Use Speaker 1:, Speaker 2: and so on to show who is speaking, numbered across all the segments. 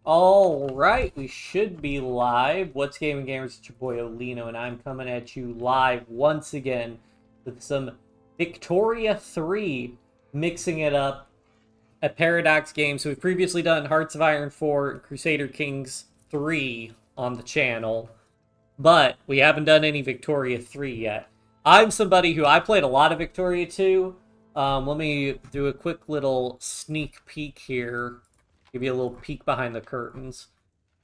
Speaker 1: Alright, we should be live. What's Gaming Gamers? It's your boy Olino, and I'm coming at you live once again with some Victoria 3, mixing it up. A Paradox game. So we've previously done Hearts of Iron 4 and Crusader Kings 3 on the channel, but we haven't done any Victoria 3 yet. I'm somebody who I played a lot of Victoria 2. Let me do a quick little sneak peek here. Give you a little peek behind the curtains.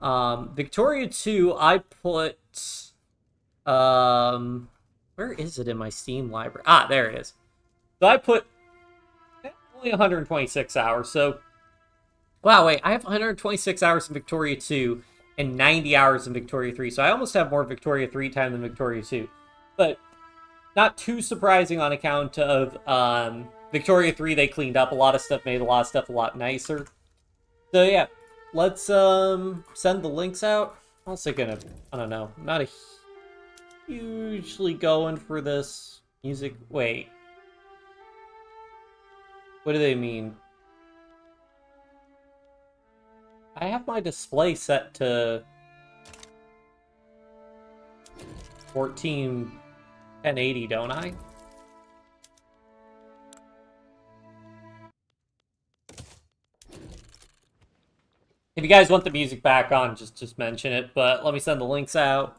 Speaker 1: Victoria 2, I put... where is it in my Steam library? Ah, there it is. So I put only 126 hours, so... Wow, wait, I have 126 hours in Victoria 2 and 90 hours in Victoria 3, so I almost have more Victoria 3 time than Victoria 2. But not too surprising on account of Victoria 3, they cleaned up a lot of stuff, made a lot of stuff a lot nicer. So yeah, let's send the links out. I'm also gonna, I don't know, I'm not hugely going for this music. Wait. What do they mean? I have my display set to 1080, don't I? If you guys want the music back on, just mention it, but let me send the links out.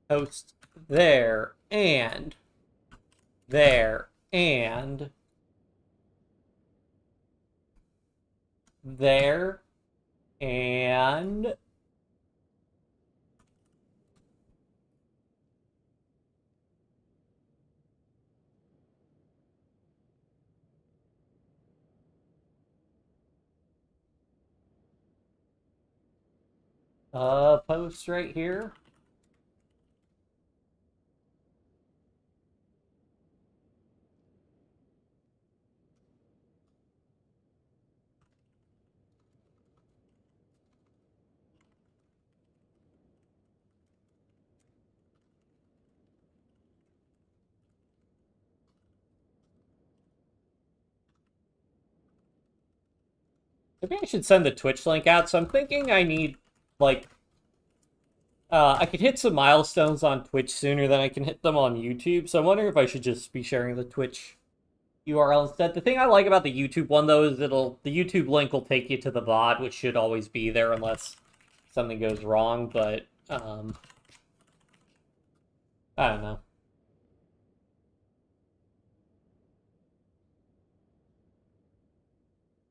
Speaker 1: Post there, and there, and there, and post right here. Maybe I should send the Twitch link out. So I'm thinking I need, like, I could hit some milestones on Twitch sooner than I can hit them on YouTube. So I'm wondering if I should just be sharing the Twitch URL instead. The thing I like about the YouTube one, though, is the YouTube link will take you to the VOD, which should always be there unless something goes wrong. But, I don't know.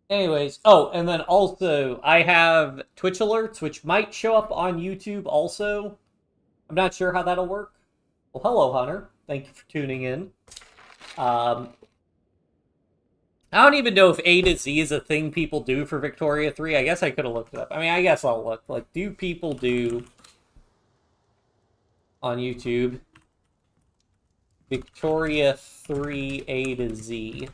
Speaker 1: Anyways, oh, and then also, I have Twitch alerts, which might show up on YouTube also. I'm not sure how that'll work. Well, hello, Hunter. Thank you for tuning in. I don't even know if A to Z is a thing people do for Victoria 3. I guess I could have looked it up. I mean, I guess I'll look. Like, do people do on YouTube Victoria 3 A to Z?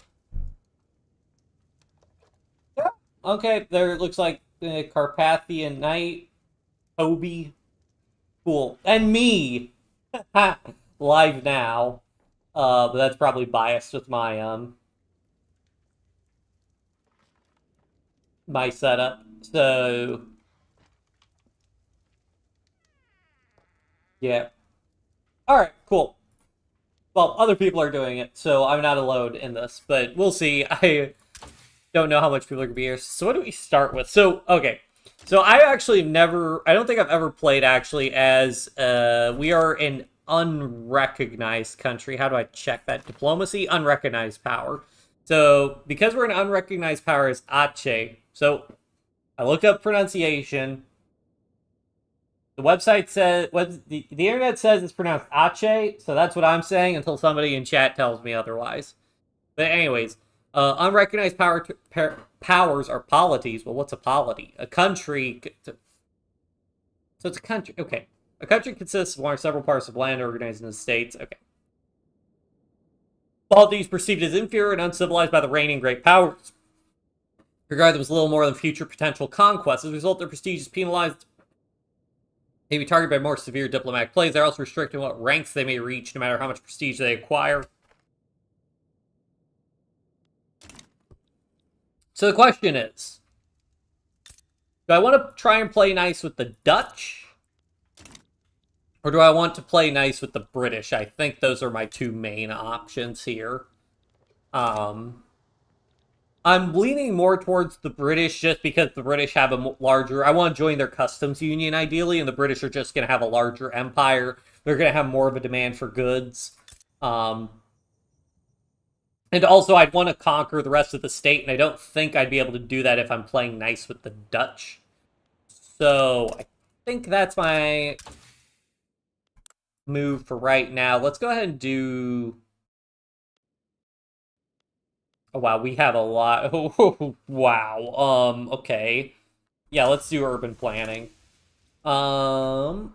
Speaker 1: Okay, there it looks like the Carpathian Knight, Toby, cool, and me, live now. But that's probably biased with my my setup. So yeah, all right, cool. Well, other people are doing it, so I'm not alone in this, but we'll see. I don't know how much people are gonna be here. So what do we start with? So, okay. So I actually I don't think I've ever played actually as, we are an unrecognized country. How do I check that? Diplomacy, unrecognized power. So because we're an unrecognized power as Aceh, so I looked up pronunciation. The website says, the internet says it's pronounced Aceh, so that's what I'm saying until somebody in chat tells me otherwise. But anyways, unrecognized powers are polities. Well, what's a polity? A country. So it's a country. Okay. A country consists of one or several parts of land organized into states. Okay. Polities perceived as inferior and uncivilized by the reigning great powers regard them as little more than future potential conquests. As a result, their prestige is penalized They be targeted by more severe diplomatic plays. They're also restricted in what ranks they may reach, no matter how much prestige they acquire. So the question is, do I want to try and play nice with the Dutch? Or do I want to play nice with the British? I think those are my two main options here. I'm leaning more towards the British just because the British have a larger... I want to join their customs union, ideally, and the British are just going to have a larger empire. They're going to have more of a demand for goods. And also, I'd want to conquer the rest of the state, and I don't think I'd be able to do that if I'm playing nice with the Dutch. So, I think that's my move for right now. Let's go ahead and do... Oh, wow, we have a lot. Oh, wow. Okay. Yeah, let's do urban planning. Yeah,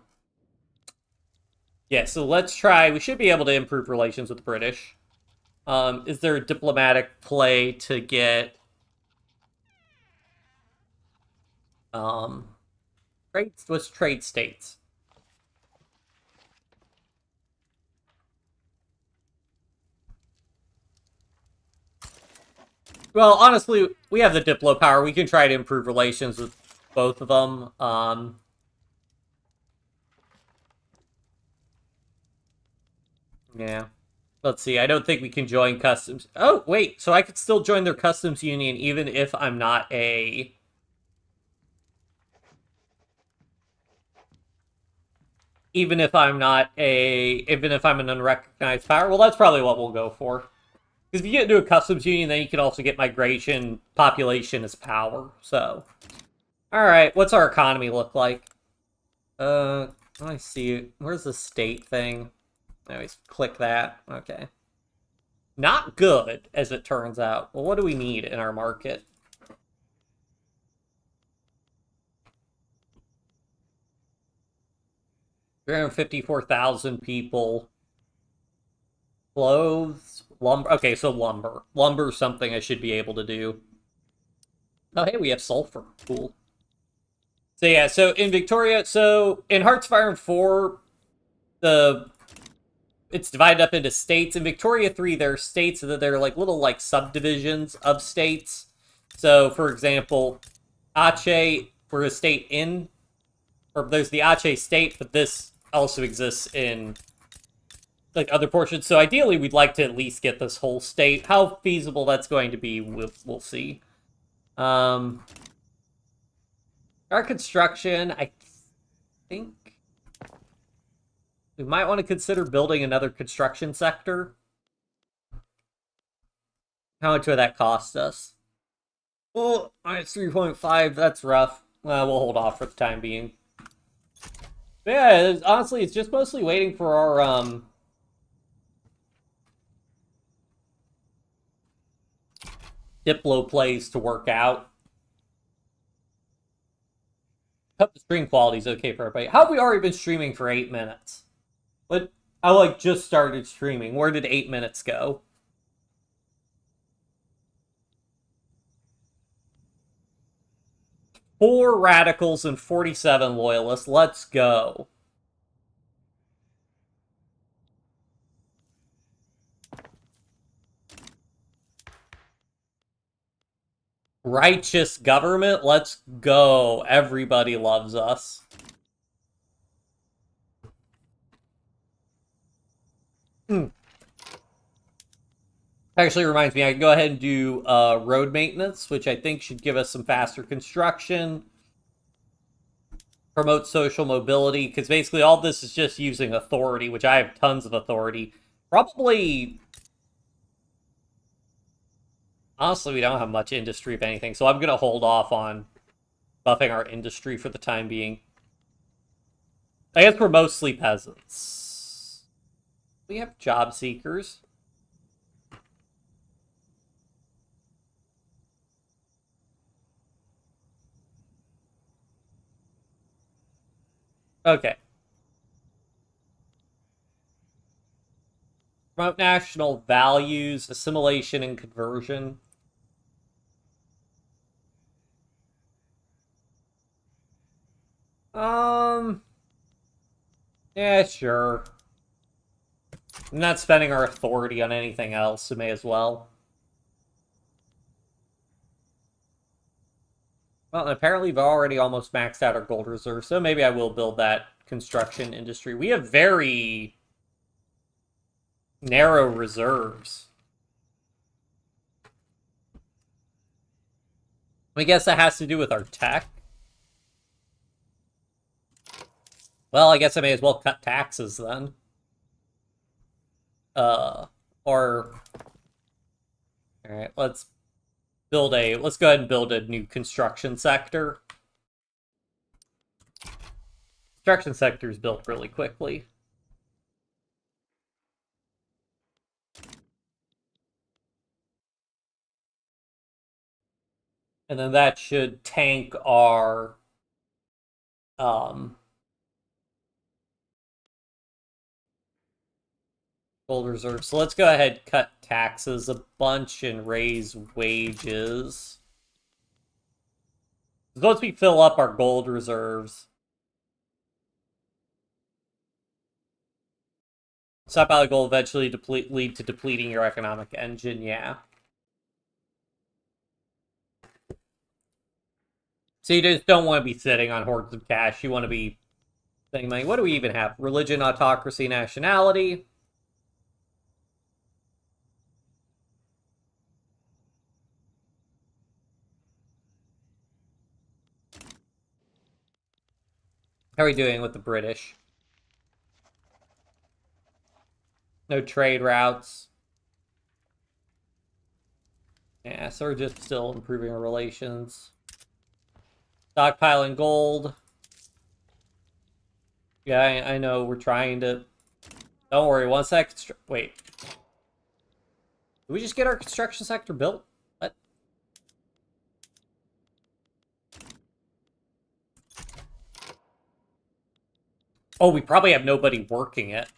Speaker 1: so let's try. We should be able to improve relations with the British. Is there a diplomatic play to get trade? What's trade states? Well, honestly, we have the Diplo power. We can try to improve relations with both of them. Yeah. Let's see. I don't think we can join customs. Oh, wait. So I could still join their customs union even if I'm not a... Even if I'm not a... Even if I'm an unrecognized power. Well, that's probably what we'll go for. Because if you get into a customs union, then you can also get migration, population as power. So, all right, what's our economy look like? I see. Where's the state thing? Anyways, click that. Okay. Not good, as it turns out. Well, what do we need in our market? $354,000 people. Clothes, lumber. Okay, so lumber. Lumber's something I should be able to do. Oh, hey, we have sulfur. Cool. So yeah, so in Victoria, so in Hearts of Iron 4, it's divided up into states. In Victoria 3, there are states that they're like little like subdivisions of states. So, for example, Aceh, we're a state in, or there's the Aceh state, but this also exists in like other portions. So ideally, we'd like to at least get this whole state. How feasible that's going to be, we'll see. Our construction, I think we might want to consider building another construction sector. How much would that cost us? Oh, it's 3.5. That's rough. We'll hold off for the time being. But yeah, honestly, it's just mostly waiting for our Diplo plays to work out. Hope the stream quality is okay for everybody. How have we already been streaming for 8 minutes? What? I like just started streaming. Where did 8 minutes go? Four radicals and 47 loyalists. Let's go. Righteous government. Let's go. Everybody loves us. Actually reminds me, I can go ahead and do road maintenance, which I think should give us some faster construction. Promote social mobility, because basically all this is just using authority, which I have tons of authority. Probably... Honestly, we don't have much industry of anything, so I'm going to hold off on buffing our industry for the time being. I guess we're mostly peasants. We have job seekers. Okay. Promote national values, assimilation, and conversion. Yeah, sure. I'm not spending our authority on anything else, so may as well. Well, and apparently we've already almost maxed out our gold reserve, so maybe I will build that construction industry. We have very narrow reserves. I guess that has to do with our tech. Well, I guess I may as well cut taxes then. Uh, or all right, let's go ahead and build a new construction sector. Construction sector is built really quickly. And then that should tank our um gold reserve. So let's go ahead and cut taxes a bunch and raise wages. Once we fill up our gold reserves, stockpile gold eventually lead to depleting your economic engine. Yeah. So you just don't want to be sitting on hordes of cash. You want to be thinking, like, what do we even have? Religion, autocracy, nationality. How are we doing with the British? No trade routes. Yeah, so we're just still improving our relations. Stockpiling gold. Yeah, I know we're trying to. Don't worry. Once that wait, did we just get our construction sector built? What? Oh, we probably have nobody working it.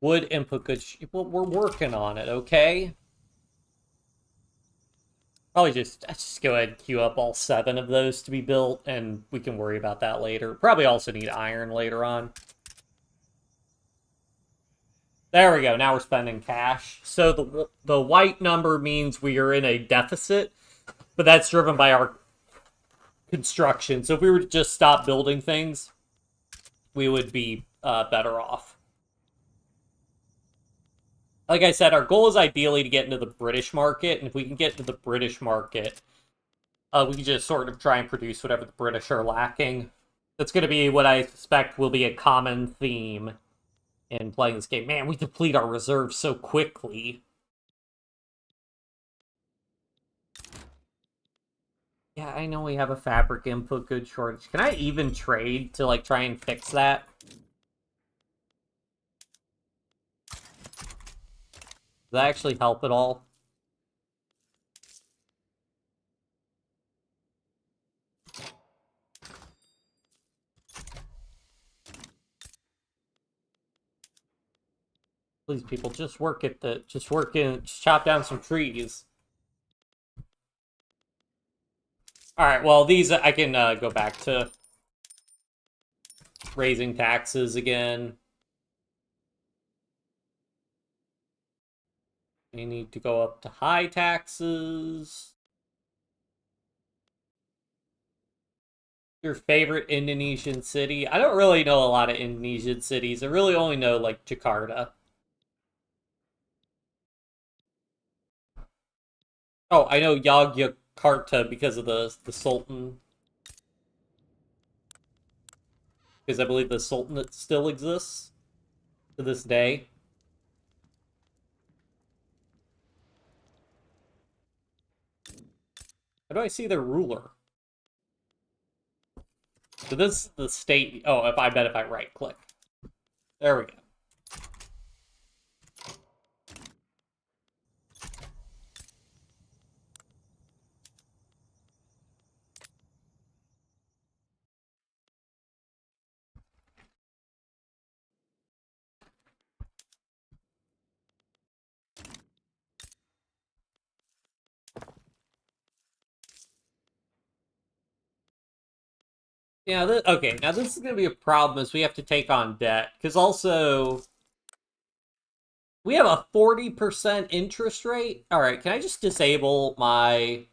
Speaker 1: Wood input goods. Well, we're working on it. Okay. Probably just go ahead and queue up all 7 of those to be built, and we can worry about that later. Probably also need iron later on. There we go. Now we're spending cash. So the white number means we are in a deficit, but that's driven by our construction. So if we were to just stop building things, we would be better off. Like I said, our goal is ideally to get into the British market, and if we can get into the British market, we can just sort of try and produce whatever the British are lacking. That's going to be what I suspect will be a common theme in playing this game. Man, we deplete our reserves so quickly. Yeah, I know we have a fabric input good shortage. Can I even trade to, like, try and fix that? Does that actually help at all? Please, people, just work at the... Just chop down some trees. Alright, well, these... I can go back to raising taxes again. We need to go up to high taxes. Your favorite Indonesian city? I don't really know a lot of Indonesian cities. I really only know, like, Jakarta. Oh, I know Yogyakarta because of the Sultan. Because I believe the Sultanate still exists to this day. How do I see their ruler? So this is the state. Oh, if I bet if I right click. There we go. Yeah, okay, now this is going to be a problem as we have to take on debt. Because also, we have a 40% interest rate. Alright, can I just disable my...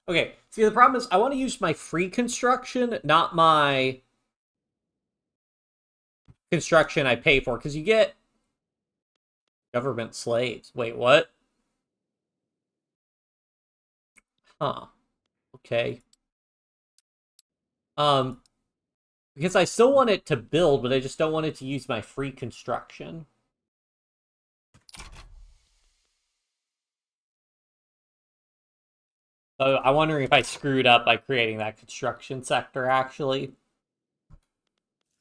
Speaker 1: Okay, see, the problem is I want to use my free construction, not my construction I pay for. Because you get government slaves. Wait, what? Huh. Okay. Um, because I still want it to build, but I just don't want it to use my free construction. So I'm wondering if I screwed up by creating that construction sector, actually.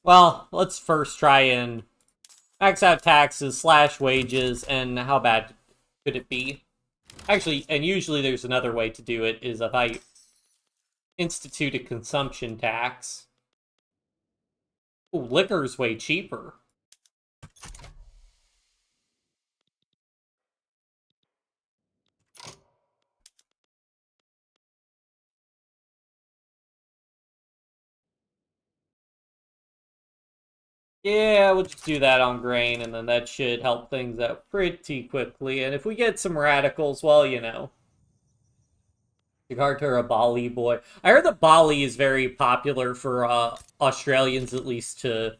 Speaker 1: Well, let's first try and max out taxes, slash wages, and how bad could it be? Actually, and usually there's another way to do it, is if I institute a consumption tax. Ooh, liquor's way cheaper. Yeah, we'll just do that on grain, and then that should help things out pretty quickly. And if we get some radicals, well, you know, Jakarta or a Bali boy. I heard that Bali is very popular for Australians, at least to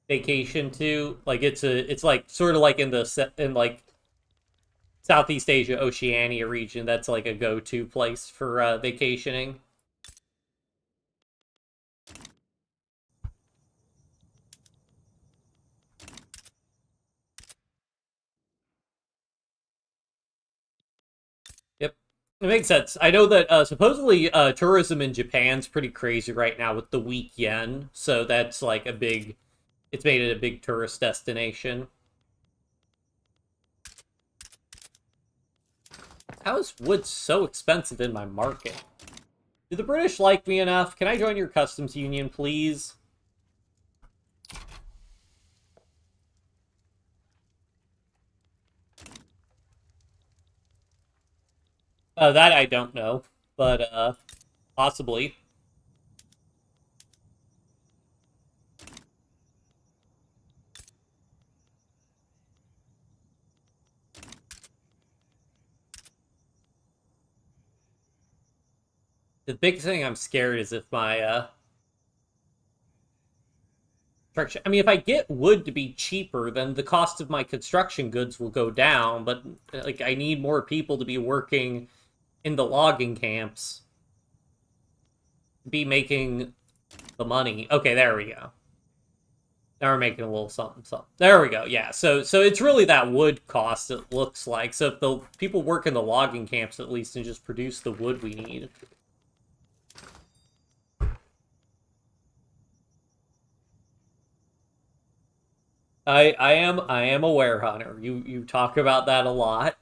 Speaker 1: vacation to. Like it's like sort of like in like Southeast Asia, Oceania region. That's like a go-to place for vacationing. Yep. It makes sense. I know that supposedly tourism in Japan's pretty crazy right now with the weak yen, so that's like a big. It's made it a big tourist destination. How is wood so expensive in my market? Do the British like me enough? Can I join your customs union, please? That I don't know, but possibly. The big thing I'm scared is if my construction. I mean, if I get wood to be cheaper, then the cost of my construction goods will go down. But like, I need more people to be working in the logging camps, be making the money. Okay, there we go. Now we're making a little something, something. There we go. Yeah. So it's really that wood cost. It looks like so if the people work in the logging camps at least and just produce the wood we need. I am a were hunter. You talk about that a lot.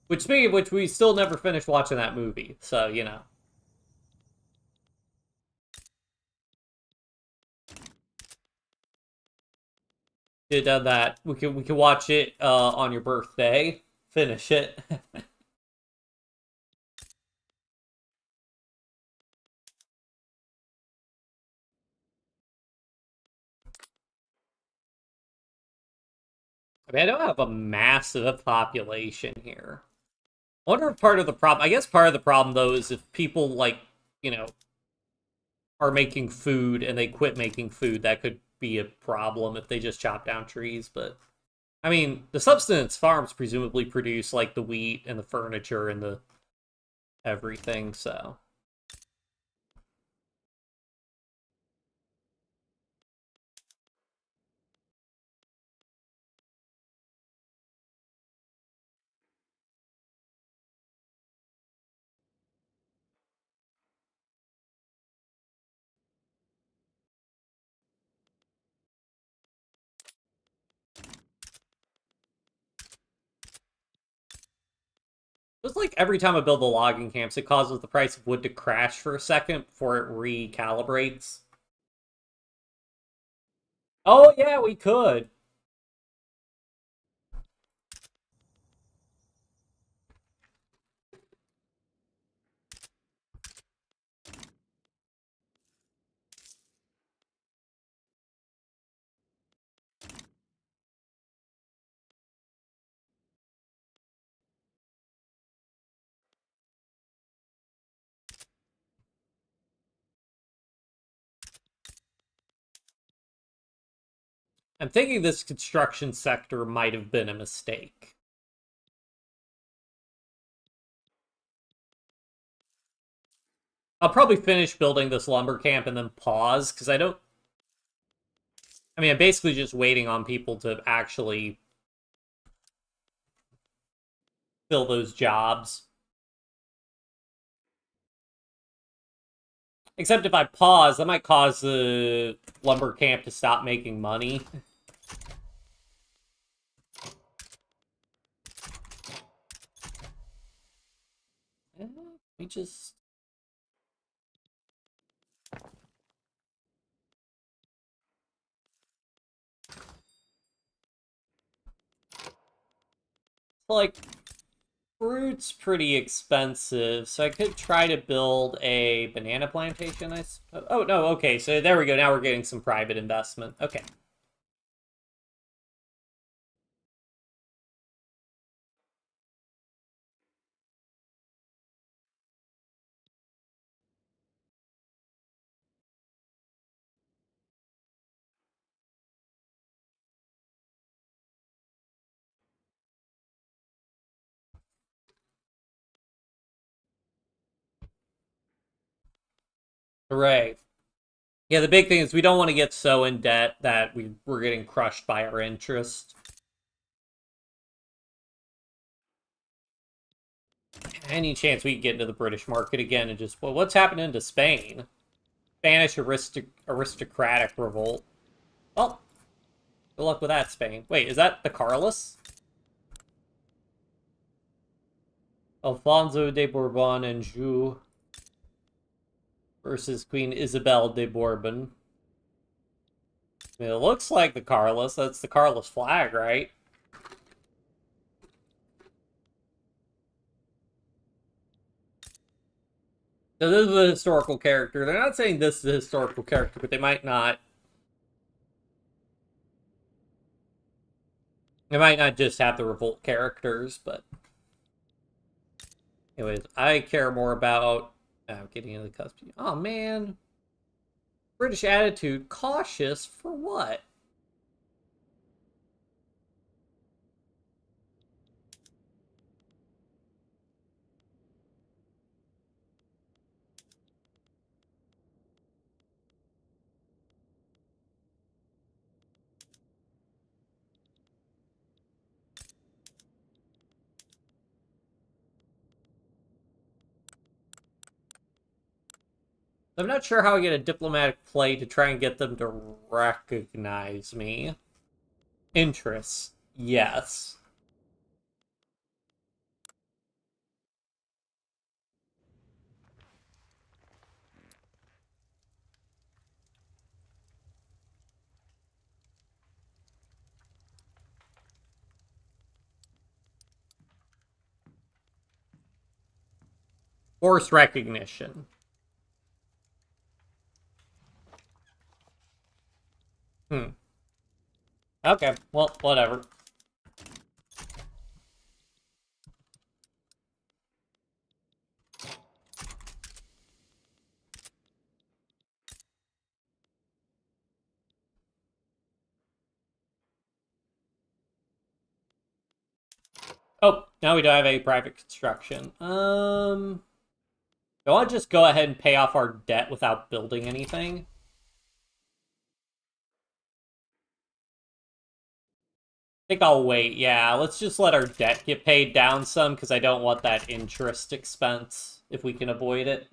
Speaker 1: Which speaking of which, we still never finished watching that movie. So you know. Did done that. We can watch it on your birthday. Finish it. I mean, I don't have a massive population here. I wonder if part of the problem. I guess part of the problem though is if people like you know are making food and they quit making food, that could be a problem if they just chop down trees. But I mean, the subsistence farms presumably produce like the wheat and the furniture and the everything. So it's like every time I build the logging camps, it causes the price of wood to crash for a second before it recalibrates. Oh yeah, we could. I'm thinking this construction sector might have been a mistake. I'll probably finish building this lumber camp and then pause, because I don't... I mean, I'm basically just waiting on people to actually fill those jobs. Except if I pause, that might cause the lumber camp to stop making money. We just... Like, fruit's pretty expensive, so I could try to build a banana plantation, I suppose. Oh, no, okay, so there we go. Now we're getting some private investment. Okay. Hooray. Yeah, the big thing is we don't want to get so in debt that we're getting crushed by our interest. Any chance we can get into the British market again and just... Well, what's happening to Spain? Spanish aristocratic revolt. Well, good luck with that, Spain. Wait, is that the Carlist? Alfonso de Bourbon and Anjou versus Queen Isabel de Bourbon. I mean, it looks like the Carlist. That's the Carlist flag, right? So this is a historical character. They're not saying this is a historical character, but they might not. They might not just have the revolt characters, but... Anyways, I care more about... getting into the custody. Oh, man. British attitude. Cautious for what? I'm not sure how I get a diplomatic play to try and get them to recognize me. Interests. Yes. Force recognition. Okay, well, whatever. Oh, now we don't have a private construction. Do I want to just go ahead and pay off our debt without building anything? I think I'll wait. Yeah, let's just let our debt get paid down some, because I don't want that interest expense, if we can avoid it.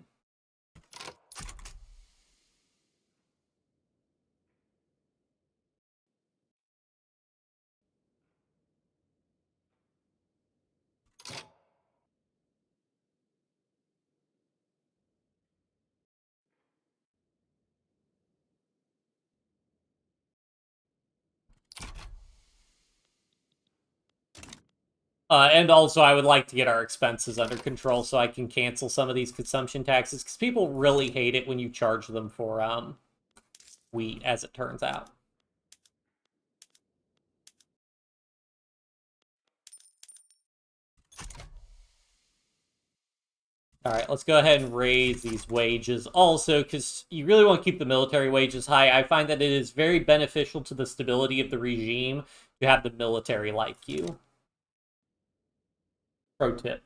Speaker 1: And also, I would like to get our expenses under control so I can cancel some of these consumption taxes, because people really hate it when you charge them for wheat, as it turns out. Alright, let's go ahead and raise these wages. Also, because you really want to keep the military wages high, I find that it is very beneficial to the stability of the regime to have the military like you. Pro tip.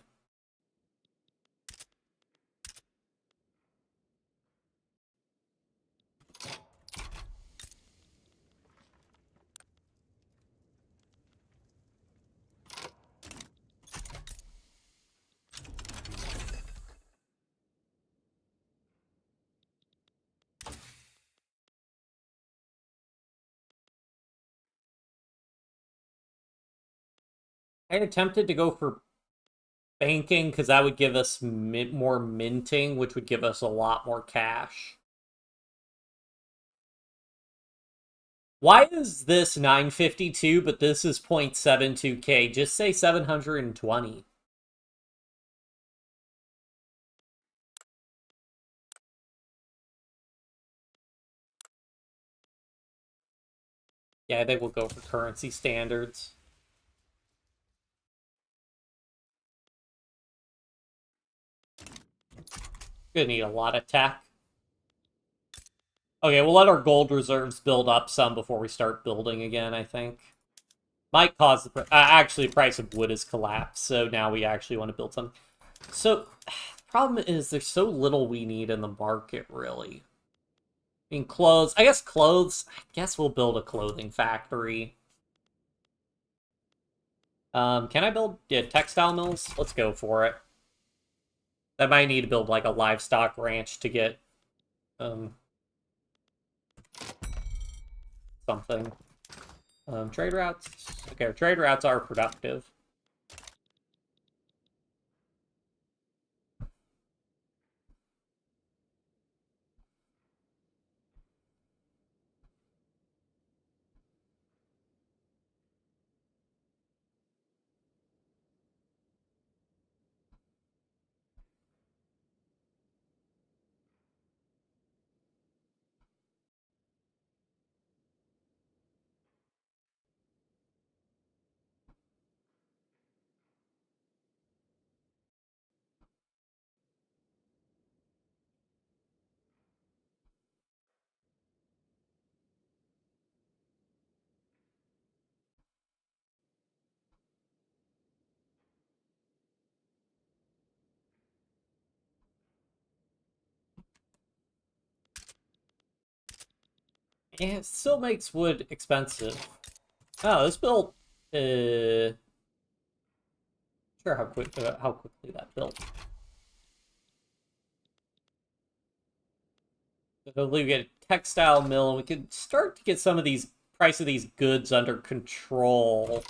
Speaker 1: I attempted to go for banking because that would give us more minting, which would give us a lot more cash. Why is this 952, but this is 0.72k? Just say 720. Yeah, I think we'll go for currency standards. Gonna need a lot of tech. Okay, we'll let our gold reserves build up some before we start building again, I think. Might cause the... actually, the price of wood has collapsed, so now we actually want to build something. So, the problem is there's so little we need in the market, really. I mean, clothes... I guess we'll build a clothing factory. Can I build textile mills? Let's go for it. I might need to build, like, a livestock ranch to get... something. Trade routes. Okay, our trade routes are productive. Yeah, it still makes wood expensive. Oh, this built... sure how quickly that built. Hopefully we get a textile mill, and we can start to get some of these price of these goods under control.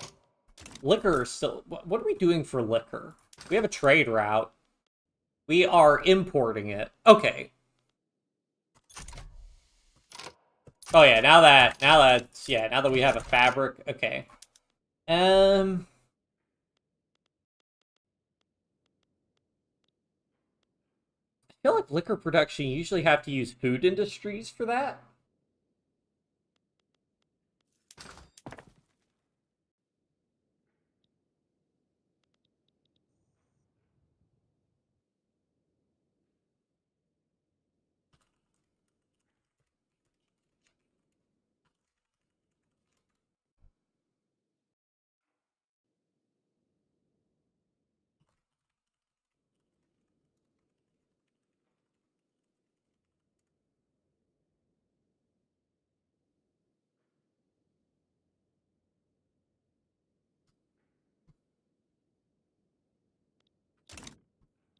Speaker 1: Liquor still... What are we doing for liquor? We have a trade route. We are importing it. Okay. Oh yeah, now that we have a fabric, okay. I feel like liquor production, you usually have to use food industries for that.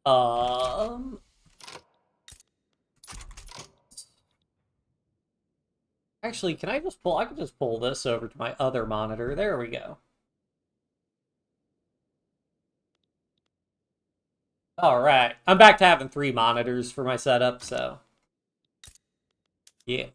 Speaker 1: Um, Actually, can I just pull... I can just pull this over to my other monitor. There we go. Alright. I'm back to having 3 monitors for my setup, so... yeah.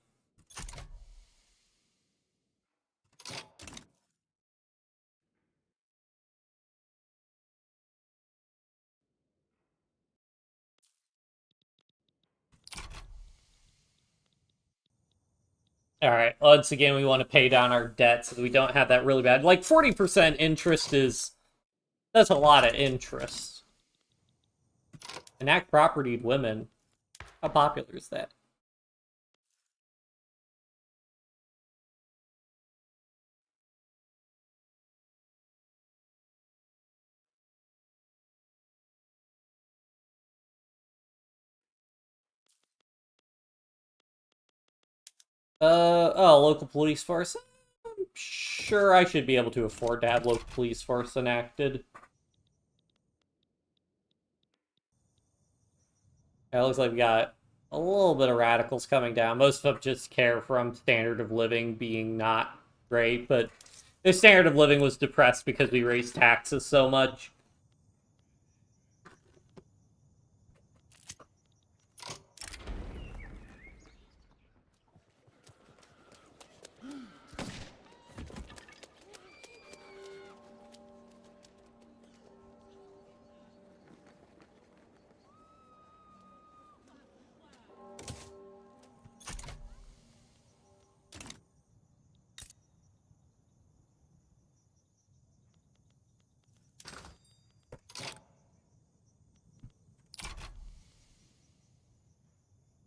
Speaker 1: Alright, once again, we want to pay down our debt so that we don't have that really bad... Like, 40% interest is... That's a lot of interest. Enact propertied women. How popular is that? Oh, local police force. I'm sure I should be able to afford to have local police force enacted. It looks like we got a little bit of radicals coming down. Most of them just care from standard of living being not great, but the standard of living was depressed because we raised taxes so much.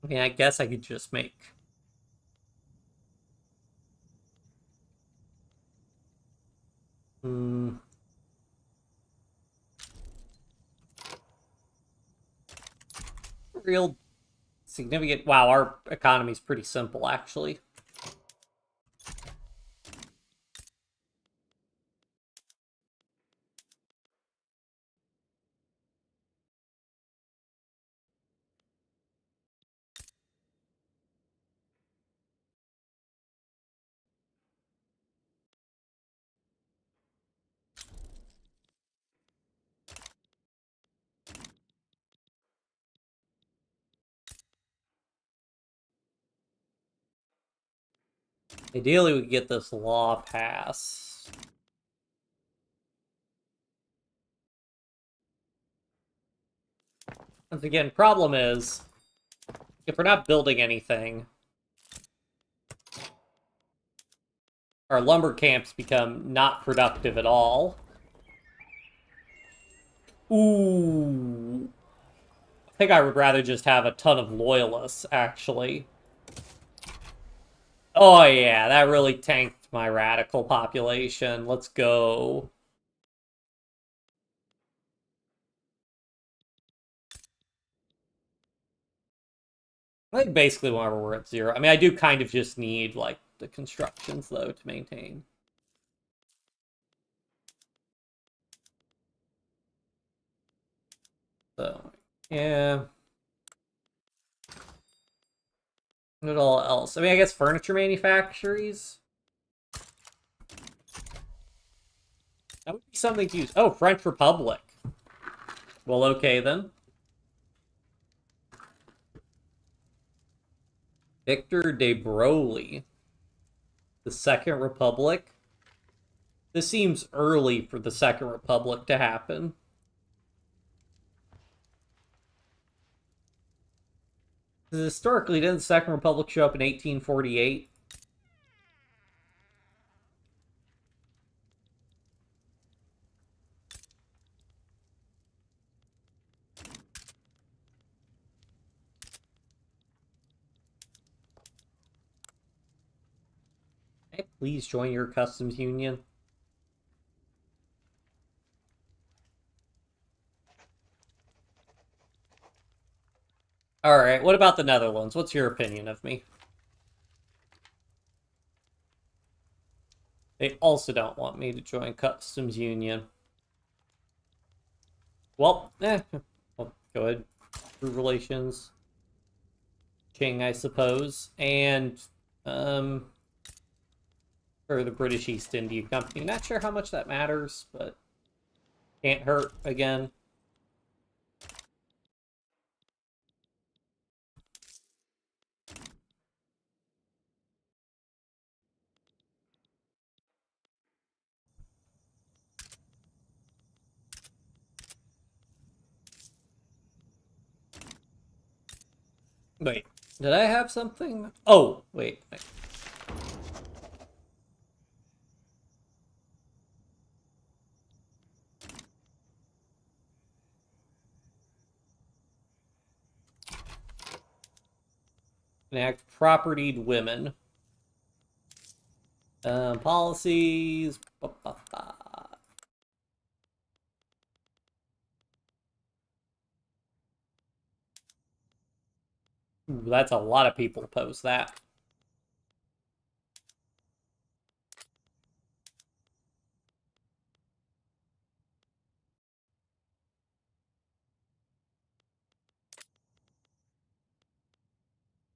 Speaker 1: I mean, I guess I could just make... Real significant... Wow, our economy's pretty simple, actually. Ideally, we could get this law passed. Once again, problem is, if we're not building anything, our lumber camps become not productive at all. Ooh. I think I would rather just have a ton of loyalists, actually. Oh yeah, that really tanked my radical population. Let's go. I think basically whenever we're at 0. I mean, I do kind of just need, like, the constructions, though, to maintain. So, yeah. What all else? I mean, I guess furniture manufactories? That would be something to use. Oh, French Republic. Well, okay, then. Victor de Broglio. The Second Republic? This seems early for the Second Republic to happen. Historically, didn't the Second Republic show up in 1848? Hey, please join your customs union. Alright, what about the Netherlands? What's your opinion of me? They also don't want me to join customs union. Well, well, go ahead. Through relations. Qing, I suppose. And, for the British East India Company. Not sure how much that matters, but can't hurt again. Wait, did I have something? Oh, wait. Enact propertied women. Policies. Ba, ba, ba. Ooh, that's a lot of people oppose that.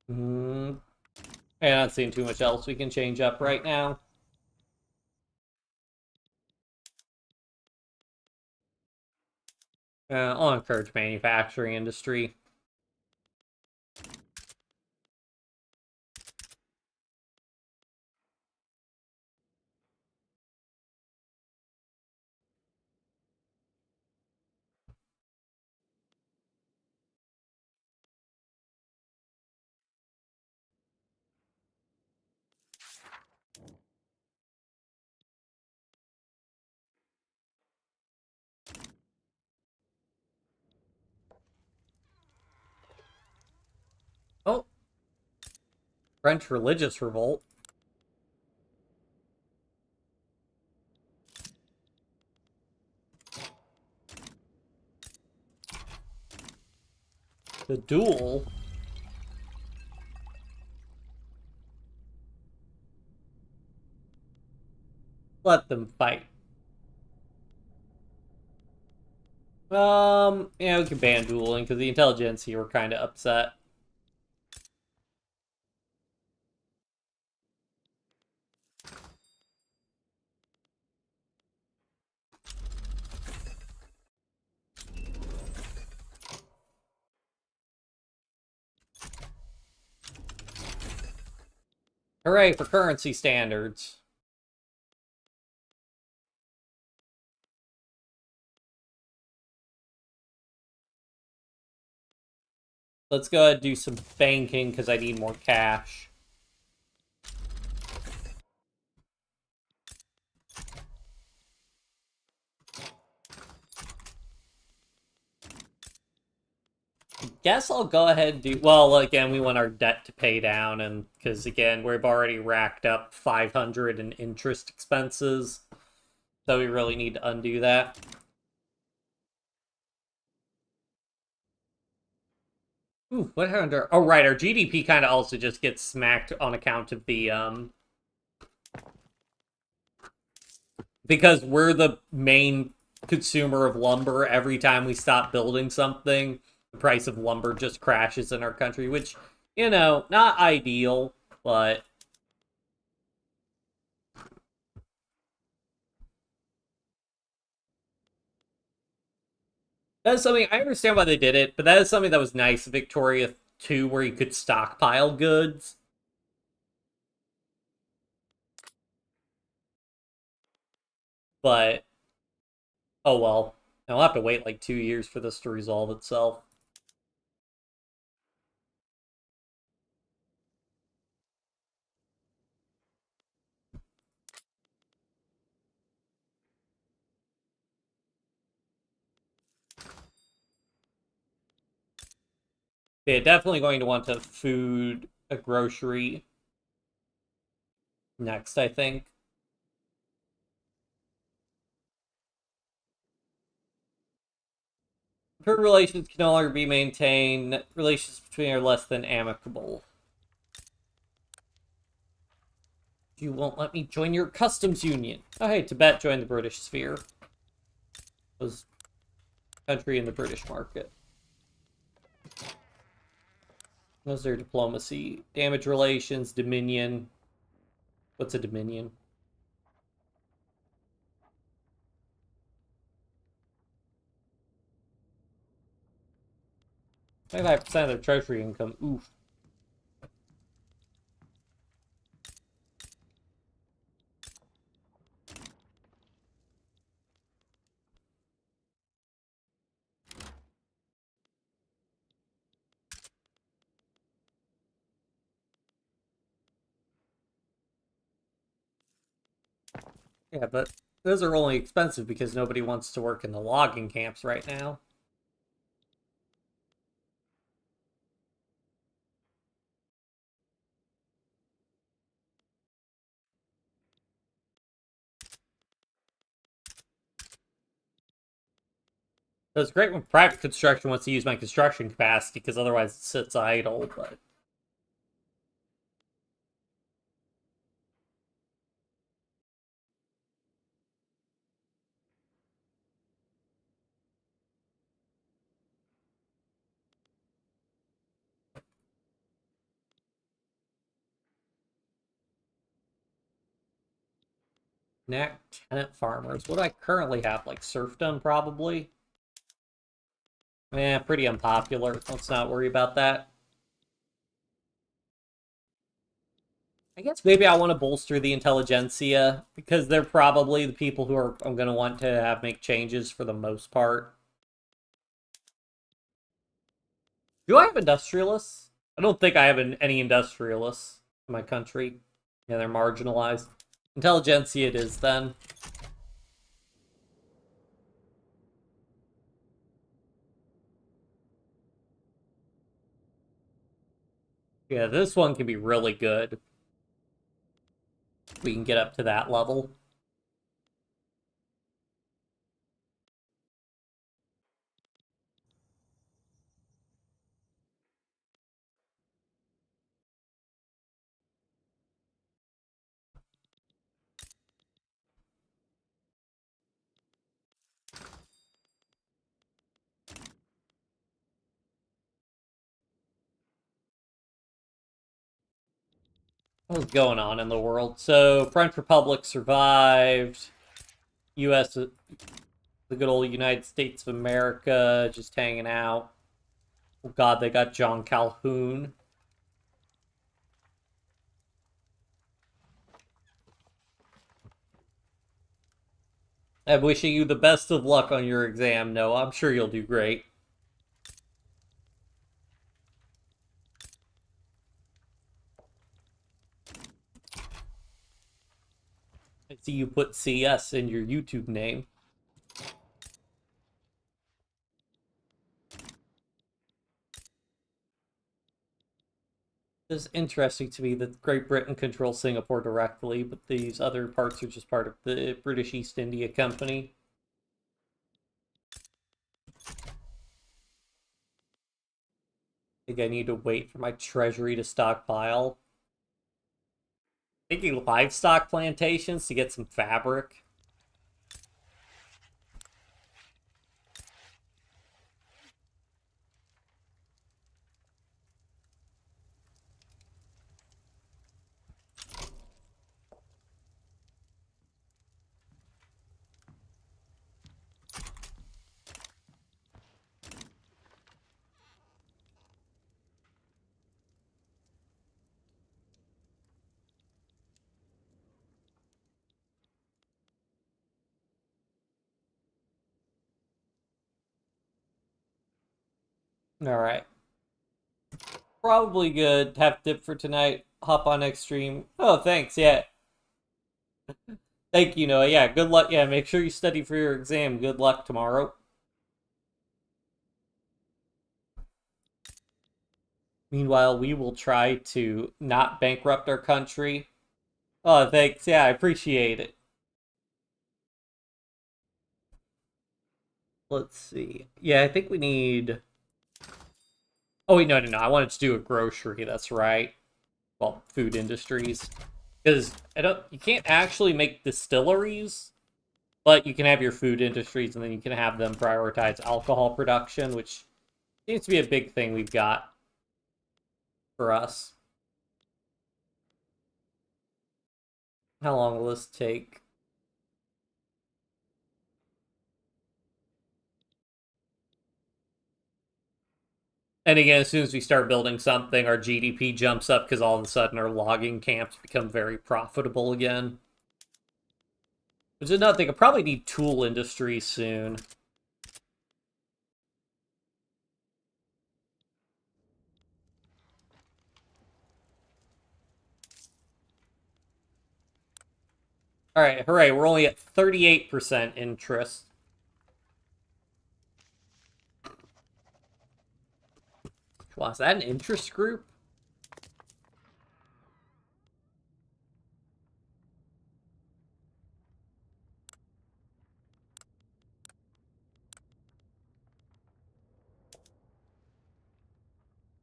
Speaker 1: I'm not seeing too much else we can change up right now. I'll encourage manufacturing industry. Oh, French religious revolt. The duel. Let them fight. Yeah, we can ban dueling because the intelligentsia were kind of upset. Hooray for currency standards. Let's go ahead and do some banking because I need more cash. Guess I'll go ahead and do... Well, again, we want our debt to pay down, and because, again, we've already racked up 500 in interest expenses, so we really need to undo that. Ooh, what happened to... Oh, right, our GDP kind of also just gets smacked on account of the, because we're the main consumer of lumber. Every time we stop building something, the price of lumber just crashes in our country, which, you know, not ideal, but that's something I understand why they did it, but that is something that was nice Victoria 2 where you could stockpile goods. But oh well. I'll have to wait like 2 years for this to resolve itself. Yeah, definitely going to want a grocery next, I think. Her relations can no longer be maintained. Relations between are less than amicable. You won't let me join your customs union. Oh, hey, Tibet joined the British sphere. Was country in the British market. What's their diplomacy? Damage relations, dominion. What's a dominion? 25% of their treasury income. Oof. Yeah, but those are only expensive because nobody wants to work in the logging camps right now. So it's great when private construction wants to use my construction capacity, because otherwise it sits idle, but... Tenant farmers. What do I currently have? Like serfdom, probably? Pretty unpopular. Let's not worry about that. I guess maybe I want to bolster the intelligentsia, because they're probably the people who I'm going to want to have make changes for the most part. Do I have industrialists? I don't think I have any industrialists in my country. Yeah, they're marginalized. Intelligentsia it is, then. Yeah, this one can be really good. We can get up to that level. What's going on in the world? So, French Republic survived. U.S., the good old United States of America, just hanging out. Oh God, they got John Calhoun. I'm wishing you the best of luck on your exam, Noah. I'm sure you'll do great. I see you put CS in your YouTube name. It's interesting to me that Great Britain controls Singapore directly, but these other parts are just part of the British East India Company. I think I need to wait for my treasury to stockpile. Thinking livestock plantations to get some fabric. Alright. Probably good. Have dip for tonight. Hop on next stream. Oh, thanks. Yeah. Thank you, Noah. Yeah, good luck. Yeah, make sure you study for your exam. Good luck tomorrow. Meanwhile, we will try to not bankrupt our country. Oh, thanks. Yeah, I appreciate it. Let's see. Yeah, I think we need... Oh, wait, no. I wanted to do a grocery. That's right. Well, food industries. Because you can't actually make distilleries, but you can have your food industries, and then you can have them prioritize alcohol production, which seems to be a big thing we've got for us. How long will this take? And again, as soon as we start building something, our GDP jumps up because all of a sudden our logging camps become very profitable again. Which is another thing. I probably need tool industry soon. Alright, hooray. We're only at 38% interest. Wow, is that an interest group?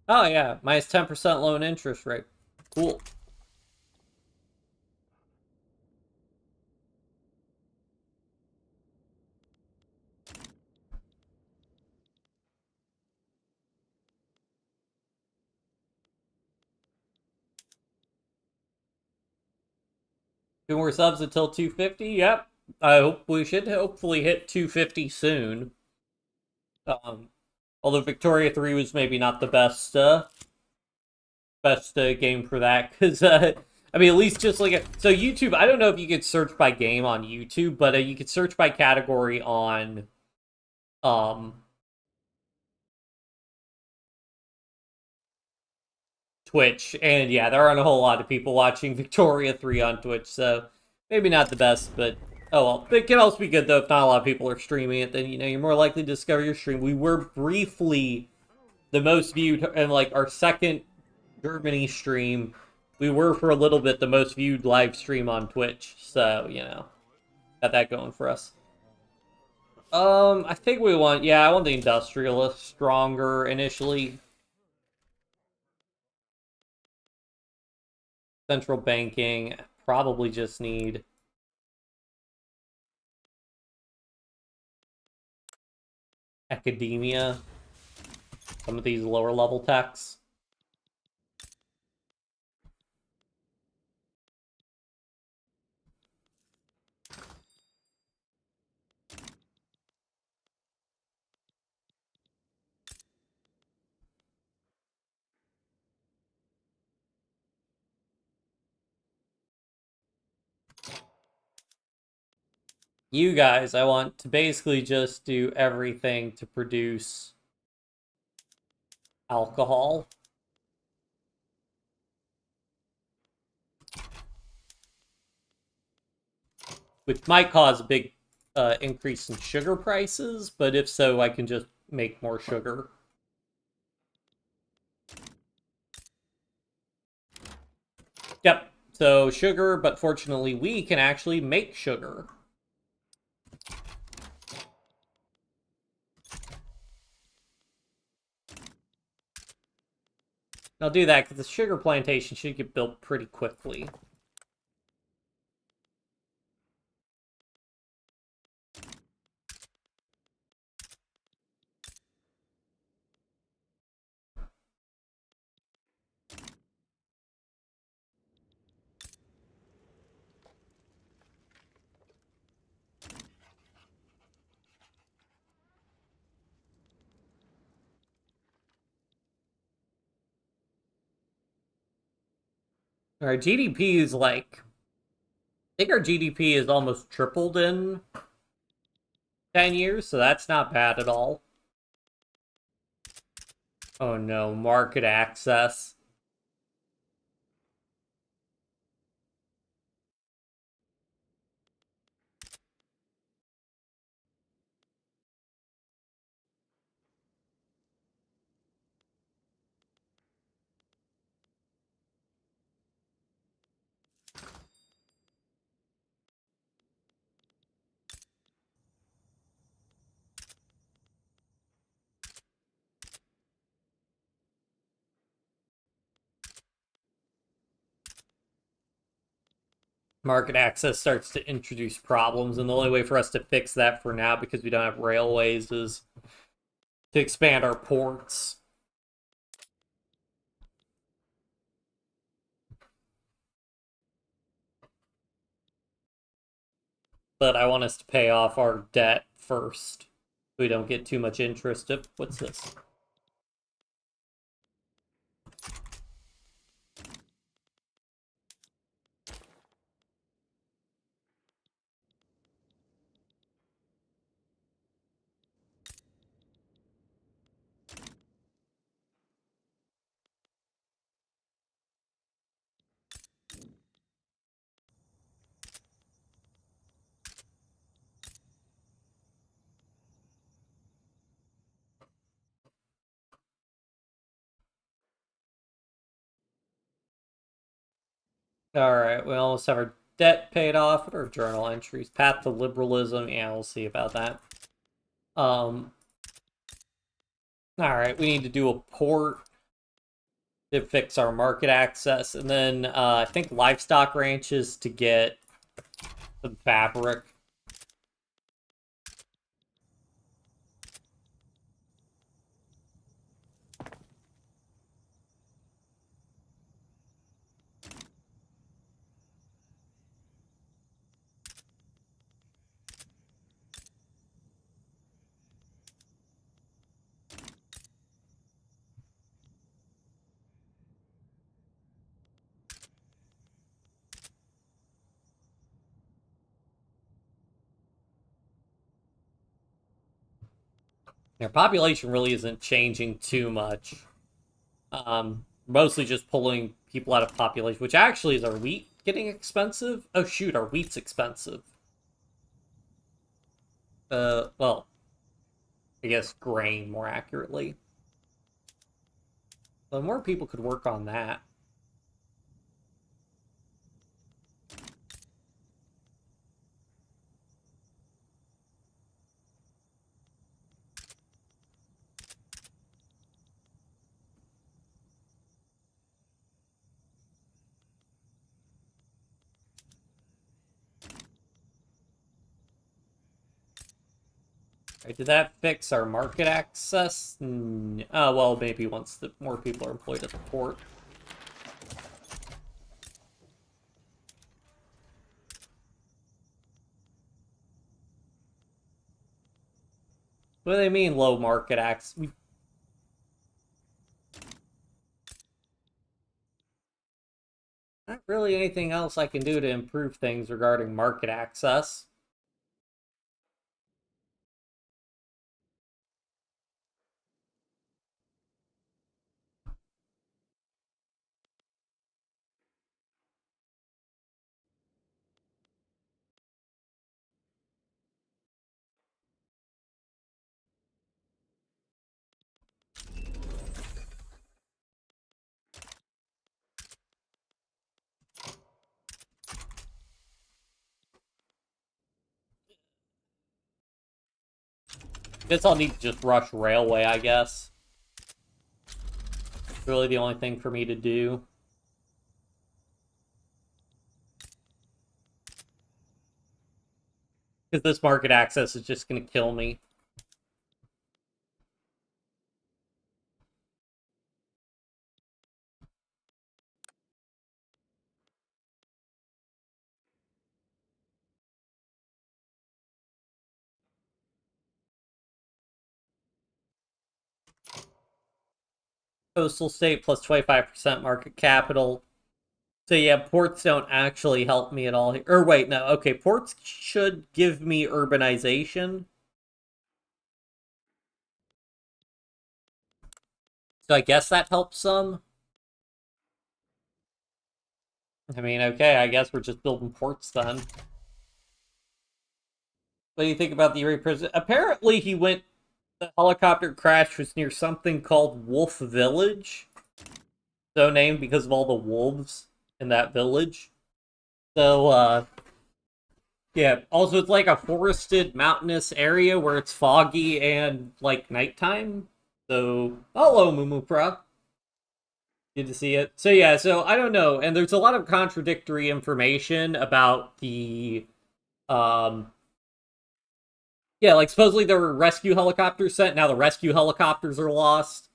Speaker 1: Oh yeah, minus 10% loan interest rate. Cool. Two more subs until 250. Yep. I hope we should hopefully hit 250 soon. Um, although Victoria 3 was maybe not the best game for that because I mean at least just like so YouTube. I don't know if you could search by game on YouTube, but you could search by category on um Twitch, and yeah, there aren't a whole lot of people watching Victoria 3 on Twitch, so maybe not the best, but oh well. It can also be good though if not a lot of people are streaming it. Then you're more likely to discover your stream. We were briefly the most viewed and like our second Germany stream. We were for a little bit the most viewed live stream on Twitch, so got that going for us. I think we want, yeah, I want the industrialist stronger initially. Central banking, probably just need academia, some of these lower level techs. You guys, I want to basically just do everything to produce alcohol. Which might cause a big increase in sugar prices, but if so, I can just make more sugar. Yep, so sugar, but fortunately we can actually make sugar. I'll do that because the sugar plantation should get built pretty quickly. Our GDP is like, I think our GDP is almost tripled in 10 years, so that's not bad at all. Oh no, market access. Market access starts to introduce problems, and the only way for us to fix that for now, because we don't have railways, is to expand our ports. But I want us to pay off our debt first. We don't get too much interest. What's this? Alright, we almost have our debt paid off. What are journal entries? Path to liberalism. Yeah, we'll see about that. Alright, we need to do a port. to fix our market access, and then I think livestock ranches to get some fabric. Their population really isn't changing too much. Mostly just pulling people out of population, which actually is our wheat getting expensive? Oh shoot, our wheat's expensive. Well, I guess grain more accurately. So more people could work on that. Right, did that fix our market access? Oh, well, maybe once the more people are employed at the port. What do they mean, low market access? Not really anything else I can do to improve things regarding market access. Guess I'll need to just rush railway, I guess. Really the only thing for me to do. Because this market access is just going to kill me. Coastal state plus 25% market capital. So yeah, ports don't actually help me at all. Or wait, no. Okay, ports should give me urbanization. So I guess that helps some. I mean, okay, I guess we're just building ports then. What do you think about the Erie prison? Apparently, the helicopter crash was near something called Wolf Village. So named because of all the wolves in that village. So, yeah. Also, it's like a forested, mountainous area where it's foggy and, like, nighttime. So, hello, Mumupra. Good to see it. So, yeah, so I don't know. And there's a lot of contradictory information about the, um, yeah, like supposedly there were rescue helicopters sent. Now the rescue helicopters are lost,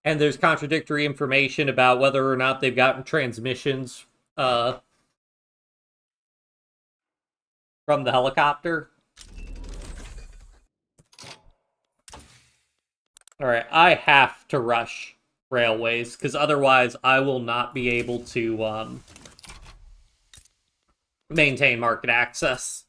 Speaker 1: and there's contradictory information about whether or not they've gotten transmissions from the helicopter. All right, I have to rush railways because otherwise I will not be able to maintain market access.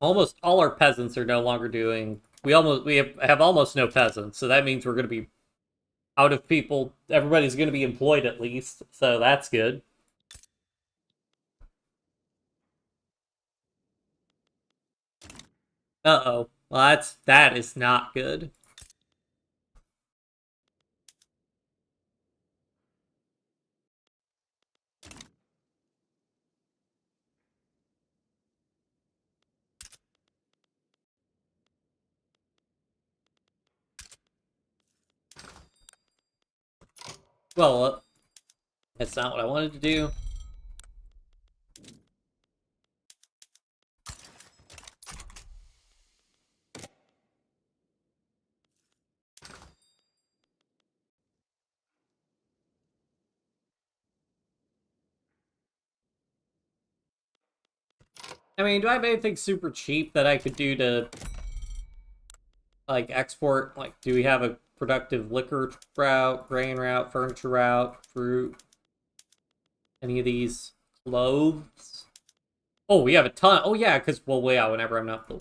Speaker 1: Almost all our peasants are no longer doing. We have almost no peasants, so that means we're going to be out of people. Everybody's going to be employed at least, so that's good. Uh-oh. Well, that is not good. Well, that's not what I wanted to do. I mean, do I have anything super cheap that I could do to like export? Like, do we have a productive liquor route, grain route, furniture route, fruit? Any of these clothes? Oh, we have a ton. Oh yeah, because well, way out whenever I'm not.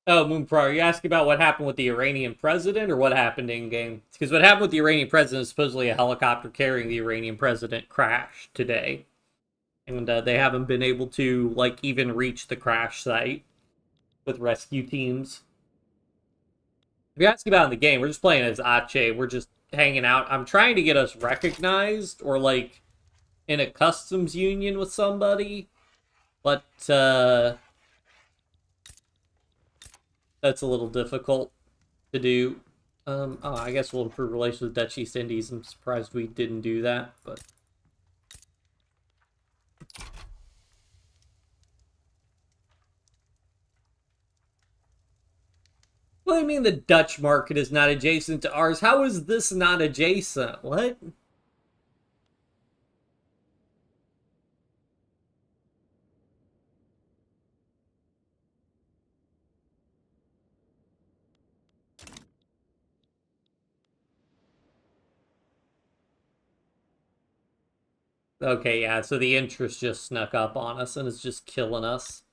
Speaker 1: Oh, Moonpro, are you asking about what happened with the Iranian president or what happened in game? Because what happened with the Iranian president is supposedly a helicopter carrying the Iranian president crashed today, and they haven't been able to like even reach the crash site with rescue teams. If you're asking about in the game, we're just playing as Aceh. We're just hanging out. I'm trying to get us recognized or like in a customs union with somebody, but that's a little difficult to do. Oh, I guess we'll improve relations with Dutch East Indies. I'm surprised we didn't do that, but what do you mean the Dutch market is not adjacent to ours? How is this not adjacent? What? Okay, yeah, so the interest just snuck up on us and is just killing us.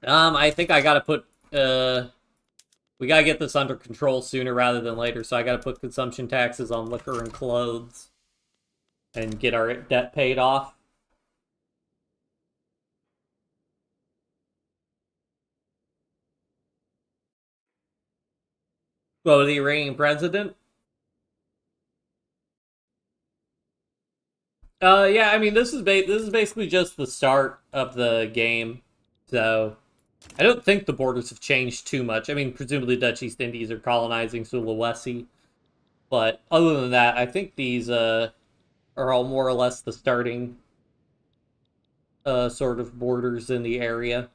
Speaker 1: I think I gotta put we gotta get this under control sooner rather than later, so I gotta put consumption taxes on liquor and clothes and get our debt paid off. Well, the Iranian president. Yeah, I mean this is basically just the start of the game, so I don't think the borders have changed too much. I mean, presumably Dutch East Indies are colonizing Sulawesi, but other than that, I think these are all more or less the starting sort of borders in the area.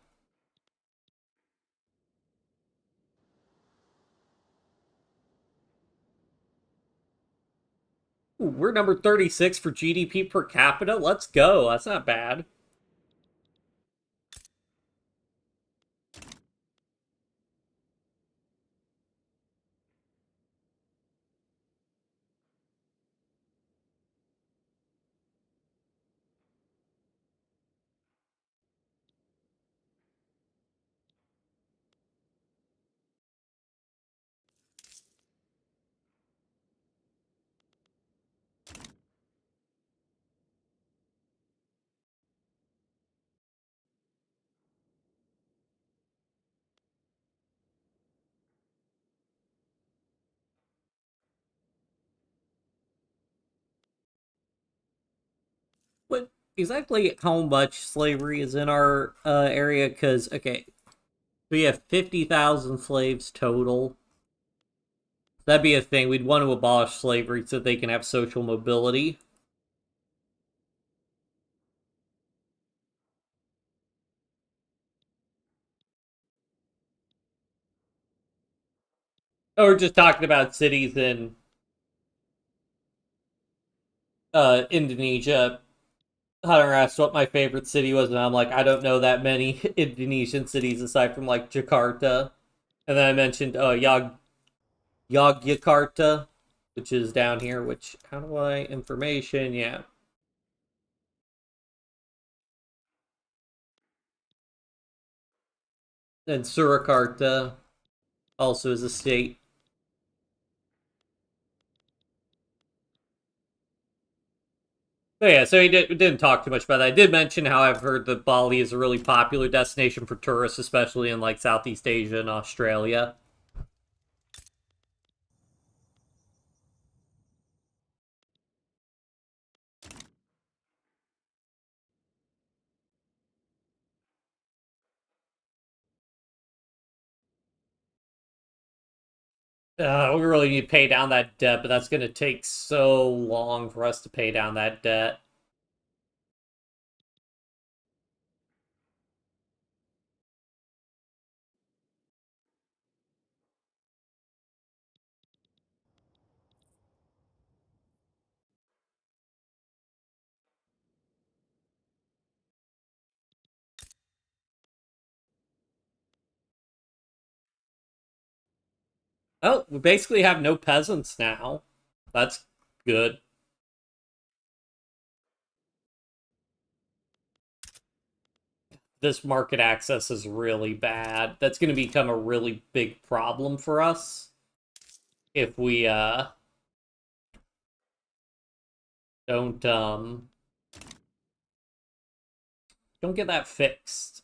Speaker 1: Ooh, we're number 36 for GDP per capita. Let's go. That's not bad. What exactly how much slavery is in our area? Because, okay, we have 50,000 slaves total. That'd be a thing. We'd want to abolish slavery so they can have social mobility. Or just talking about cities in Indonesia. Hunter asked what my favorite city was, and I'm like, I don't know that many Indonesian cities aside from like Jakarta. And then I mentioned Yogyakarta, which is down here. Which how do I information? Yeah, and Surakarta also is a state. But yeah, so didn't talk too much about that. I did mention how I've heard that Bali is a really popular destination for tourists, especially in like Southeast Asia and Australia. We really need to pay down that debt, but that's going to take so long for us to pay down that debt. Oh, we basically have no peasants now. That's good. This market access is really bad. That's going to become a really big problem for us if we don't don't get that fixed.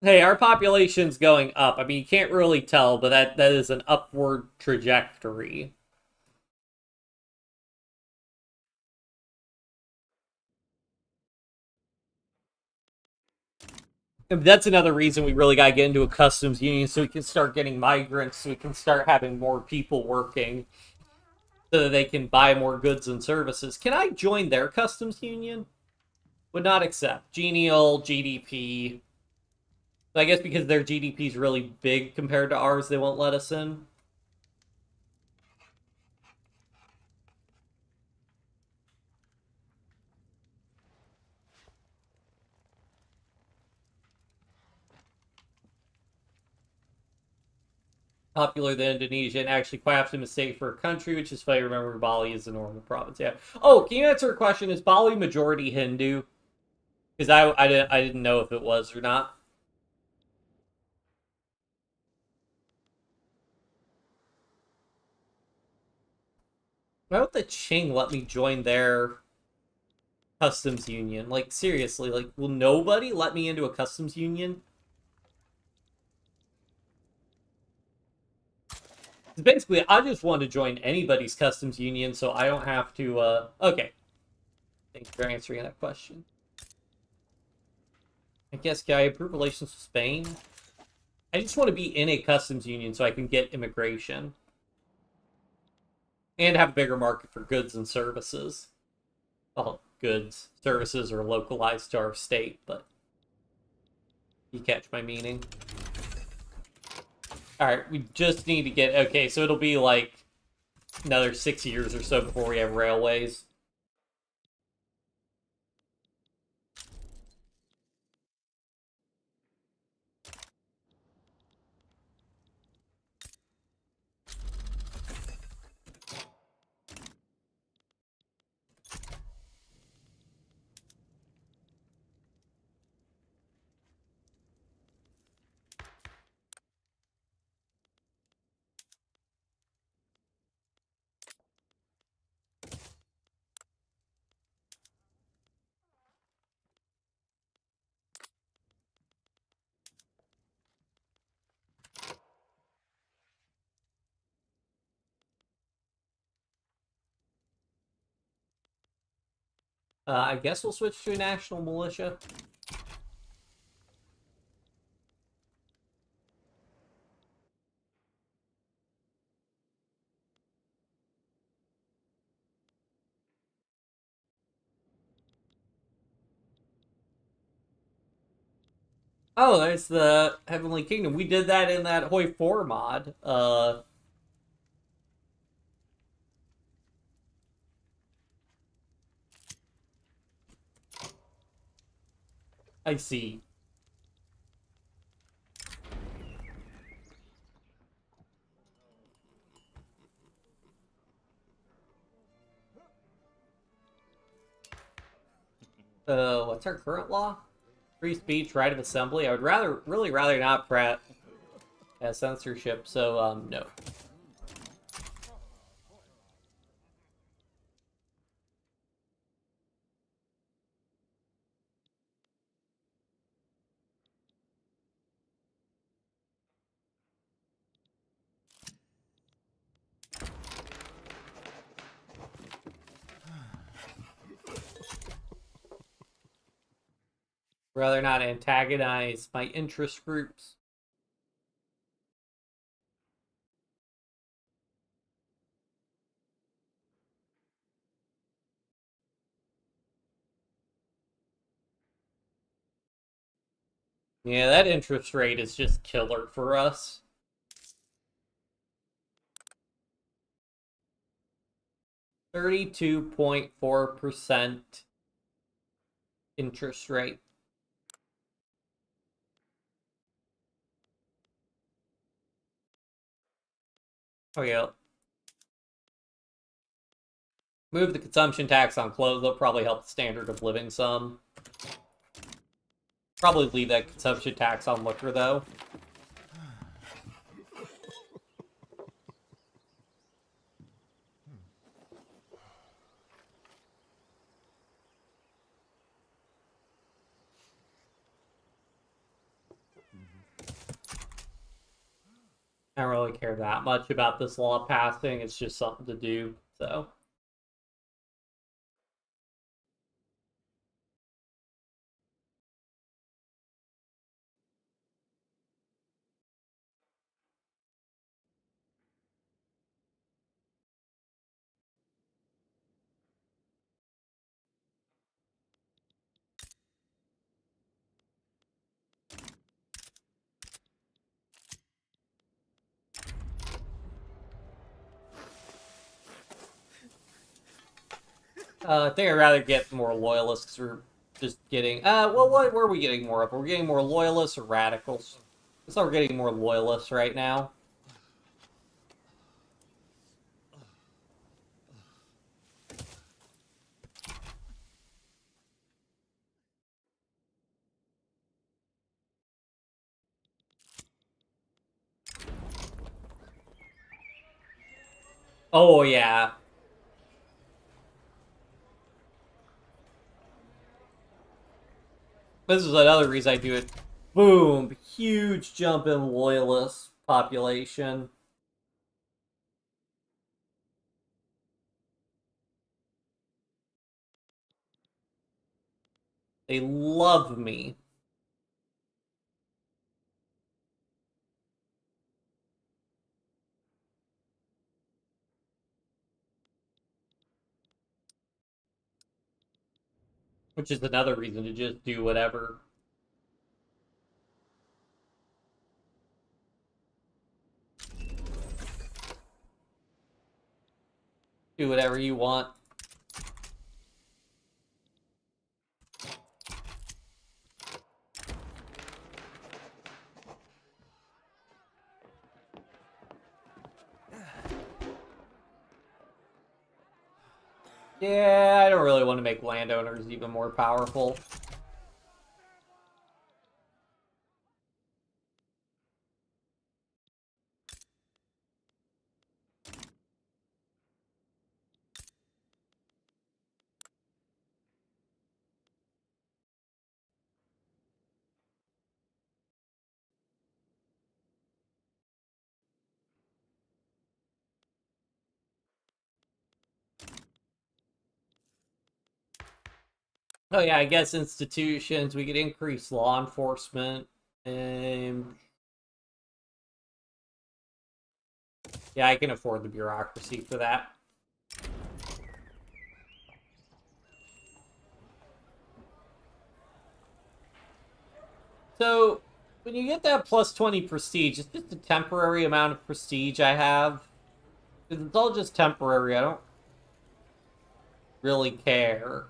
Speaker 1: Hey, our population's going up. I mean, you can't really tell, but that is an upward trajectory. And that's another reason we really got to get into a customs union so we can start getting migrants, so we can start having more people working, so that they can buy more goods and services. Can I join their customs union? Would not accept. Genial, GDP. So I guess because their GDP is really big compared to ours, they won't let us in. Popular than Indonesia, and actually quite often a mistake for a country, which is funny. Remember, Bali is a normal province. Yeah. Oh, can you answer a question? Is Bali majority Hindu? Because I didn't know if it was or not. Why would the Qing let me join their customs union? Like seriously, like will nobody let me into a customs union? Basically, I just want to join anybody's customs union so I don't have to okay. Thanks for answering that question. I guess can I improve relations with Spain? I just want to be in a customs union so I can get immigration and have a bigger market for goods and services. Well, goods, services are localized to our state, but you catch my meaning. All right, we just need to get okay. So it'll be like another 6 years or so before we have railways. I guess we'll switch to a national militia. Oh, there's the Heavenly Kingdom. We did that in that Hoi 4 mod. I see. What's our current law? Free speech, right of assembly. I would really rather not censorship, so, no. Rather not antagonize my interest groups. Yeah, that interest rate is just killer for us. 32.4% interest rate. Oh yeah. Move the consumption tax on clothes. That'll probably help the standard of living some. Probably leave that consumption tax on liquor though. I don't really care that much about this law passing. It's just something to do. So. I think I'd rather get more loyalists because we're just getting... well, what were we getting more of? We're getting more loyalists or radicals? Looks like we're getting more loyalists right now. Oh, yeah. This is another reason I do it. Boom! Huge jump in loyalist population. They love me. Which is another reason to just do whatever. Do whatever you want. Yeah, I don't really want to make landowners even more powerful. Oh yeah, I guess institutions, we could increase law enforcement. And yeah, I can afford the bureaucracy for that. So when you get that plus 20 prestige, it's just a temporary amount of prestige I have. It's all just temporary. I don't really care.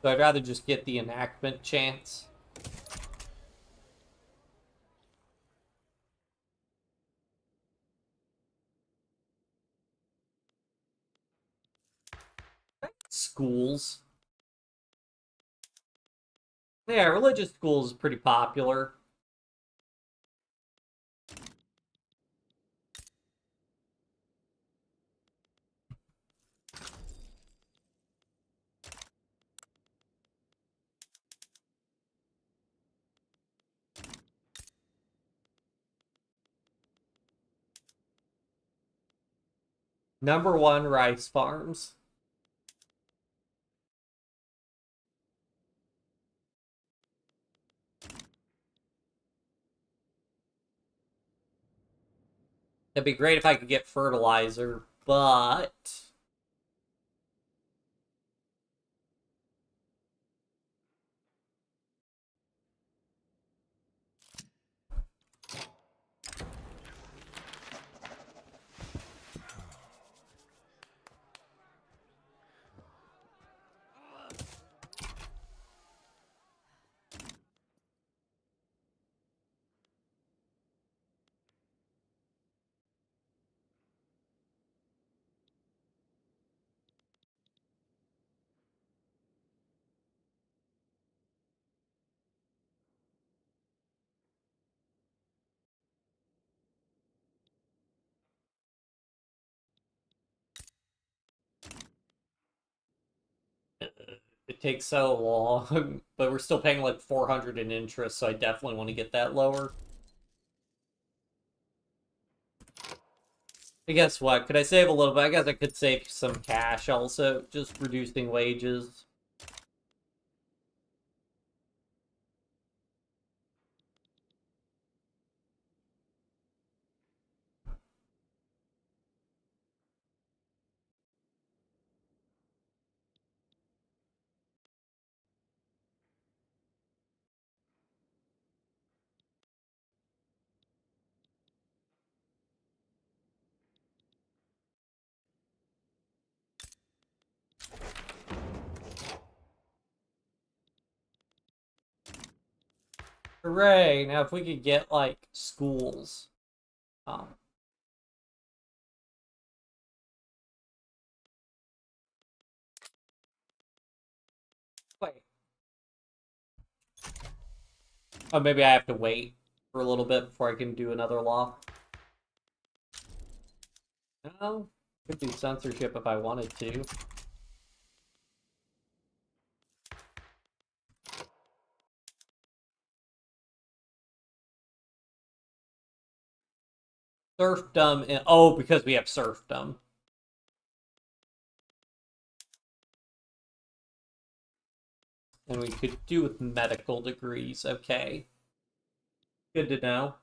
Speaker 1: So I'd rather just get the enactment chance. Schools. Yeah, religious schools is pretty popular. Number one, rice farms. It'd be great if I could get fertilizer, but it takes so long. But we're still paying like 400 in interest, so I definitely want to get that lower. I guess what? Could I save a little bit? I guess I could save some cash also, just reducing wages. Hooray! Now if we could get like schools. Um, Wait. Oh, maybe I have to wait for a little bit before I can do another law. No, could do censorship if I wanted to. Serfdom. Oh, because we have serfdom. And we could do with medical degrees. Okay. Good to know.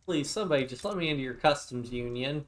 Speaker 1: Please, somebody just let me into your customs union.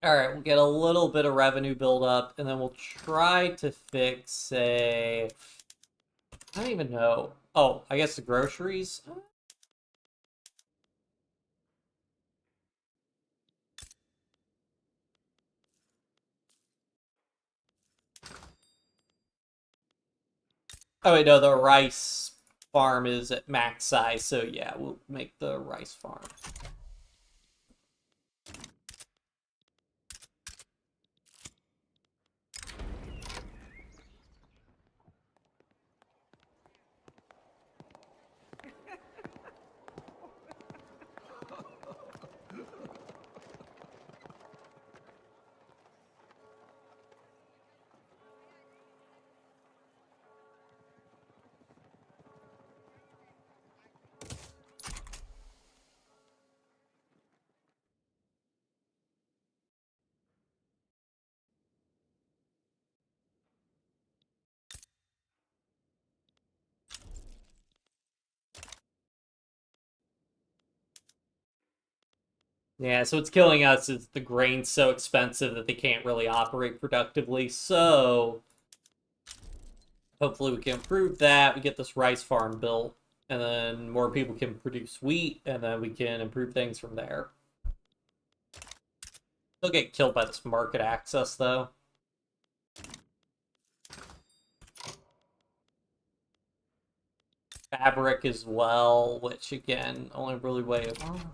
Speaker 1: Alright, we'll get a little bit of revenue build up, and then we'll try to fix a... I don't even know. Oh, I guess the groceries? Oh, wait, no, the rice farm is at max size, so yeah, we'll make the rice farm. Yeah, so what's killing us is the grain's so expensive that they can't really operate productively, so hopefully we can improve that, we get this rice farm built, and then more people can produce wheat, and then we can improve things from there. They'll get killed by this market access, though. Fabric as well, which again, only really way of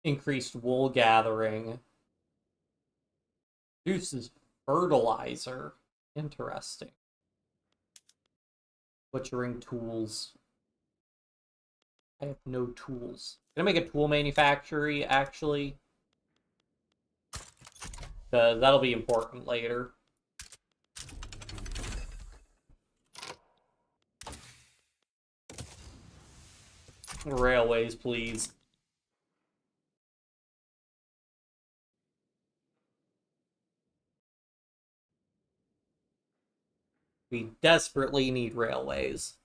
Speaker 1: increased wool gathering. Produces fertilizer. Interesting. Butchering tools. I have no tools. Gonna make a tool manufactory, actually. Because that'll be important later. Railways, please. We desperately need railways.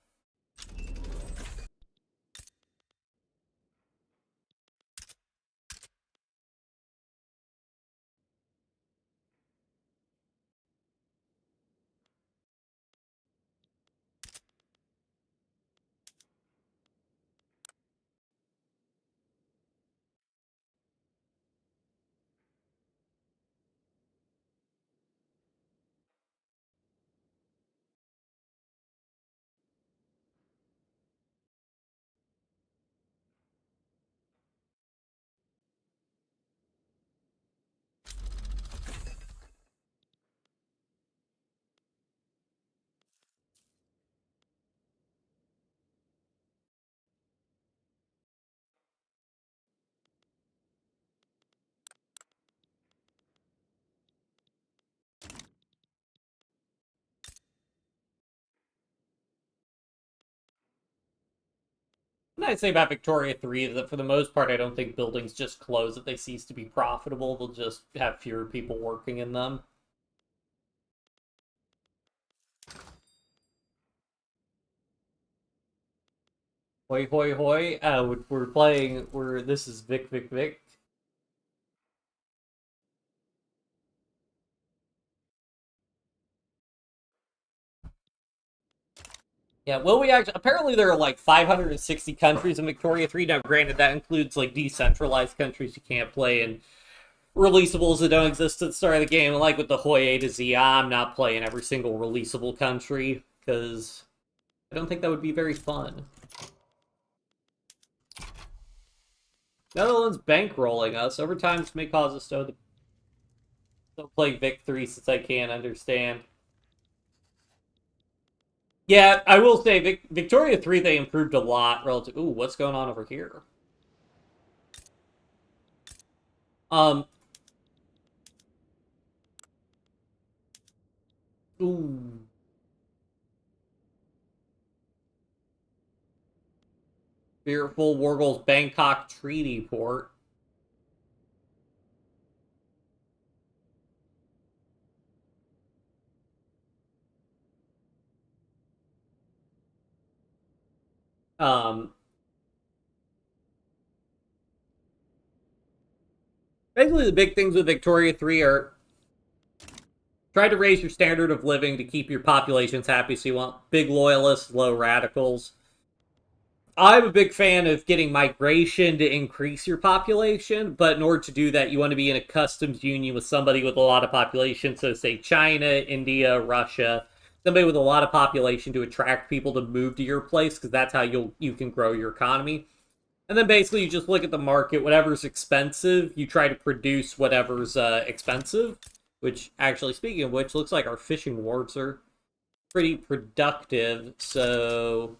Speaker 1: What I'd say about Victoria 3 is that for the most part, I don't think buildings just close if they cease to be profitable. They'll just have fewer people working in them. Hoi hoi hoi. We're playing. This is Vic Vic Vic. Yeah, will we actually? Apparently, there are like 560 countries in Victoria 3. Now, granted, that includes like decentralized countries you can't play and releasables that don't exist at the start of the game. And like with the Hoi A to Z, I'm not playing every single releasable country because I don't think that would be very fun. Netherlands bankrolling us. Over time, this may cause us to still play Vic 3 since I can't understand. Yeah, I will say Victoria 3 they improved a lot relative. Ooh, what's going on over here? Um. Ooh. Fearful Wargle's Bangkok Treaty Port. Um. Basically, the big things with Victoria 3 are try to raise your standard of living to keep your populations happy. So you want big loyalists, low radicals. I'm a big fan of getting migration to increase your population, but in order to do that, you want to be in a customs union with somebody with a lot of population. So, say China, India, Russia, somebody with a lot of population to attract people to move to your place, because that's how you can grow your economy. And then basically, you just look at the market. Whatever's expensive, you try to produce whatever's expensive. Which, actually, speaking of which, looks like our fishing wharves are pretty productive. So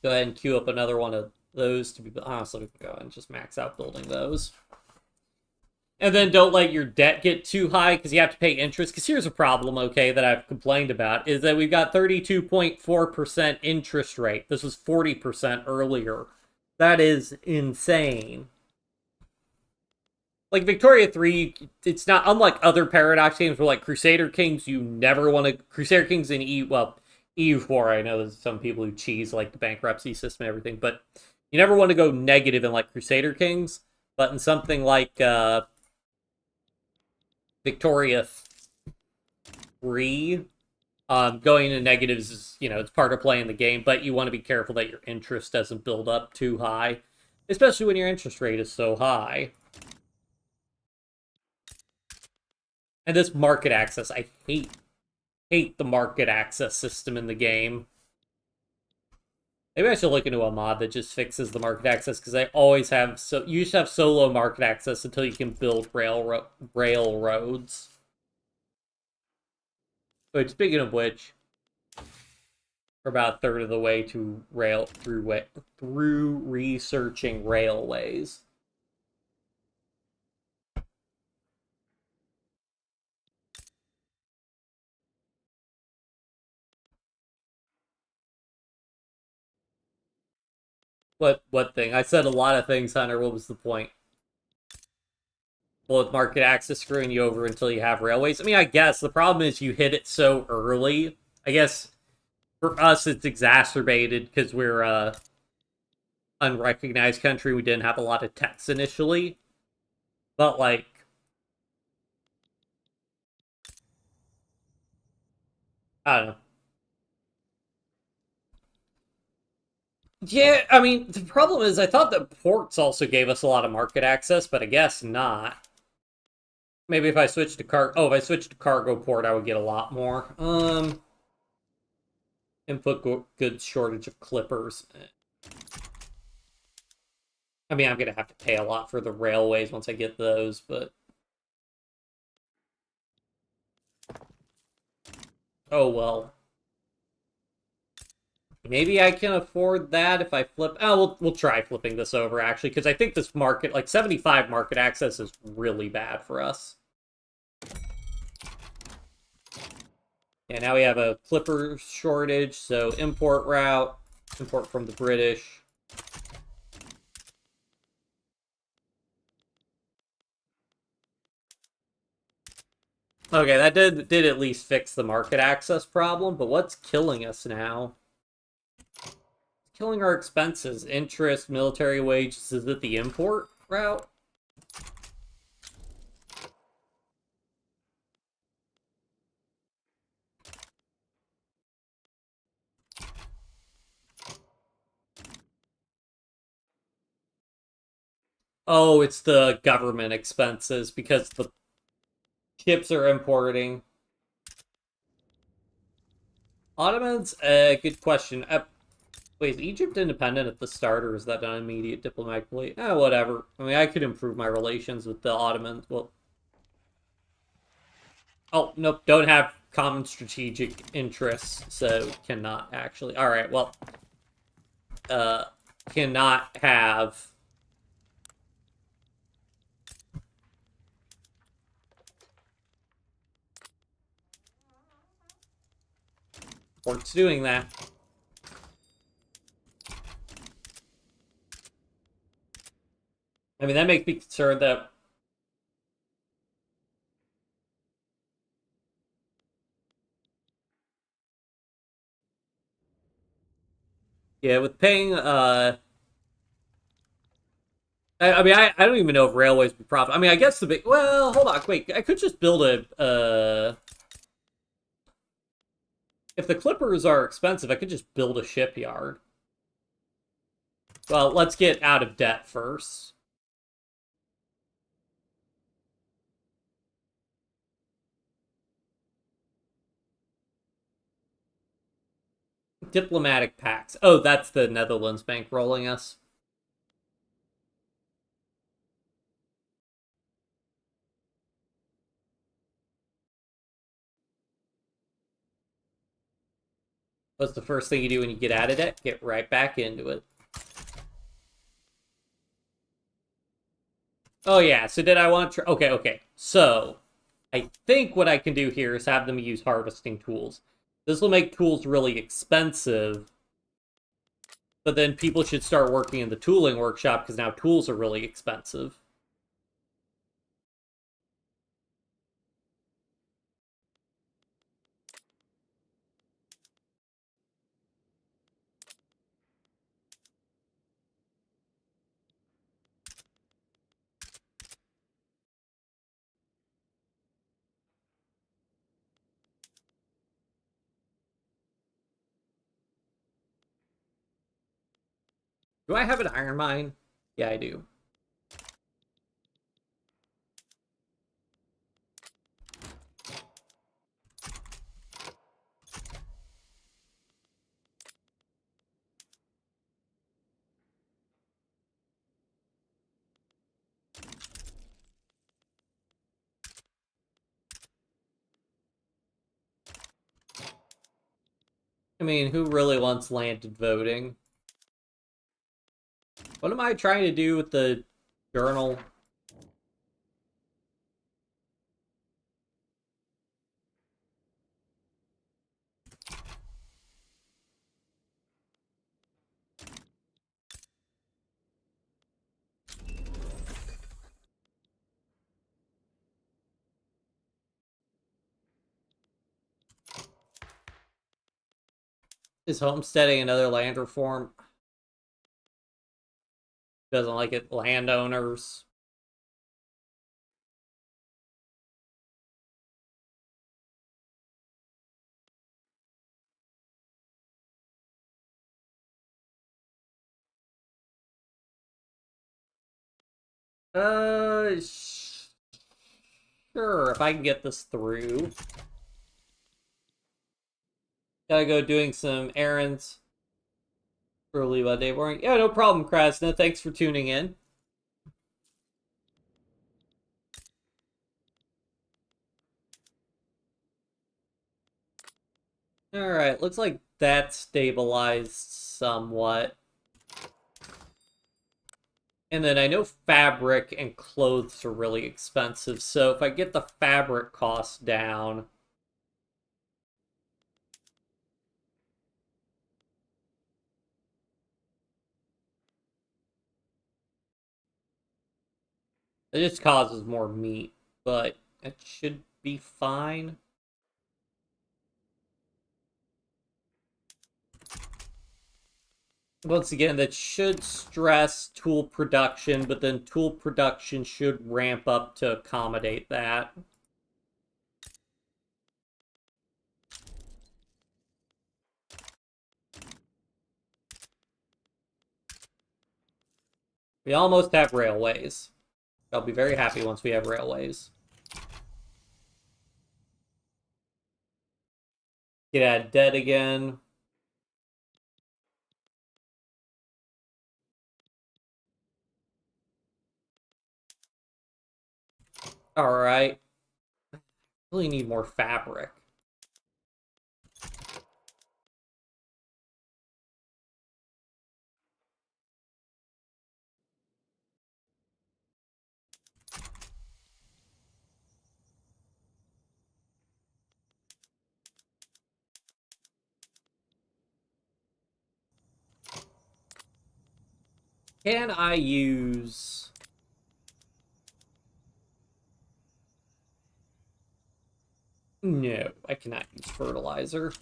Speaker 1: go ahead and queue up another one of those to be honestly, we can go ahead and just max out building those. And then don't let your debt get too high because you have to pay interest. Because here's a problem, okay, that I've complained about is that we've got 32.4% interest rate. This was 40% earlier. That is insane. Like Victoria 3, it's not unlike other Paradox games where like Crusader Kings, you never want to Crusader Kings in EU4, I know there's some people who cheese like the bankruptcy system and everything, but you never want to go negative in like Crusader Kings. But in something like Victoria 3, going into negatives is, it's part of playing the game, but you want to be careful that your interest doesn't build up too high, especially when your interest rate is so high. And this market access, I hate the market access system in the game. Maybe I should look into a mod that just fixes the market access, because I always have you used to have so low market access until you can build railroads. But speaking of which, we're about a third of the way to through researching railways. What thing? I said a lot of things, Hunter. What was the point? Well, with market access screwing you over until you have railways. I mean, I guess the problem is you hit it so early. I guess for us it's exacerbated because we're unrecognized country. We didn't have a lot of techs initially, but like, I don't know. Yeah, I mean, the problem is I thought that ports also gave us a lot of market access, but I guess not. Maybe if I switch to if I switch to cargo port, I would get a lot more. Input goods shortage of clippers. I mean, I'm gonna have to pay a lot for the railways once I get those, but oh well. Maybe I can afford that if I flip. Oh, we'll try flipping this over actually, because I think this market, like 75 market access, is really bad for us. Yeah, now we have a clipper shortage, so import route, import from the British. Okay, that did at least fix the market access problem, but what's killing us now? Killing our expenses, interest, military wages. Is it the import route? Oh, it's the government expenses because the ships are importing. Ottomans? Good question. Wait, is Egypt independent at the start, or is that an immediate diplomatically? Whatever. I mean, I could improve my relations with the Ottomans. Well, oh, nope, don't have common strategic interests, so cannot actually. All right, well, uh, cannot have. Port's doing that. I mean, that makes me concerned that. Yeah, with paying I mean, I don't even know if railways would profit. I mean, I guess the big. Well, hold on, wait. I could just build a. If the clippers are expensive, I could just build a shipyard. Well, let's get out of debt first. Diplomatic pacts. Oh, that's the Netherlands bank rolling us. What's the first thing you do when you get out of debt? Get right back into it. Oh yeah. So did I want to? Okay, okay. So I think what I can do here is have them use harvesting tools. This will make tools really expensive, but then people should start working in the tooling workshop because now tools are really expensive. Do I have an iron mine? Yeah, I do. I mean, who really wants landed voting? What am I trying to do with the journal? Is homesteading another land reform? Doesn't like it. Landowners. Uh, sure. If I can get this through. Gotta go doing some errands early one day morning. Yeah, no problem, Krasna. Thanks for tuning in. Alright, looks like that stabilized somewhat. And then I know fabric and clothes are really expensive, so if I get the fabric costs down... It just causes more meat, but it should be fine. Once again, that should stress tool production, but then tool production should ramp up to accommodate that. We almost have railways. I'll be very happy once we have railways. Get out of debt again. Alright. Really need more fabric. Can I use... No, I cannot use fertilizer.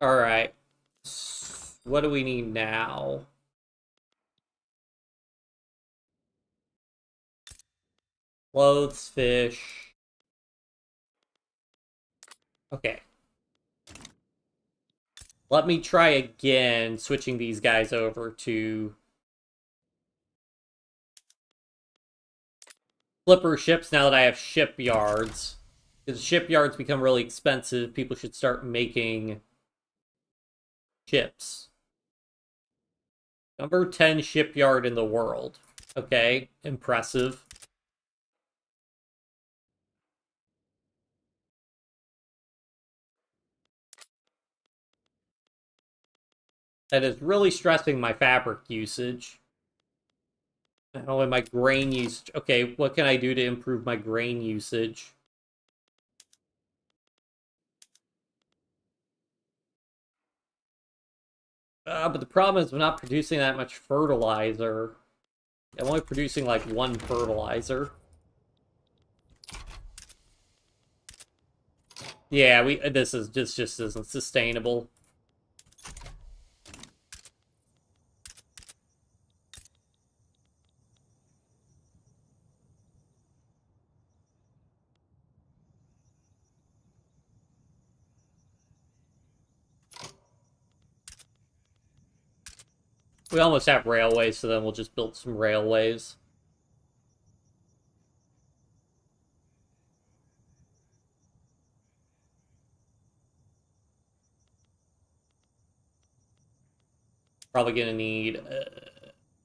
Speaker 1: Alright. What do we need now? Clothes, fish. Okay. Let me try again, switching these guys over to flipper ships now that I have shipyards. Because shipyards become really expensive, people should start making ships. Number 10 shipyard in the world. Okay, impressive. That is really stressing my fabric usage. Oh, and my grain usage. Okay, what can I do to improve my grain usage? But the problem is I'm not producing that much fertilizer. I'm only producing like one fertilizer. Yeah, this just isn't sustainable. We almost have railways, so then we'll just build some railways. Probably gonna need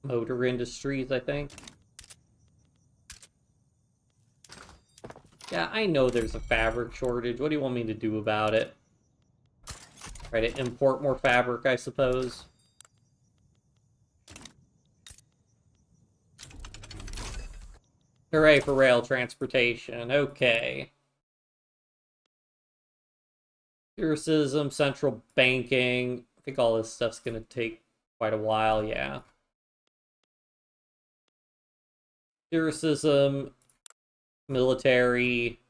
Speaker 1: motor industries, I think. Yeah, I know there's a fabric shortage. What do you want me to do about it? Try to import more fabric, I suppose. Hooray for rail transportation. Okay. Lyricism, central banking. I think all this stuff's gonna take quite a while, yeah. Lyricism, military.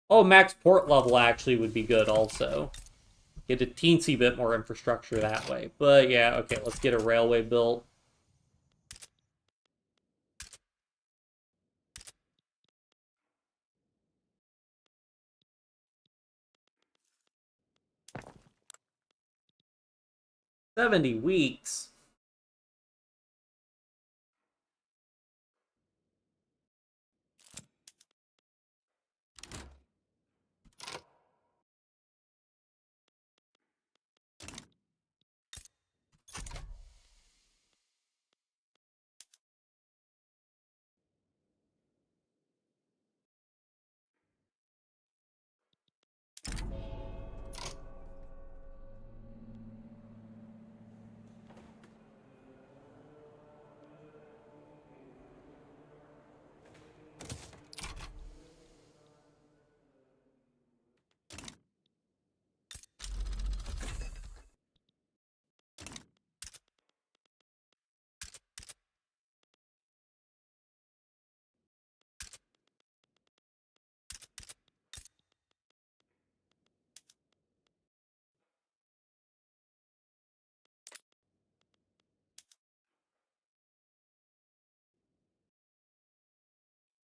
Speaker 1: Oh, max port level actually would be good also. Get a teensy bit more infrastructure that way. But yeah, okay, let's get a railway built. $70 weeks.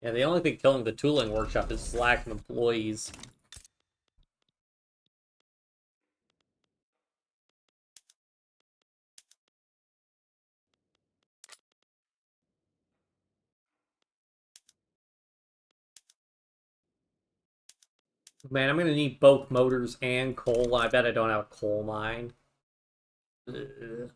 Speaker 1: Yeah, the only thing killing the tooling workshop is lack of employees. Man, I'm gonna need both motors and coal. I bet I don't have a coal mine. Ugh.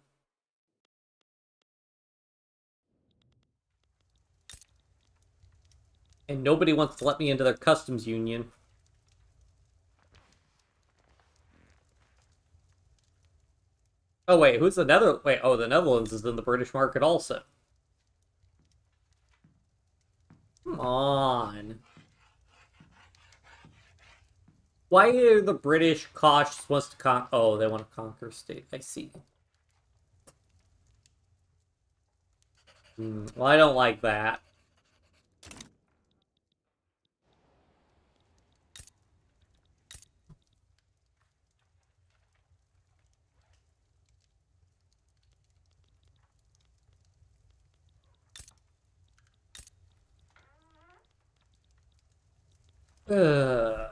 Speaker 1: And nobody wants to let me into their customs union. Oh wait, who's the Netherlands? Wait, oh, the Netherlands is in the British market also. Come on. Why are the British cautious wants to oh, they want to conquer state. I see. Well, I don't like that. Ugh.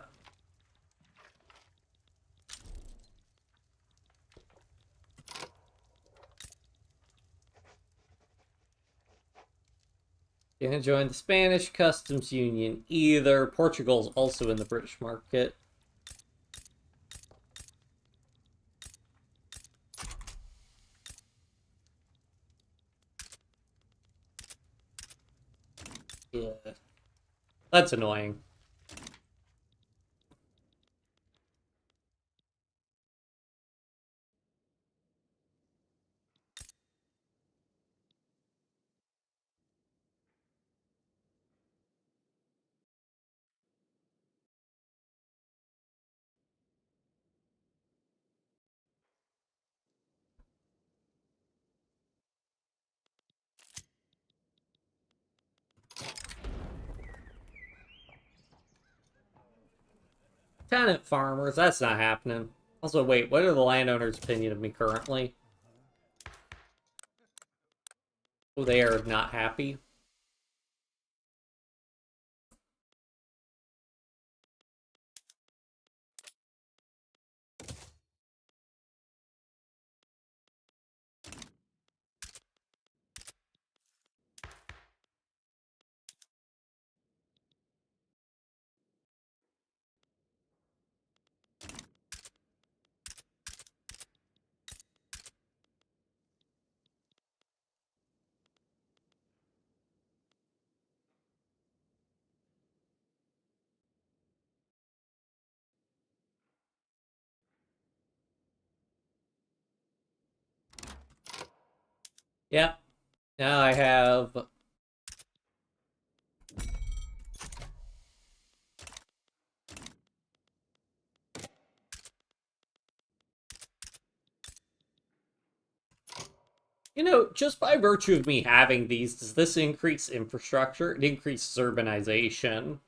Speaker 1: Can't join the Spanish Customs Union either. Portugal's also in the British market. Yeah. That's annoying. Tenant farmers, that's not happening. Also, wait, what are the landowners' opinion of me currently? Oh, they are not happy. Yep. Now I have... You know, just by virtue of me having these, does this increase infrastructure? It increases urbanization.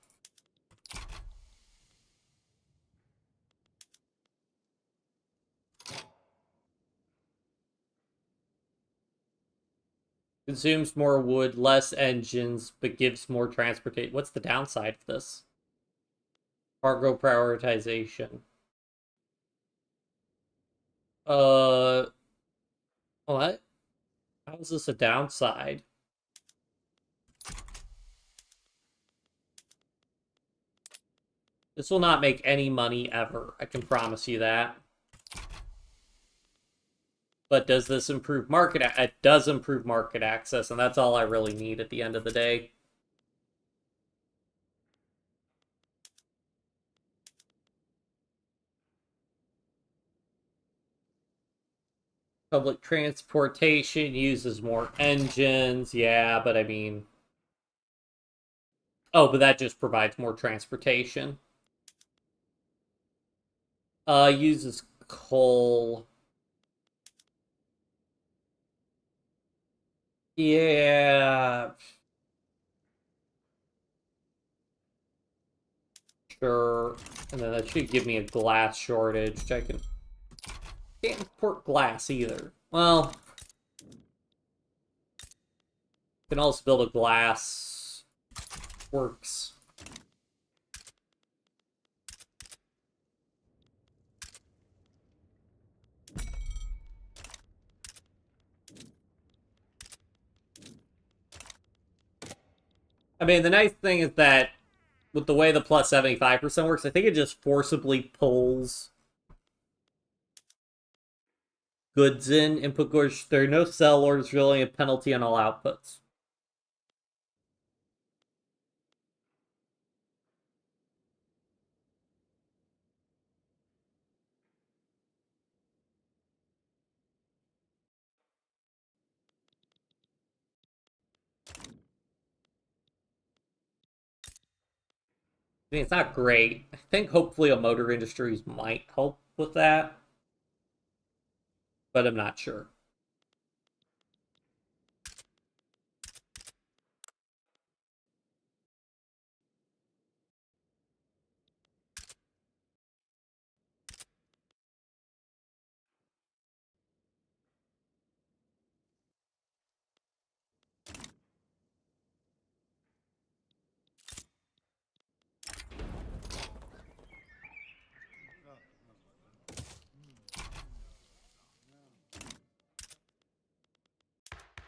Speaker 1: Consumes more wood, less engines, but gives more transportation. What's the downside of this? Cargo prioritization. Uh, what? How is this a downside? This will not make any money ever. I can promise you that. But does this improve market? It does improve market access, and that's all I really need at the end of the day. Public transportation uses more engines. Yeah, but I mean... Oh, but that just provides more transportation. Uses coal. Yeah, sure. And then that should give me a glass shortage. I can't import glass either. Well, can also build a glass works. I mean, the nice thing is that with the way the plus 75% works, I think it just forcibly pulls goods in, input goods. There are no sell orders, really a penalty on all outputs. I mean, it's not great. I think hopefully a motor industries might help with that, but I'm not sure.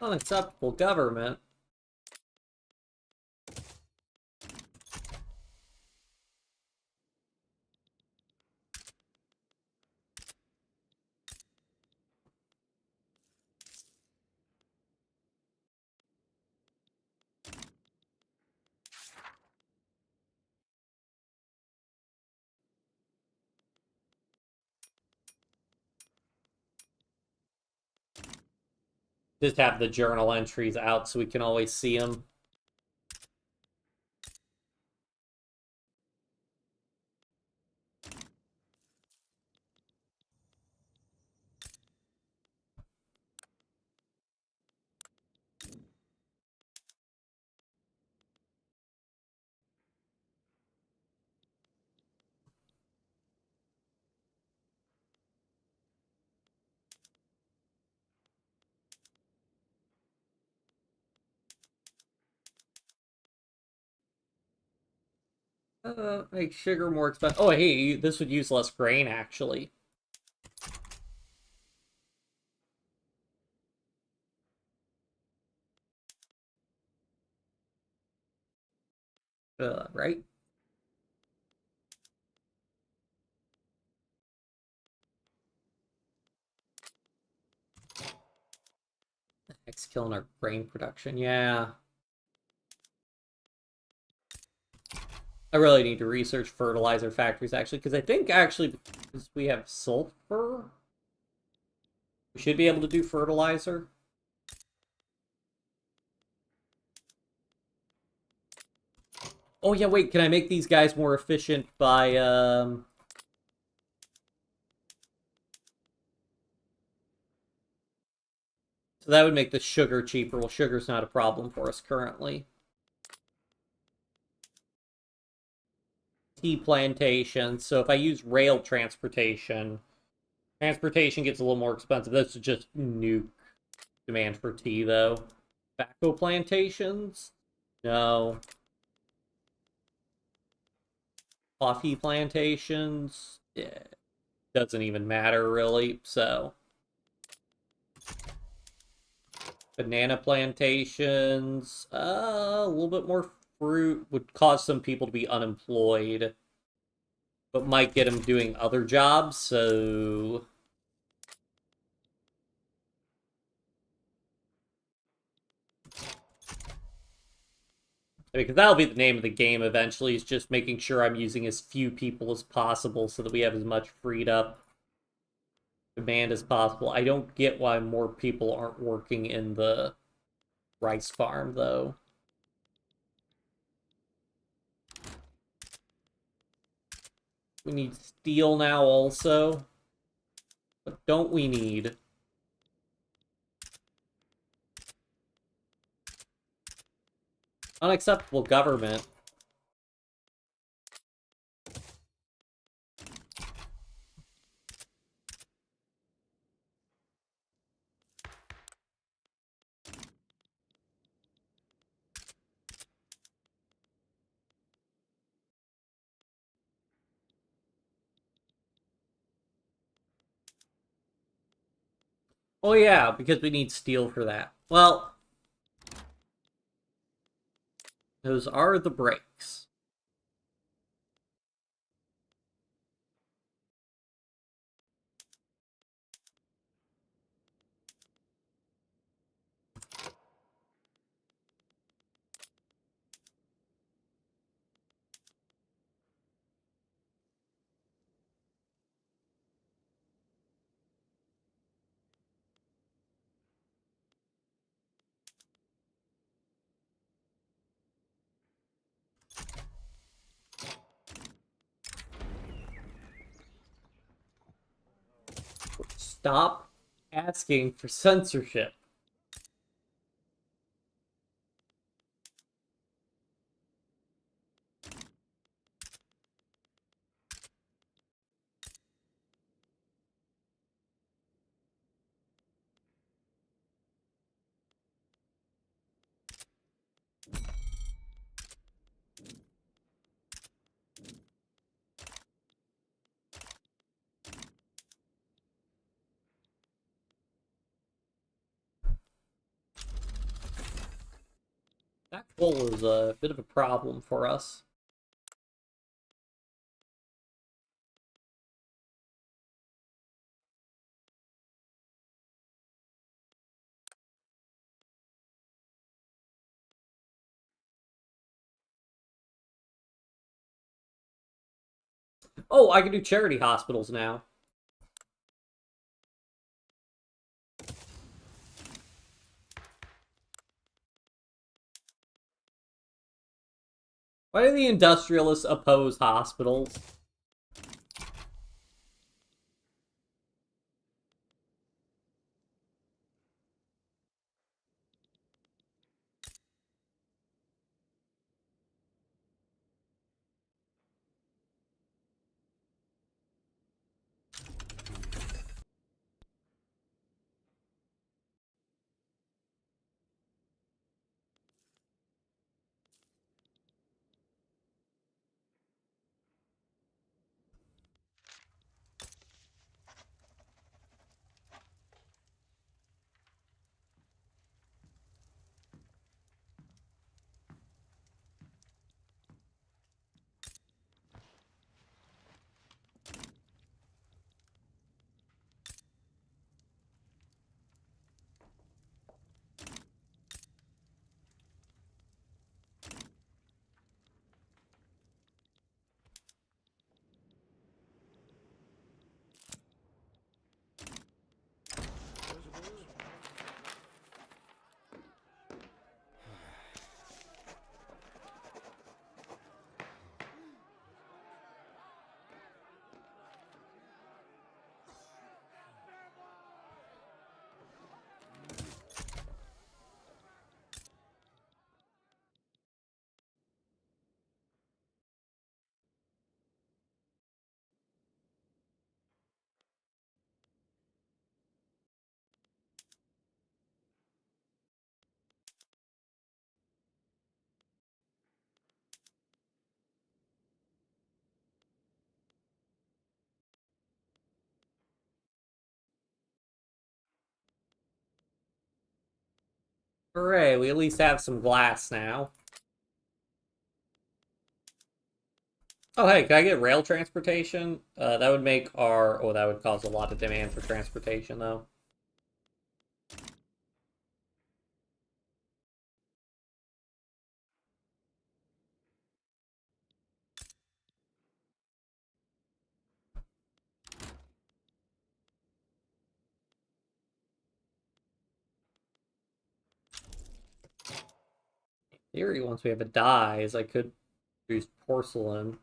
Speaker 1: Unacceptable government. Just have the journal entries out so we can always see them. Make sugar more expensive. Oh, hey, this would use less grain, actually. Right? It's killing our grain production. Yeah. I really need to research fertilizer factories, actually, because I think, actually, because we have sulfur, we should be able to do fertilizer. Oh, yeah, wait, can I make these guys more efficient by, So that would make the sugar cheaper. Well, sugar's not a problem for us currently. Tea plantations. So if I use rail transportation, transportation gets a little more expensive. That's just nuke demand for tea, though. Tobacco plantations? No. Coffee plantations? Yeah. Doesn't even matter, really. So, banana plantations. A little bit more fruit would cause some people to be unemployed, but might get them doing other jobs, so... Because that'll be the name of the game eventually, is just making sure I'm using as few people as possible so that we have as much freed up demand as possible. I don't get why more people aren't working in the rice farm, though. We need steel now also. What don't we need? Unacceptable government. Oh yeah, because we need steel for that. Well, those are the breaks. Stop asking for censorship. full is a bit of a problem for us. Oh, I can do charity hospitals now. Why do the industrialists oppose hospitals? Hooray, we at least have some glass now. Oh, hey, can I get rail transportation? That would make our... Oh, that would cause a lot of demand for transportation, though. In theory, once we have a dyes, I could use porcelain.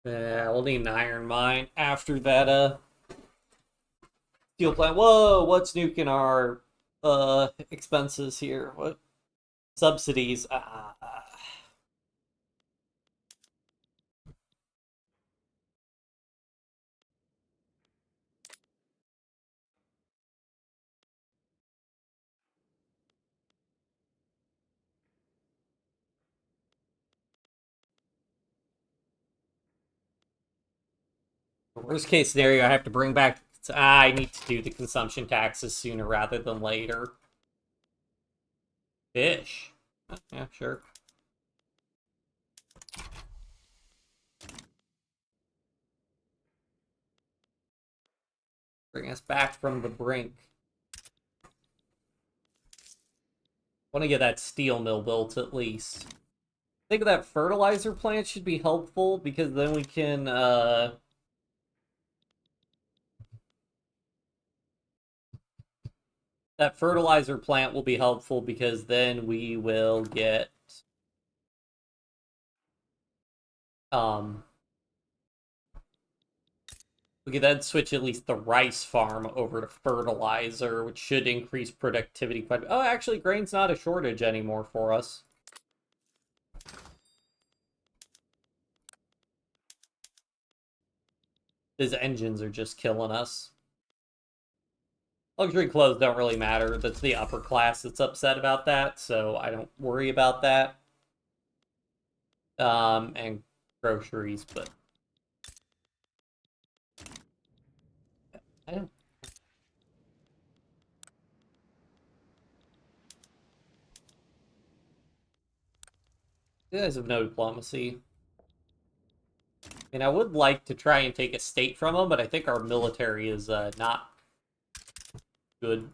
Speaker 1: Yeah, we'll need an iron mine after that, steel plant. Whoa, what's nuking our, expenses here? What? Subsidies. Worst case scenario, I have to bring back... I need to do the consumption taxes sooner rather than later. Fish. Yeah, sure. Bring us back from the brink. Want to get that steel mill built at least. I think that fertilizer plant should be helpful because then we can, that fertilizer plant will be helpful because then we will get, we can then switch at least the rice farm over to fertilizer, which should increase productivity quite a bit. Oh, actually, grain's not a shortage anymore for us. His engines are just killing us. Luxury clothes don't really matter. That's the upper class that's upset about that, so I don't worry about that. and groceries, but I don't. You guys have no diplomacy. I mean, I would like to try and take a state from them, but I think our military is not good.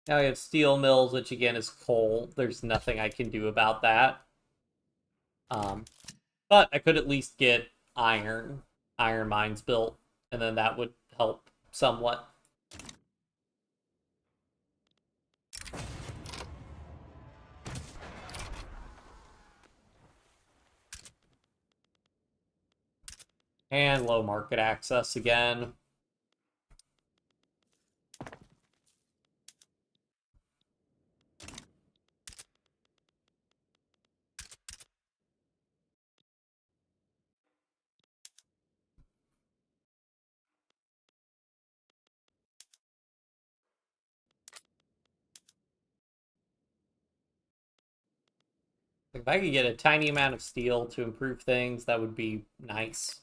Speaker 1: Now we have steel mills, which again is coal. There's nothing I can do about that. Um, but I could at least get iron mines built, and then that would help somewhat. And low market access again. If I could get a tiny amount of steel to improve things, that would be nice.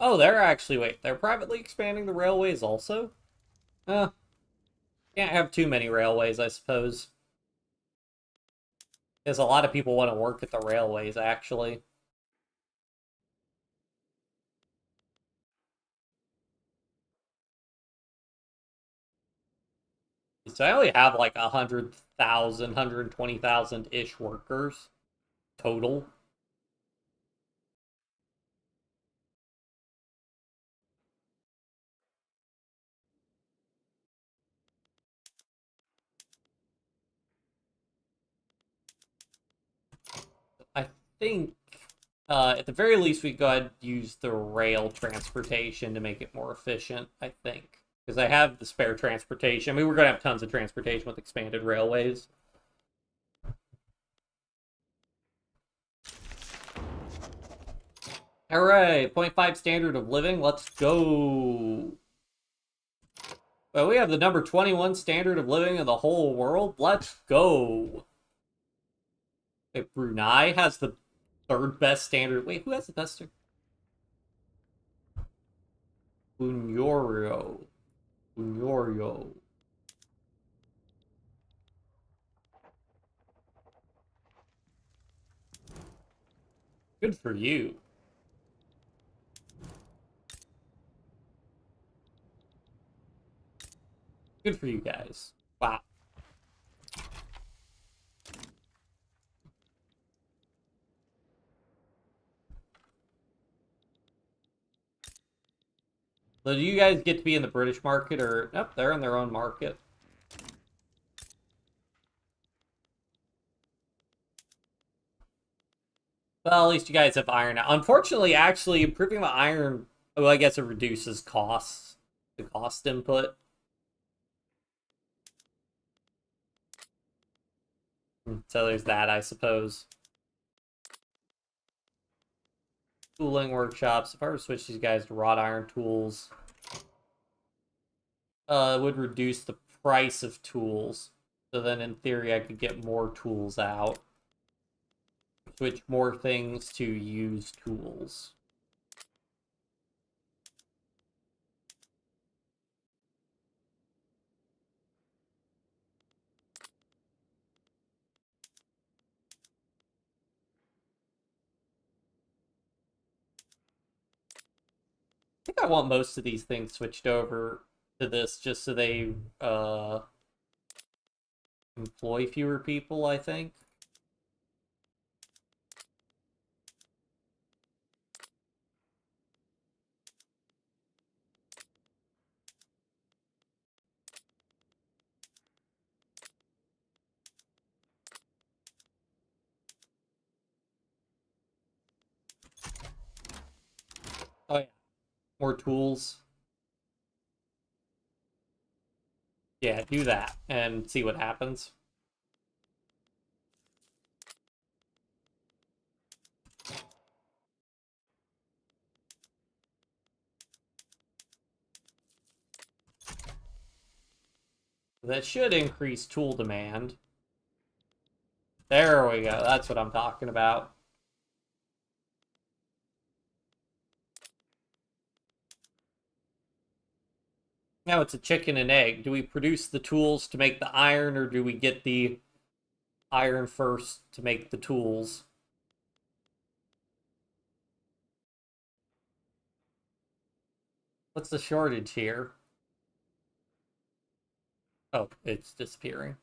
Speaker 1: Oh, they're privately expanding the railways also? Can't have too many railways, I suppose. Because a lot of people want to work at the railways, actually. So I only have like 100,000, 120,000-ish workers total. I think at the very least we go ahead and use the rail transportation to make it more efficient, I think. Because I have the spare transportation. I mean, we're going to have tons of transportation with expanded railways. All right, point 0.5 standard of living. Let's go. Well, we have the number 21 standard of living in the whole world. Let's go. Wait, Brunei has the third best standard. Wait, who has the best? Bunyorio. Bunyorio. Good for you. Good for you guys. Wow. So do you guys get to be in the British market or nope, they're in their own market. Well, at least you guys have iron now. Unfortunately, actually improving the iron, well, I guess it reduces costs. The cost input. So there's that, I suppose. Tooling workshops. If I were to switch these guys to wrought iron tools, it would reduce the price of tools. So then in theory I could get more tools out. switch more things to use tools. I think I want most of these things switched over to this just so they employ fewer people, I think. Oh yeah, more tools. Yeah, do that and see what happens. That should increase tool demand. There we go. That's what I'm talking about. Now it's a chicken and egg. Do we produce the tools to make the iron, or do we get the iron first to make the tools? What's the shortage here? Oh, it's disappearing.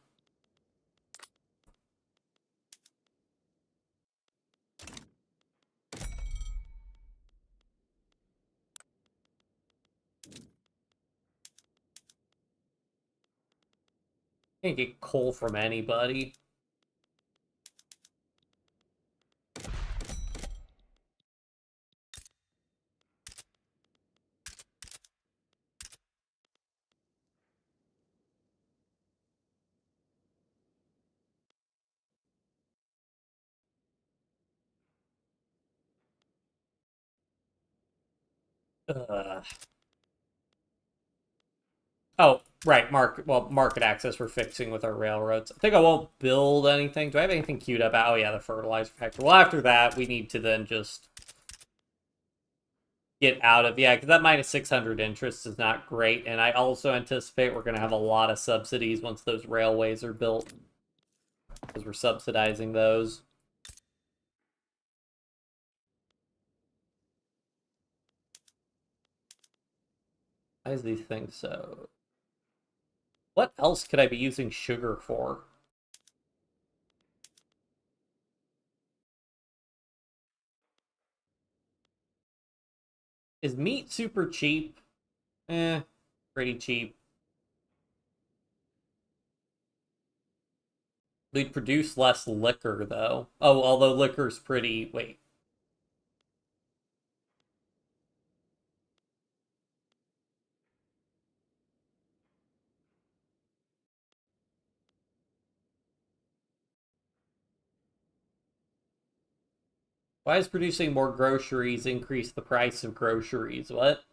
Speaker 1: Can't get coal from anybody. Ugh. Oh, right, market access for fixing with our railroads. I think I won't build anything. Do I have anything queued up? Oh yeah, the fertilizer factory. Well, after that, we need to then just get out of, yeah, because that minus 600 interest is not great, and I also anticipate we're going to have a lot of subsidies once those railways are built, because we're subsidizing those. Why is these things so... What else could I be using sugar for? Is meat super cheap? Eh, pretty cheap. We'd produce less liquor, though. Oh, although liquor's pretty... Wait. Why is producing more groceries increase the price of groceries? What?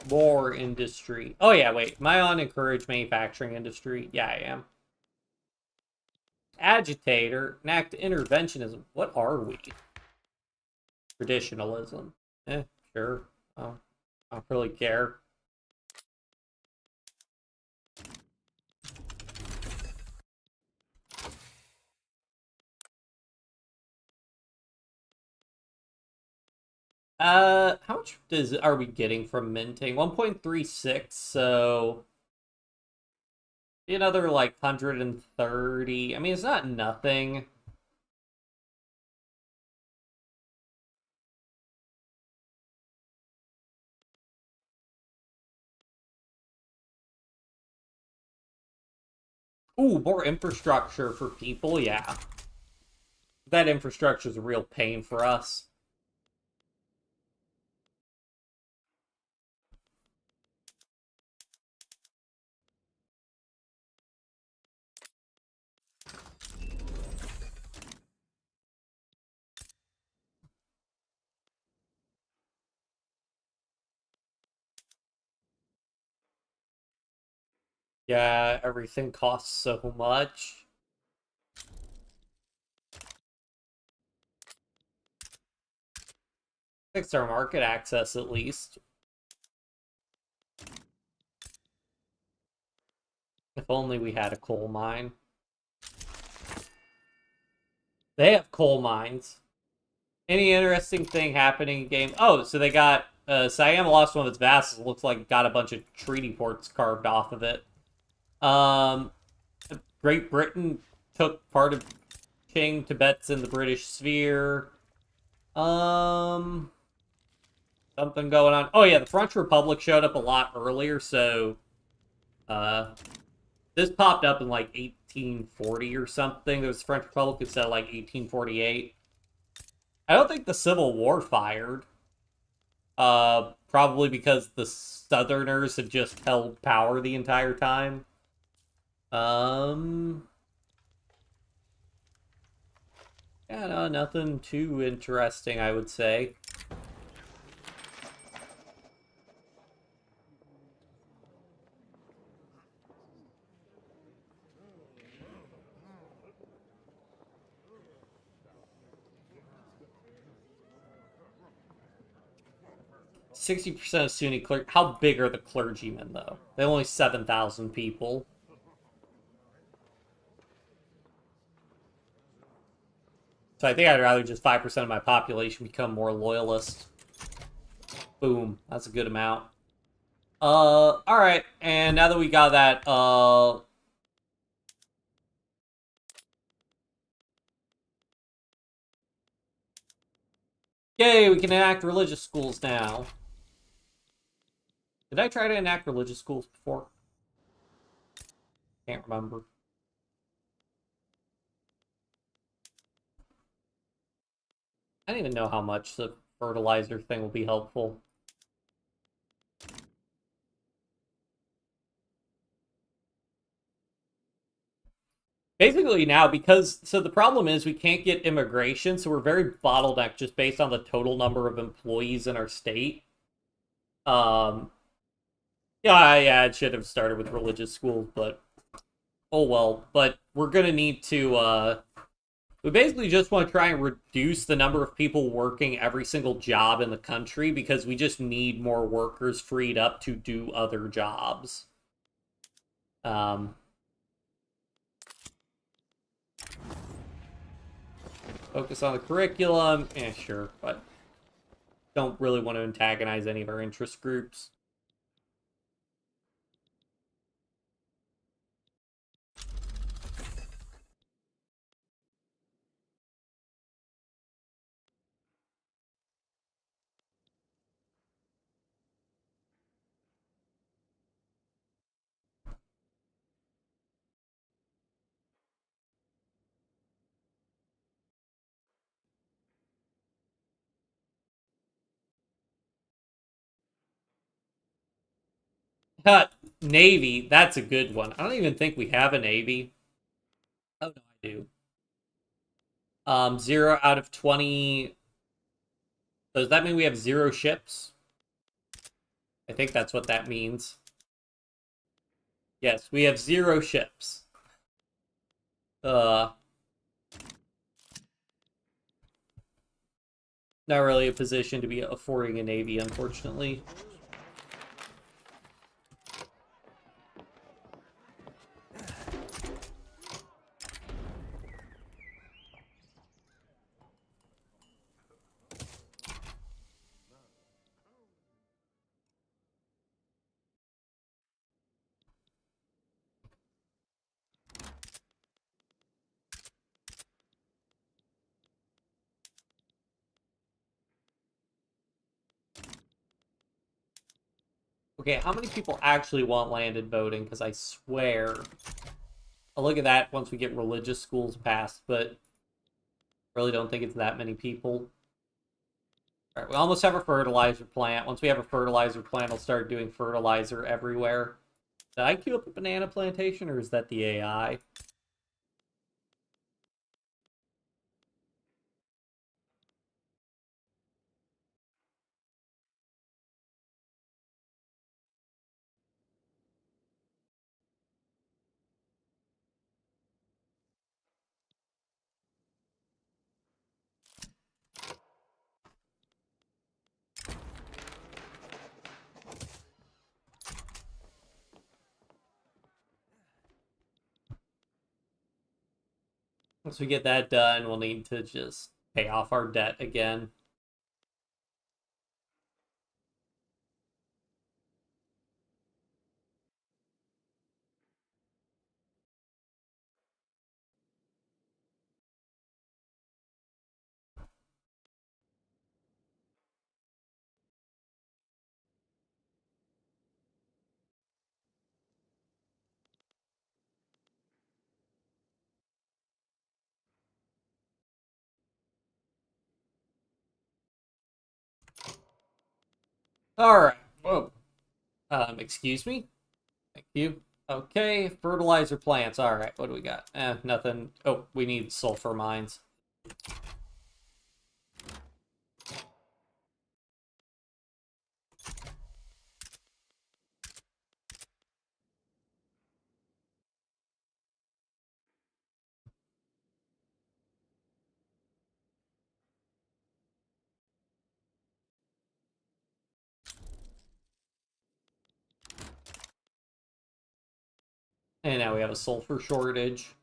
Speaker 1: More industry. Oh yeah, wait. Am I on encourage manufacturing industry? Yeah, I am. Agitator, enact interventionism. What are we? Traditionalism. Sure. Oh, I don't really care. How much are we getting from minting? 1.36, so another like 130. I mean, it's not nothing. Ooh, more infrastructure for people, yeah. That infrastructure is a real pain for us. Yeah, everything costs so much. Fix our market access at least. If only we had a coal mine. They have coal mines. Any interesting thing happening in game? Oh, so they got Siam lost one of its vassals. Looks like it got a bunch of treaty ports carved off of it. Um, Great Britain took part of Qing. Tibet's in the British sphere. Um, Something going on. Oh yeah, the French Republic showed up a lot earlier, so this popped up in like 1840 or something. There was the French Republic instead of like 1848. I don't think the Civil War fired. Probably because the Southerners had just held power the entire time. Yeah, no, nothing too interesting, I would say. %60% of Sunni clergy. How big are the clergymen, though? They're only 7,000 people. So I think I'd rather just 5% of my population become more loyalist. Boom. That's a good amount. Alright. And now that we got that, yay, we can enact religious schools now. Did I try to enact religious schools before? Can't remember. I don't even know how much the fertilizer thing will be helpful. Basically now, because, so the problem is we can't get immigration, so we're very bottlenecked just based on the total number of employees in our state. Yeah, it should have started with religious schools, but oh well. But we're gonna need to, we basically just want to try and reduce the number of people working every single job in the country because we just need more workers freed up to do other jobs. Focus on the curriculum. Sure, but don't really want to antagonize any of our interest groups. Navy, that's a good one. I don't even think we have a Navy. Oh, no, I do. 0 out of 20. So does that mean we have 0 ships? I think that's what that means. Yes, we have 0 ships. Not really a position to be affording a Navy, unfortunately. Okay, how many people actually want landed voting? Because I swear... I'll look at that once we get religious schools passed, but... Really don't think it's that many people. All right, we almost have a fertilizer plant. Once we have a fertilizer plant, I'll start doing fertilizer everywhere. Did I queue up a banana plantation, or is that the AI? Once we get that done, we'll need to just pay off our debt again. All right. Whoa. Excuse me? Thank you. Okay, fertilizer plants. All right, what do we got? Nothing. Oh, we need sulfur mines. And now we have a sulfur shortage.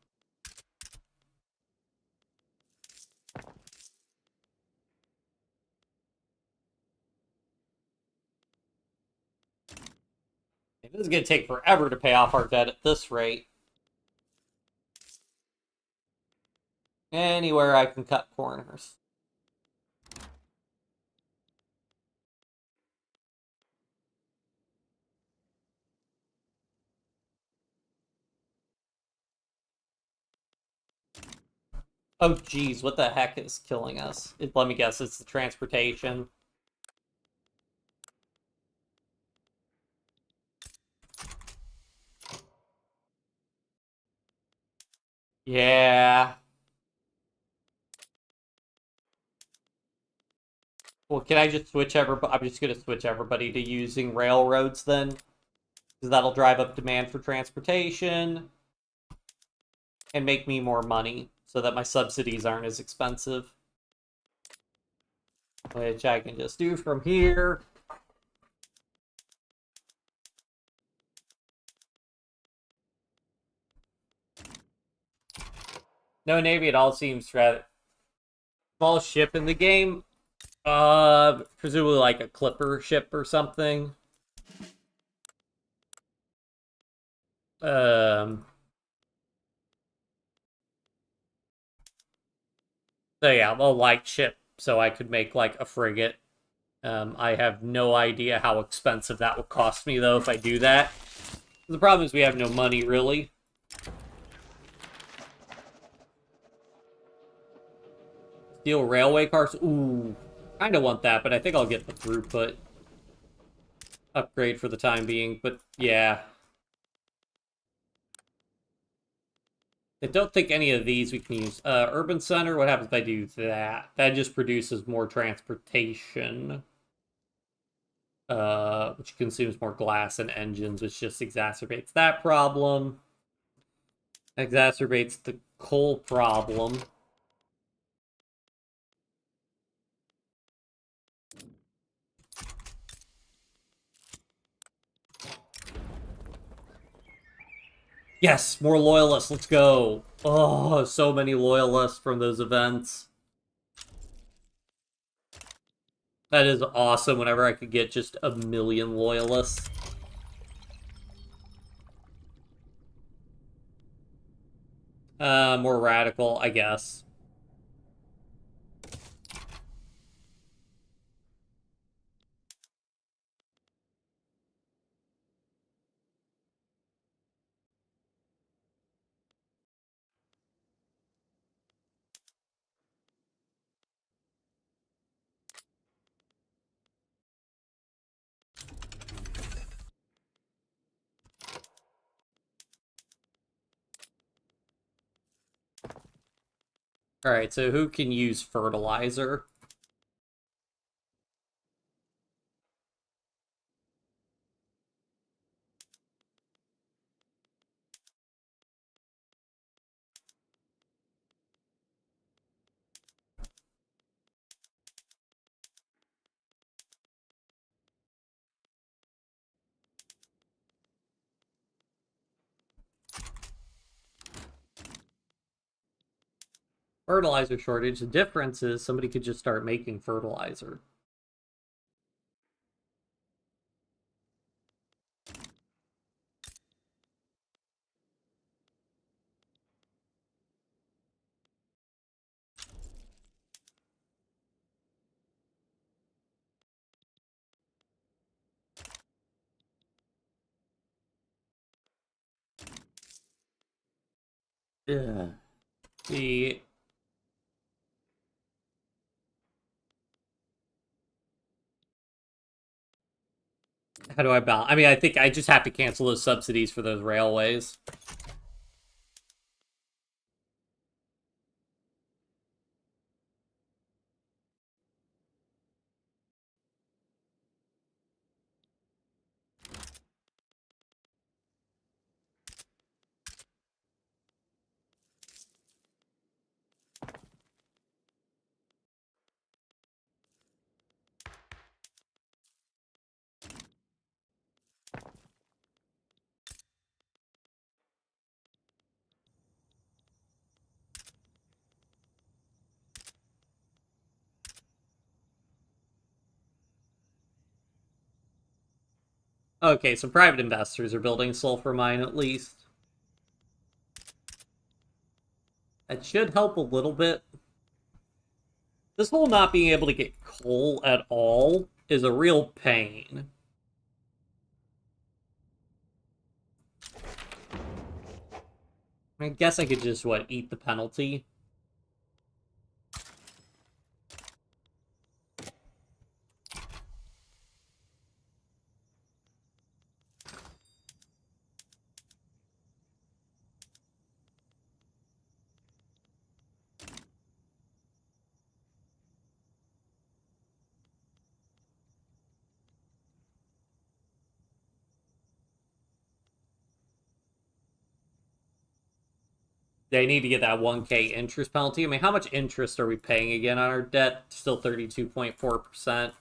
Speaker 1: This is going to take forever to pay off our debt at this rate. Anywhere I can cut corners. Oh, geez, what the heck is killing us? Let me guess, it's the transportation. Yeah. Well, can I just switch everybody? I'm just going to switch everybody to using railroads then. Because that'll drive up demand for transportation and make me more money so that my subsidies aren't as expensive. Which I can just do from here. No Navy at all seems rather small ship in the game. Presumably like a clipper ship or something. Um, so yeah, a light ship, so I could make like a frigate. I have no idea how expensive that would cost me though if I do that. The problem is we have no money really. Steel railway cars. Ooh, kind of want that, but I think I'll get the throughput upgrade for the time being. But yeah, I don't think any of these we can use. Urban Center, what happens if I do that? That just produces more transportation. Which consumes more glass and engines, which just exacerbates that problem. Exacerbates the coal problem. Yes, more loyalists, let's go. Oh, so many loyalists from those events. That is awesome whenever I could get just a million loyalists. More radical, I guess. Alright, so who can use fertilizer? Fertilizer shortage. The difference is somebody could just start making fertilizer. Yeah. The How do I balance? I mean, I think I just have to cancel those subsidies for those railways. Okay, so private investors are building a sulfur mine at least. That should help a little bit. This whole not being able to get coal at all is a real pain. I guess I could just, what, eat the penalty? They need to get that 1K interest penalty. I mean, how much interest are we paying again on our debt? Still 32.4%.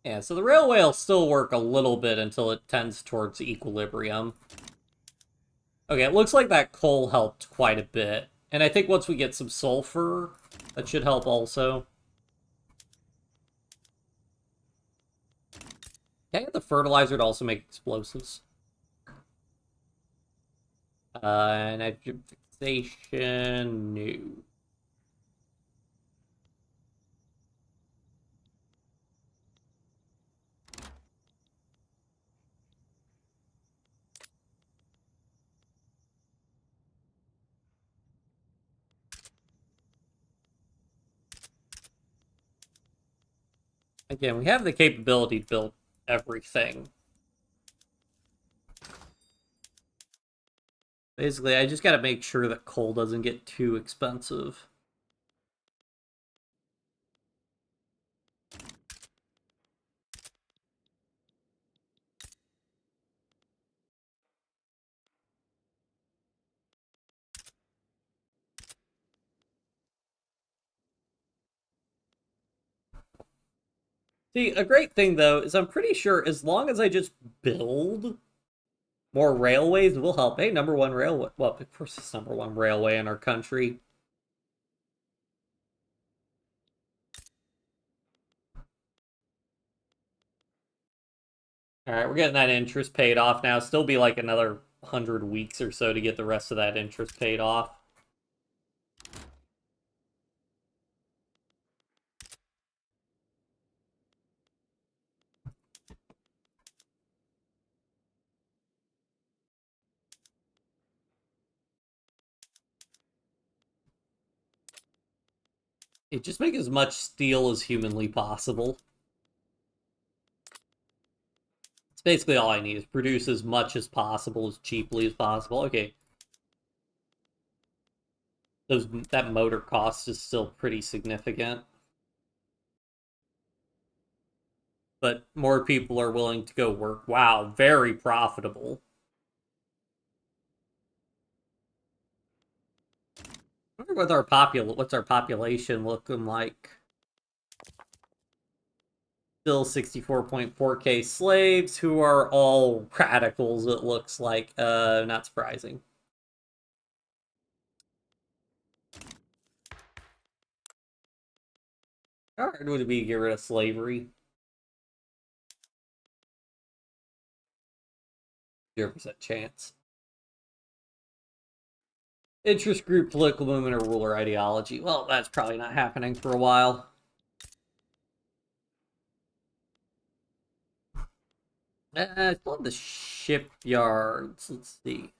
Speaker 1: Yeah, so the railway will still work a little bit until it tends towards equilibrium. Okay, it looks like that coal helped quite a bit. And I think once we get some sulfur, that should help also. Can I get the fertilizer to also make explosives? Nitrogen fixation, no. Again, we have the capability to build everything. Basically, I just gotta make sure that coal doesn't get too expensive. See, a great thing, though, is I'm pretty sure as long as I just build more railways, it will help. Hey, number one railway. Well, of course it's number one railway in our country. All right, we're getting that interest paid off now. Still be like another 100 weeks or so to get the rest of that interest paid off. Just make as much steel as humanly possible. It's basically all I need is produce as much as possible, as cheaply as possible. Okay, that motor cost is still pretty significant, but more people are willing to go work. Wow, very profitable. I wonder what what's our population looking like? Still 64.4k slaves who are all radicals, it looks like. Not surprising. How hard would it be to get rid of slavery? 0% chance. Interest group, political movement, or ruler ideology. Well, that's probably not happening for a while. Still have the shipyards. Let's see.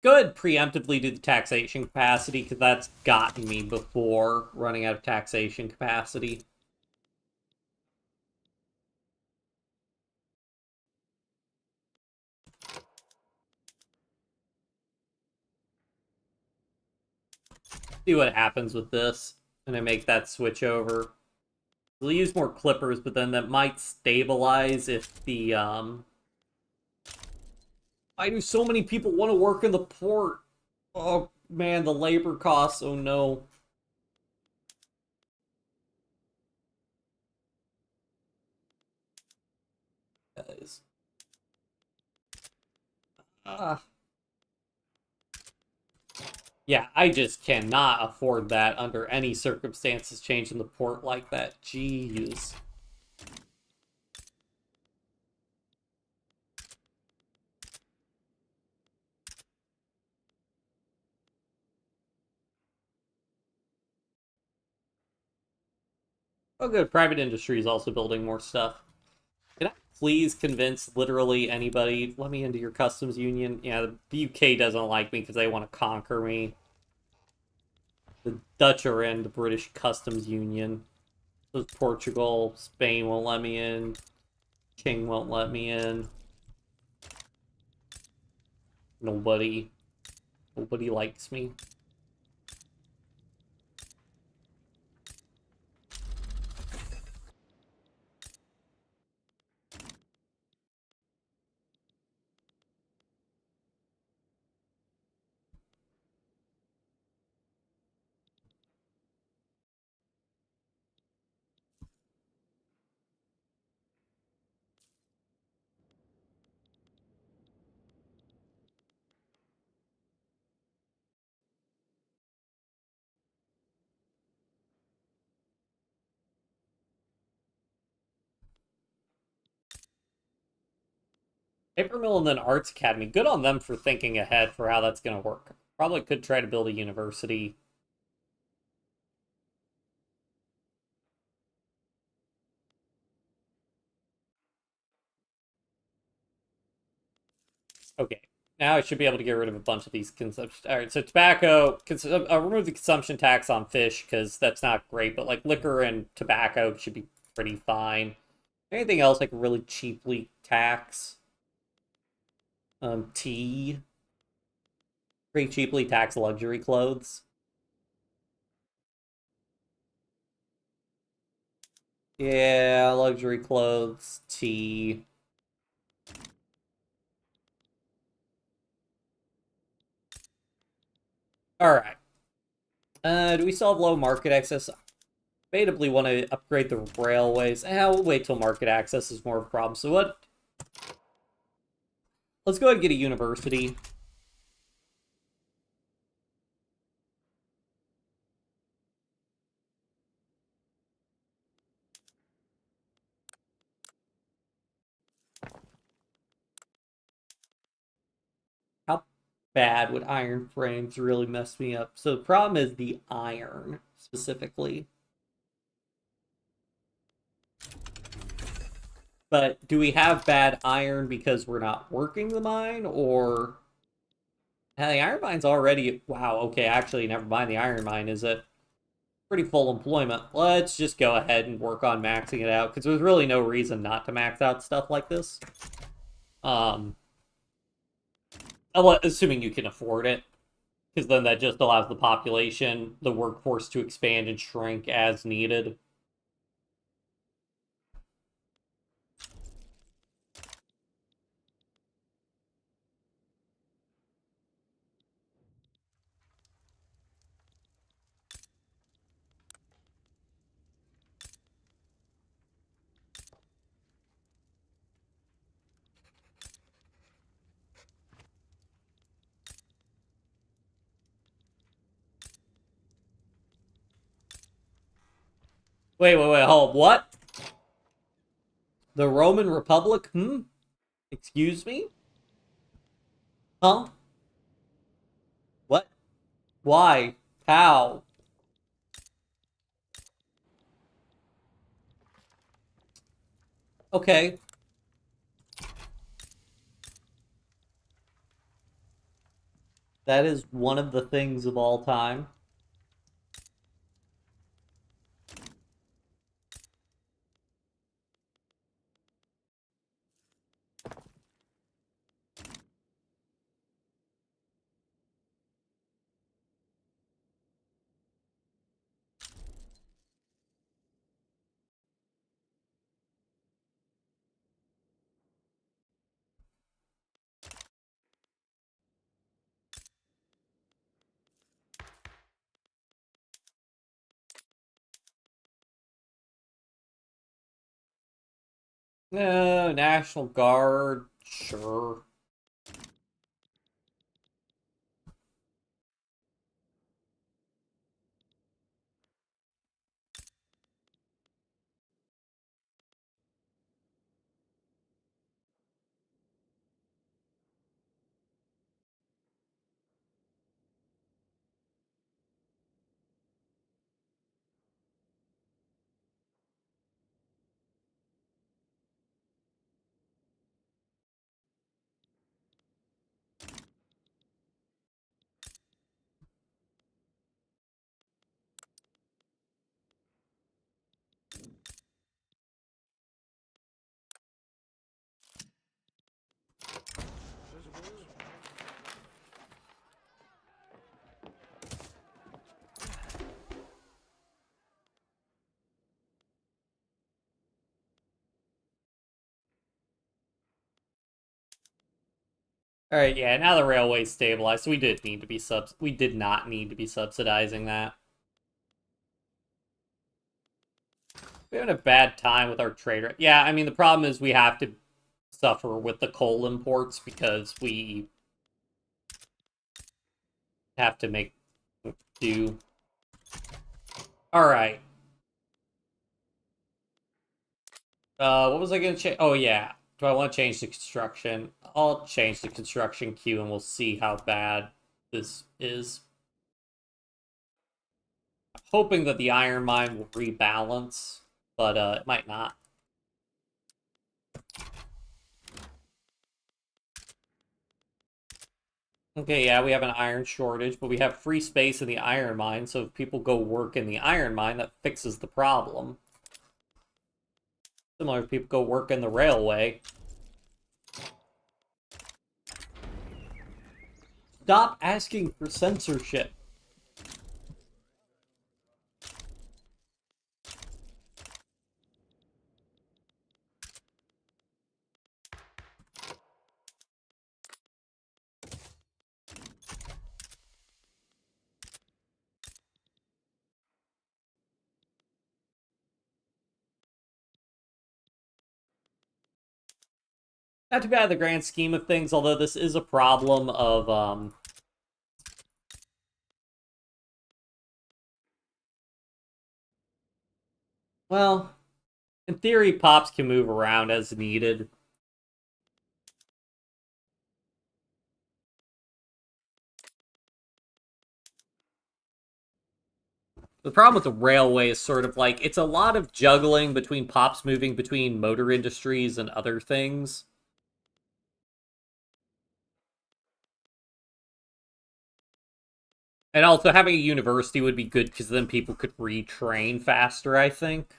Speaker 1: Go ahead preemptively do the taxation capacity, because that's gotten me before running out of taxation capacity. See what happens with this, and I make that switch over. We'll use more clippers, but then that might stabilize if the, Why do so many people want to work in the port? Oh, man, the labor costs, oh no. Guys. Ah. Yeah, I just cannot afford that under any circumstances, changing the port like that. Jeez. Oh, good. Private industry is also building more stuff. Can I please convince literally anybody? Let me into your customs union. Yeah, the UK doesn't like me because they want to conquer me. The Dutch are in the British customs union. So Portugal, Spain won't let me in. King won't let me in. Nobody. Nobody likes me. Paper Mill and then Arts Academy. Good on them for thinking ahead for how that's going to work. Probably could try to build a university. Okay. Now I should be able to get rid of a bunch of these consumption. All right, so tobacco. I'll remove the consumption tax on fish because that's not great. But like liquor and tobacco should be pretty fine. Anything else I can really cheaply tax? Tea. Pretty cheaply tax luxury clothes. Yeah, luxury clothes, tea. All right. Do we still have low market access? Debatably want to upgrade the railways. We'll wait till market access is more of a problem. So what? Let's go ahead and get a university. How bad with iron frames really messed me up. So the problem is the iron specifically. But do we have bad iron because we're not working the mine, or the iron mine's already wow? Okay, actually, never mind. The iron mine is at pretty full employment. Let's just go ahead and work on maxing it out because there's really no reason not to max out stuff like this. Um, assuming you can afford it, because then that just allows the population, the workforce to expand and shrink as needed. Wait, hold, what? The Roman Republic? Excuse me? Huh? What? Why? How? Okay. That is one of the things of all time. No, National Guard, sure. All right, yeah. Now the railway's stabilized. So we did not need to be subsidizing that. We're having a bad time with our trade. Yeah, I mean the problem is we have to suffer with the coal imports because we have to make do. All right. What was I gonna change? Oh yeah. Do I want to change the construction? I'll change the construction queue and we'll see how bad this is. I'm hoping that the iron mine will rebalance, but it might not. Okay, yeah, we have an iron shortage, but we have free space in the iron mine, so if people go work in the iron mine, that fixes the problem. Similar if people go work in the railway. Stop asking for censorship. Not too bad in the grand scheme of things, although this is a problem of, well, in theory, pops can move around as needed. The problem with the railway is sort of like it's a lot of juggling between pops moving between motor industries and other things. And also having a university would be good because then people could retrain faster, I think.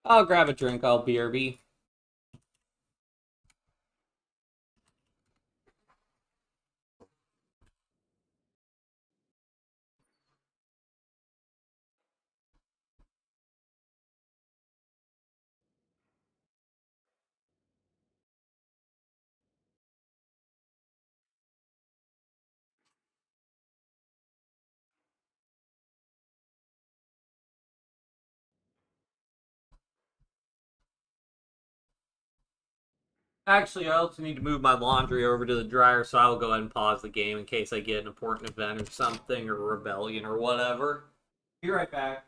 Speaker 1: I'll grab a drink, I'll BRB. Actually, I also need to move my laundry over to the dryer, so I will go ahead and pause the game in case I get an important event or something, or a rebellion or whatever. Be right back.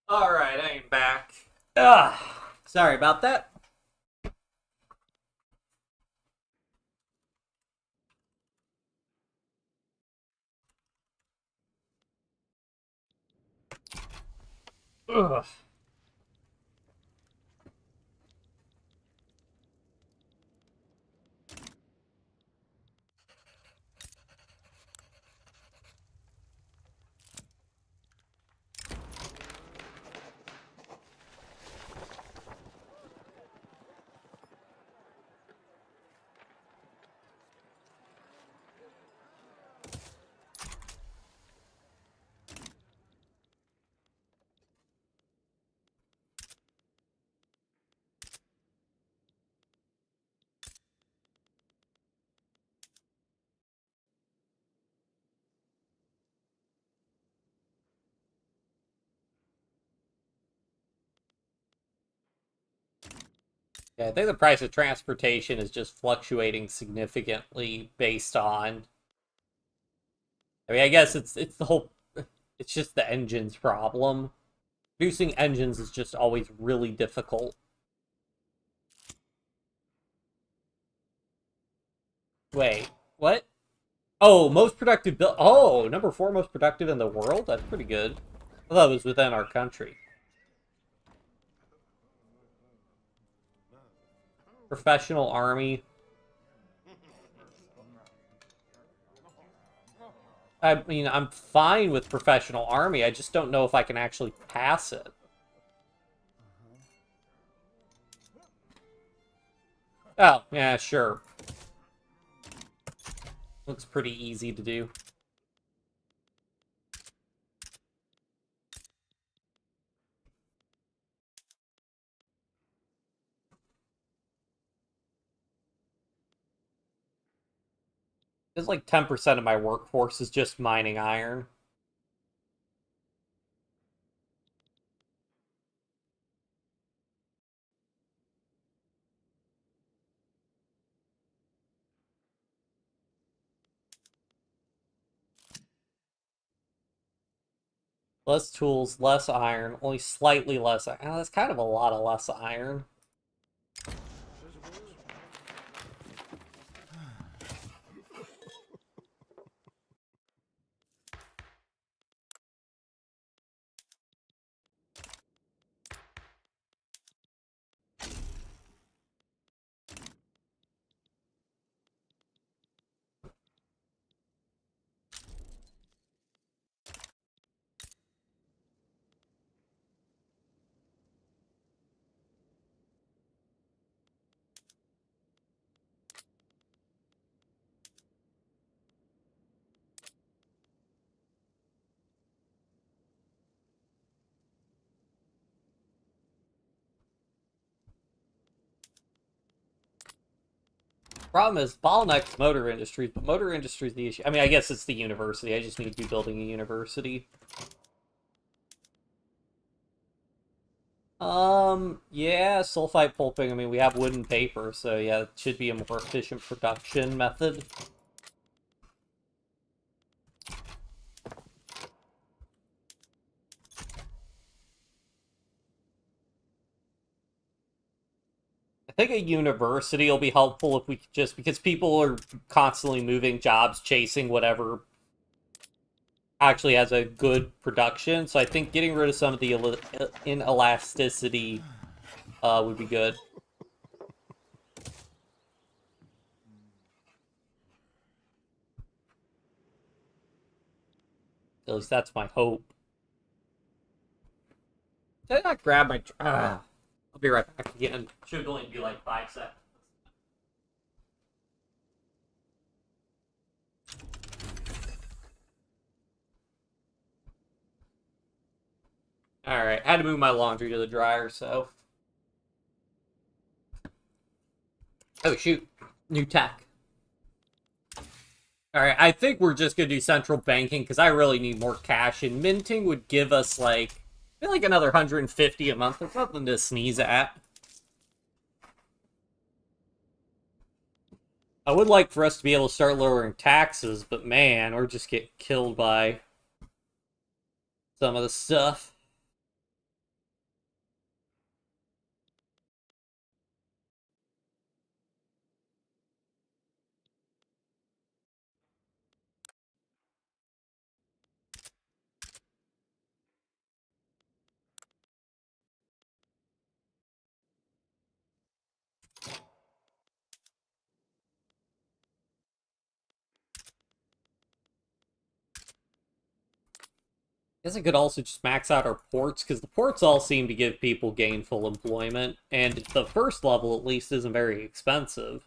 Speaker 1: Alright, I am back. Ugh. Sorry about that. Ugh. Yeah, I think the price of transportation is just fluctuating significantly based on. I mean, I guess it's the whole. It's just the engine's problem. Producing engines is just always really difficult. Wait, what? Oh, most productive build. Oh, number 4 most productive in the world? That's pretty good. I thought it was within our country. Professional army. I mean, I'm fine with professional army. I just don't know if I can actually pass it. Oh, yeah, sure. Looks pretty easy to do. It's like 10% of my workforce is just mining iron. Less tools, less iron, only slightly less iron. Oh, that's kind of a lot of less iron. Problem is, bottleneck motor industries, but motor industry is the issue. I mean, I guess it's the university. I just need to be building a university. Yeah, sulfite pulping. I mean, we have wood and paper, so yeah, it should be a more efficient production method. I think a university will be helpful if we just because people are constantly moving jobs, chasing whatever actually has a good production. So I think getting rid of some of the inelasticity would be good. At least that's my hope. Did I not grab my? I'll be right back again. Should only be like 5 seconds. All right, I had to move my laundry to the dryer, so. Oh shoot, new tech. All right, I think we're just gonna do central banking because I really need more cash, and minting would give us like, I feel like another 150 a month. That's nothing to sneeze at. I would like for us to be able to start lowering taxes, but man, we're just getting killed by some of the stuff. I guess I could also just max out our ports, because the ports all seem to give people gainful employment, and the first level at least isn't very expensive.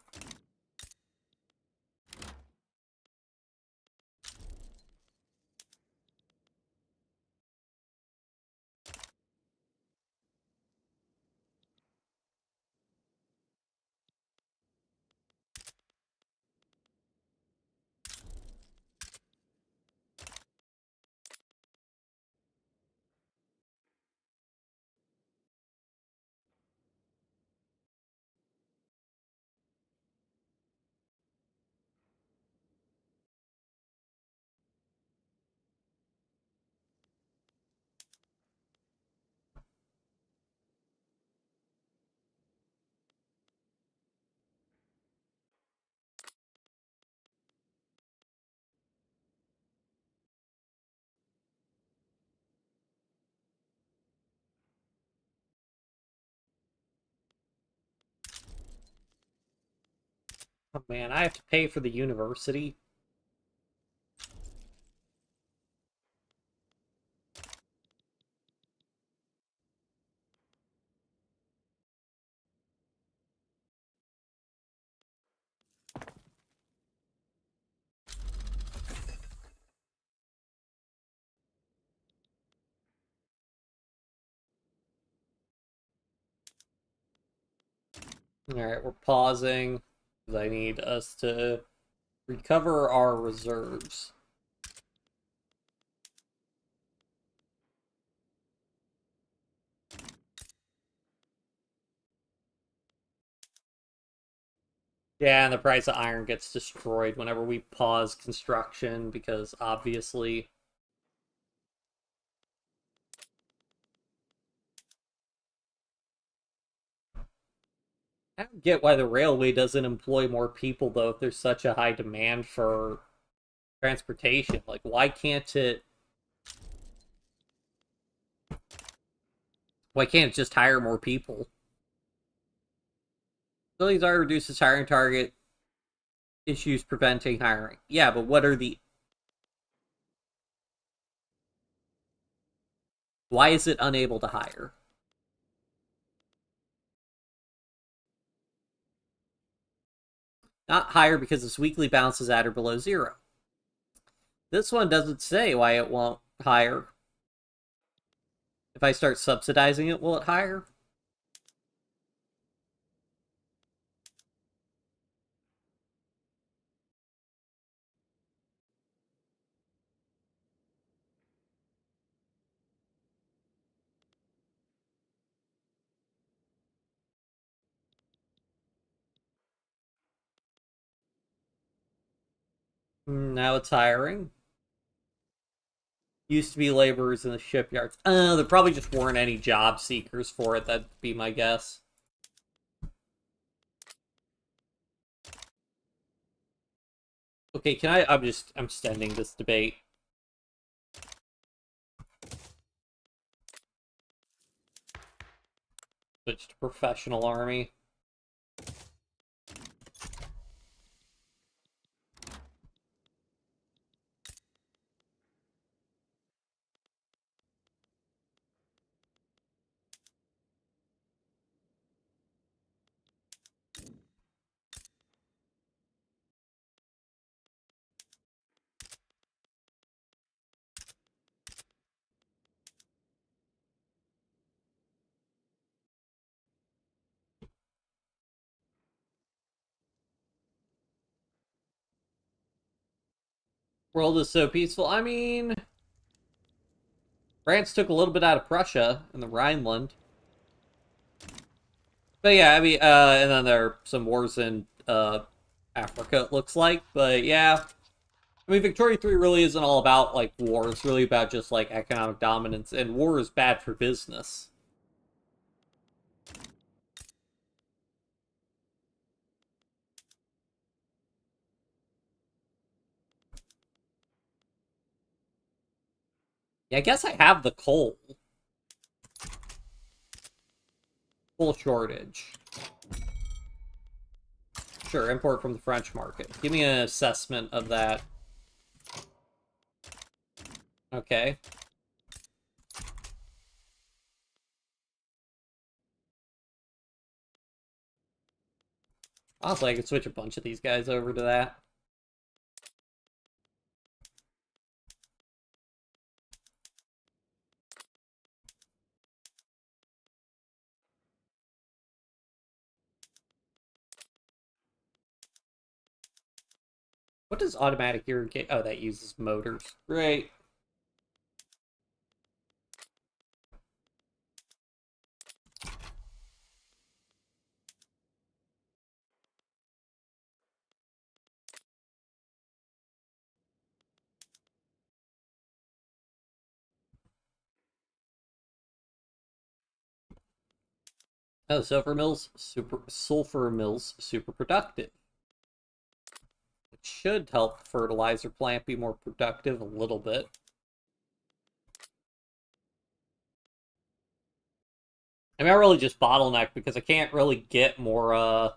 Speaker 1: Oh man, I have to pay for the university. Alright, we're pausing because I need us to recover our reserves. Yeah, and the price of iron gets destroyed whenever we pause construction because obviously I don't get why the railway doesn't employ more people though if there's such a high demand for transportation. Like why can't it just hire more people? Facilities are reduces hiring target issues preventing hiring. Yeah, but what are the why is it unable to hire? Not hire because its weekly balance is at or below zero. This one doesn't say why it won't hire. If I start subsidizing it, will it hire? Now it's hiring. Used to be laborers in the shipyards. There probably just weren't any job seekers for it. That'd be my guess. Okay, can I? I'm extending this debate. Switch to professional army. World is so peaceful. I mean, France took a little bit out of Prussia in the Rhineland. But yeah, I mean, and then there are some wars in Africa, it looks like. But yeah, I mean, Victoria 3 really isn't all about like war. It's really about just like economic dominance, and war is bad for business. Yeah, I guess I have the coal shortage. Sure, import from the French market. Give me an assessment of that. Okay. Honestly, I could switch a bunch of these guys over to that. What does automatic irrigate? Oh, that uses motors. Great. Oh, sulfur mills super productive. It should help the fertilizer plant be more productive a little bit. I mean, I really just bottleneck because I can't really get more, I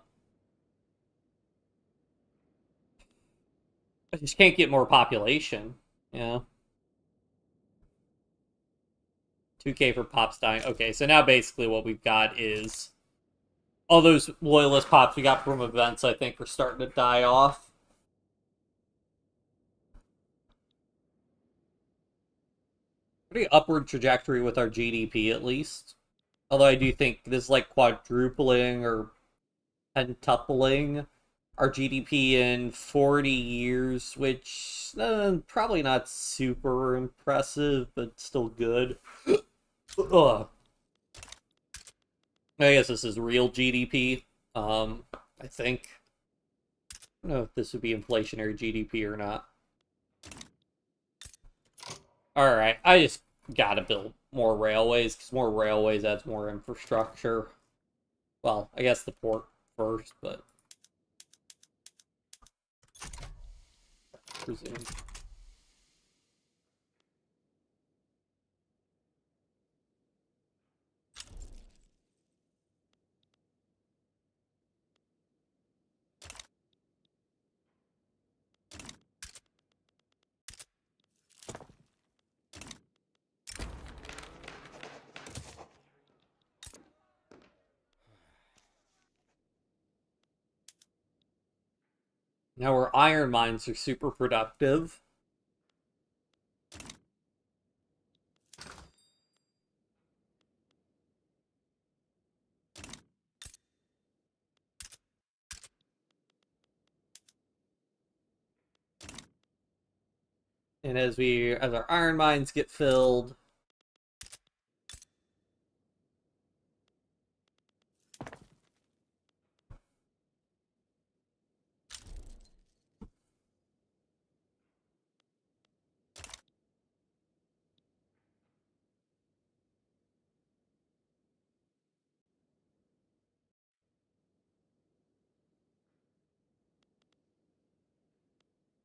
Speaker 1: just can't get more population. Yeah. 2K for pops dying. Okay, so now basically what we've got is all those loyalist pops we got from events, I think, are starting to die off. Pretty upward trajectory with our GDP, at least. Although I do think this is like quadrupling or pentupling our GDP in 40 years, which probably not super impressive, but still good. Ugh. I guess this is real GDP. I think. I don't know if this would be inflationary GDP or not. Alright, I just gotta build more railways, because more railways adds more infrastructure. Well, I guess the port first, but... presume. Now our iron mines are super productive. And as our iron mines get filled,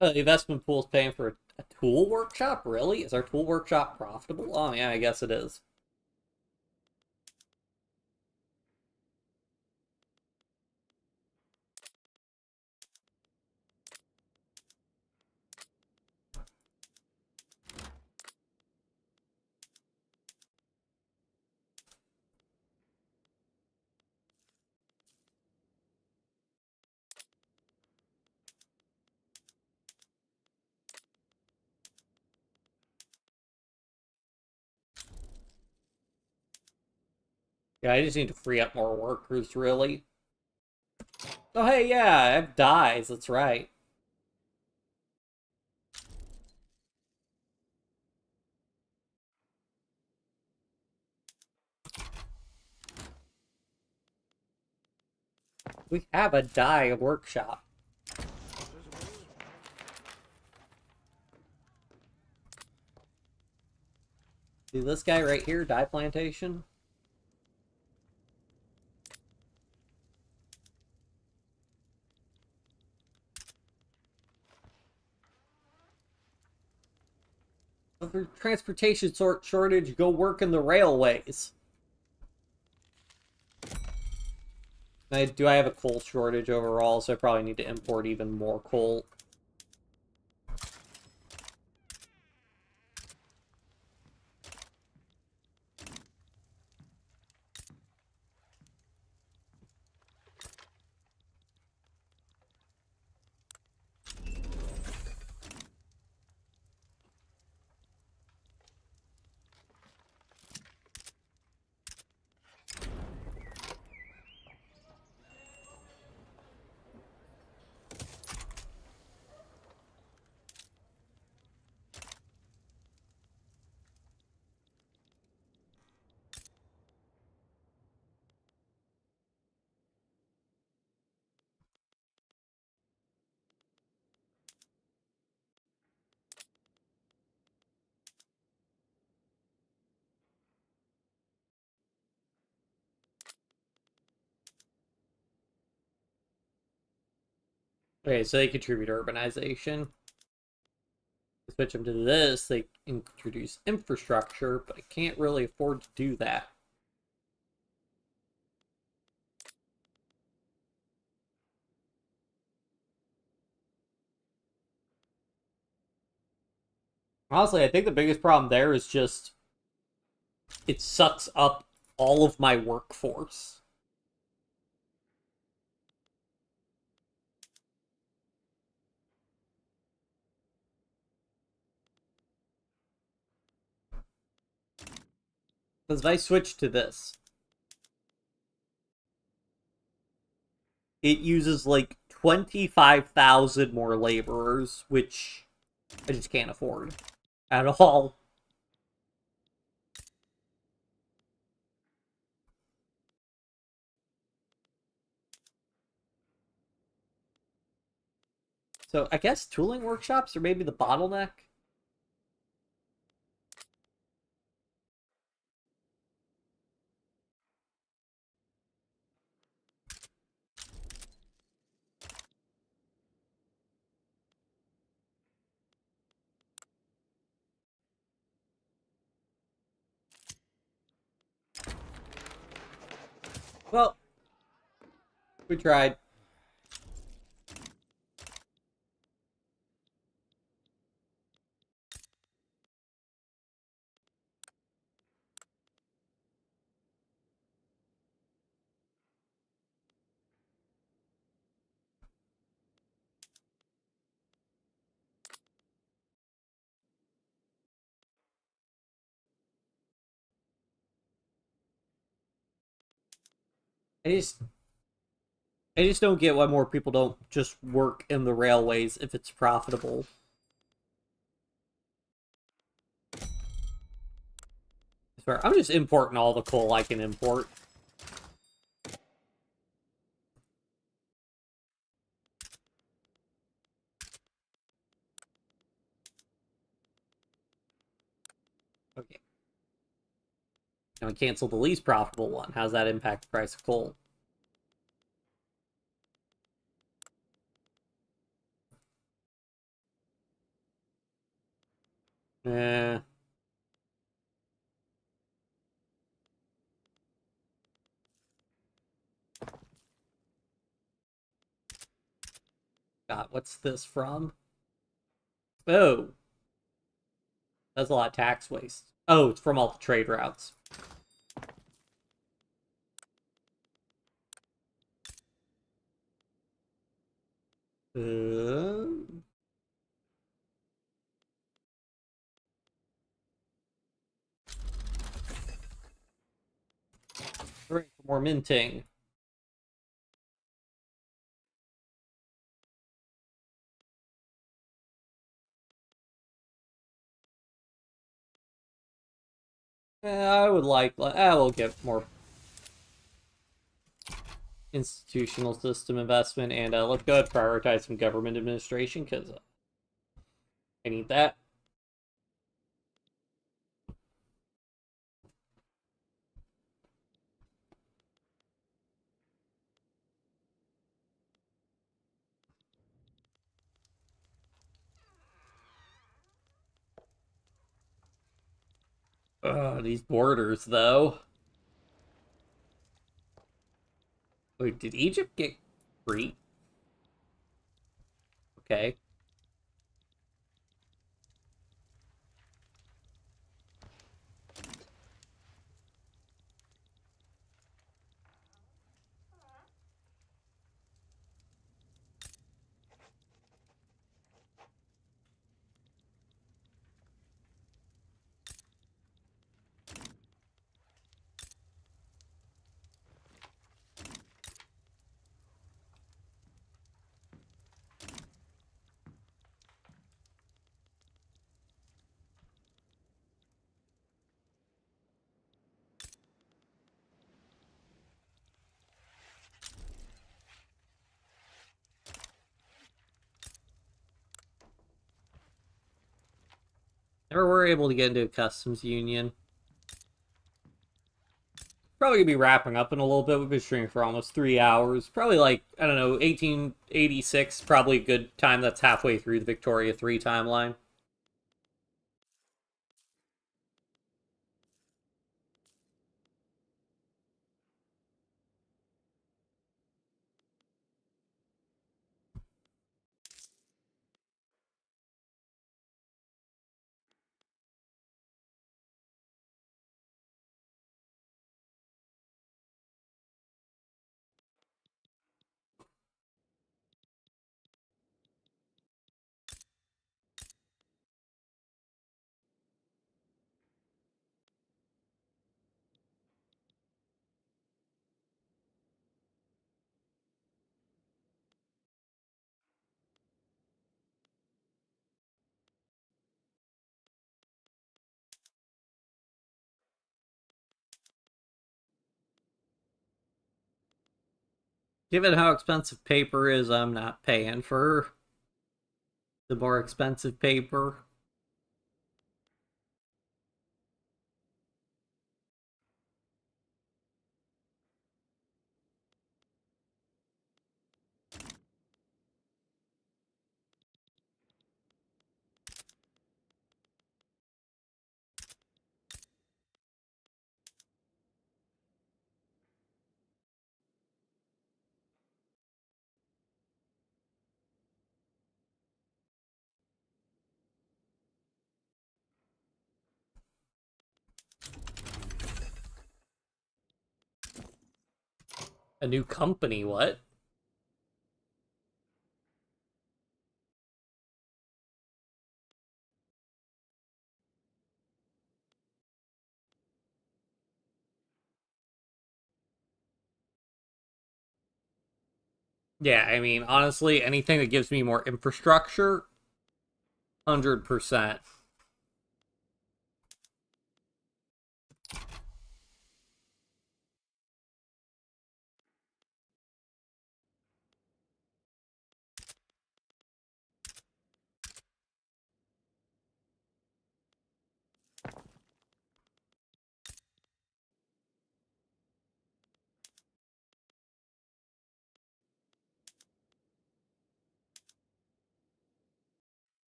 Speaker 1: the investment pool is paying for a tool workshop? Really? Is our tool workshop profitable? Oh, yeah, I guess it is. Yeah, I just need to free up more workers, really. Oh, hey, yeah, I have dyes, that's right. We have a dye workshop. See this guy right here, dye plantation? For transportation shortage, go work in the railways. Do I have a coal shortage overall, so I probably need to import even more coal. Okay, so they contribute to urbanization. Switch them to this, they introduce infrastructure, but I can't really afford to do that. Honestly, I think the biggest problem there is just it sucks up all of my workforce. Because if I switch to this, it uses like 25,000 more laborers, which I just can't afford at all. So I guess tooling workshops are maybe the bottleneck. Well, we tried. I just I just don't get why more people don't just work in the railways if it's profitable. I swear, I'm just importing all the coal I can import. Okay. Now we cancel the least profitable one. How's that impact the price of coal? Eh, God, what's this from? Oh, that's a lot of tax waste. Oh, it's from all the trade routes. Uh, for more minting. I would like. I will get more institutional system investment, and let's go ahead and prioritize some government administration because I need that. These borders, though. Wait, did Egypt get free? Okay. Never were able to get into a customs union. Probably gonna be wrapping up in a little bit. We've been streaming for almost 3 hours. Probably like, I don't know, 1886. Probably a good time. That's halfway through the Victoria 3 timeline. Given how expensive paper is, I'm not paying for the more expensive paper. A new company, what? Yeah, I mean, honestly, anything that gives me more infrastructure, 100%.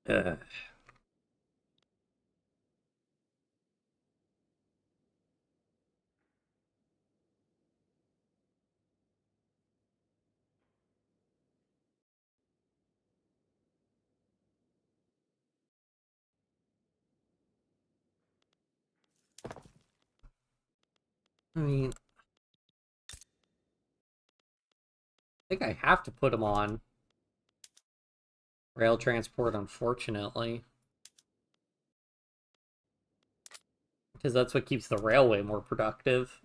Speaker 1: I mean, I think I have to put them on rail transport, unfortunately, because that's what keeps the railway more productive.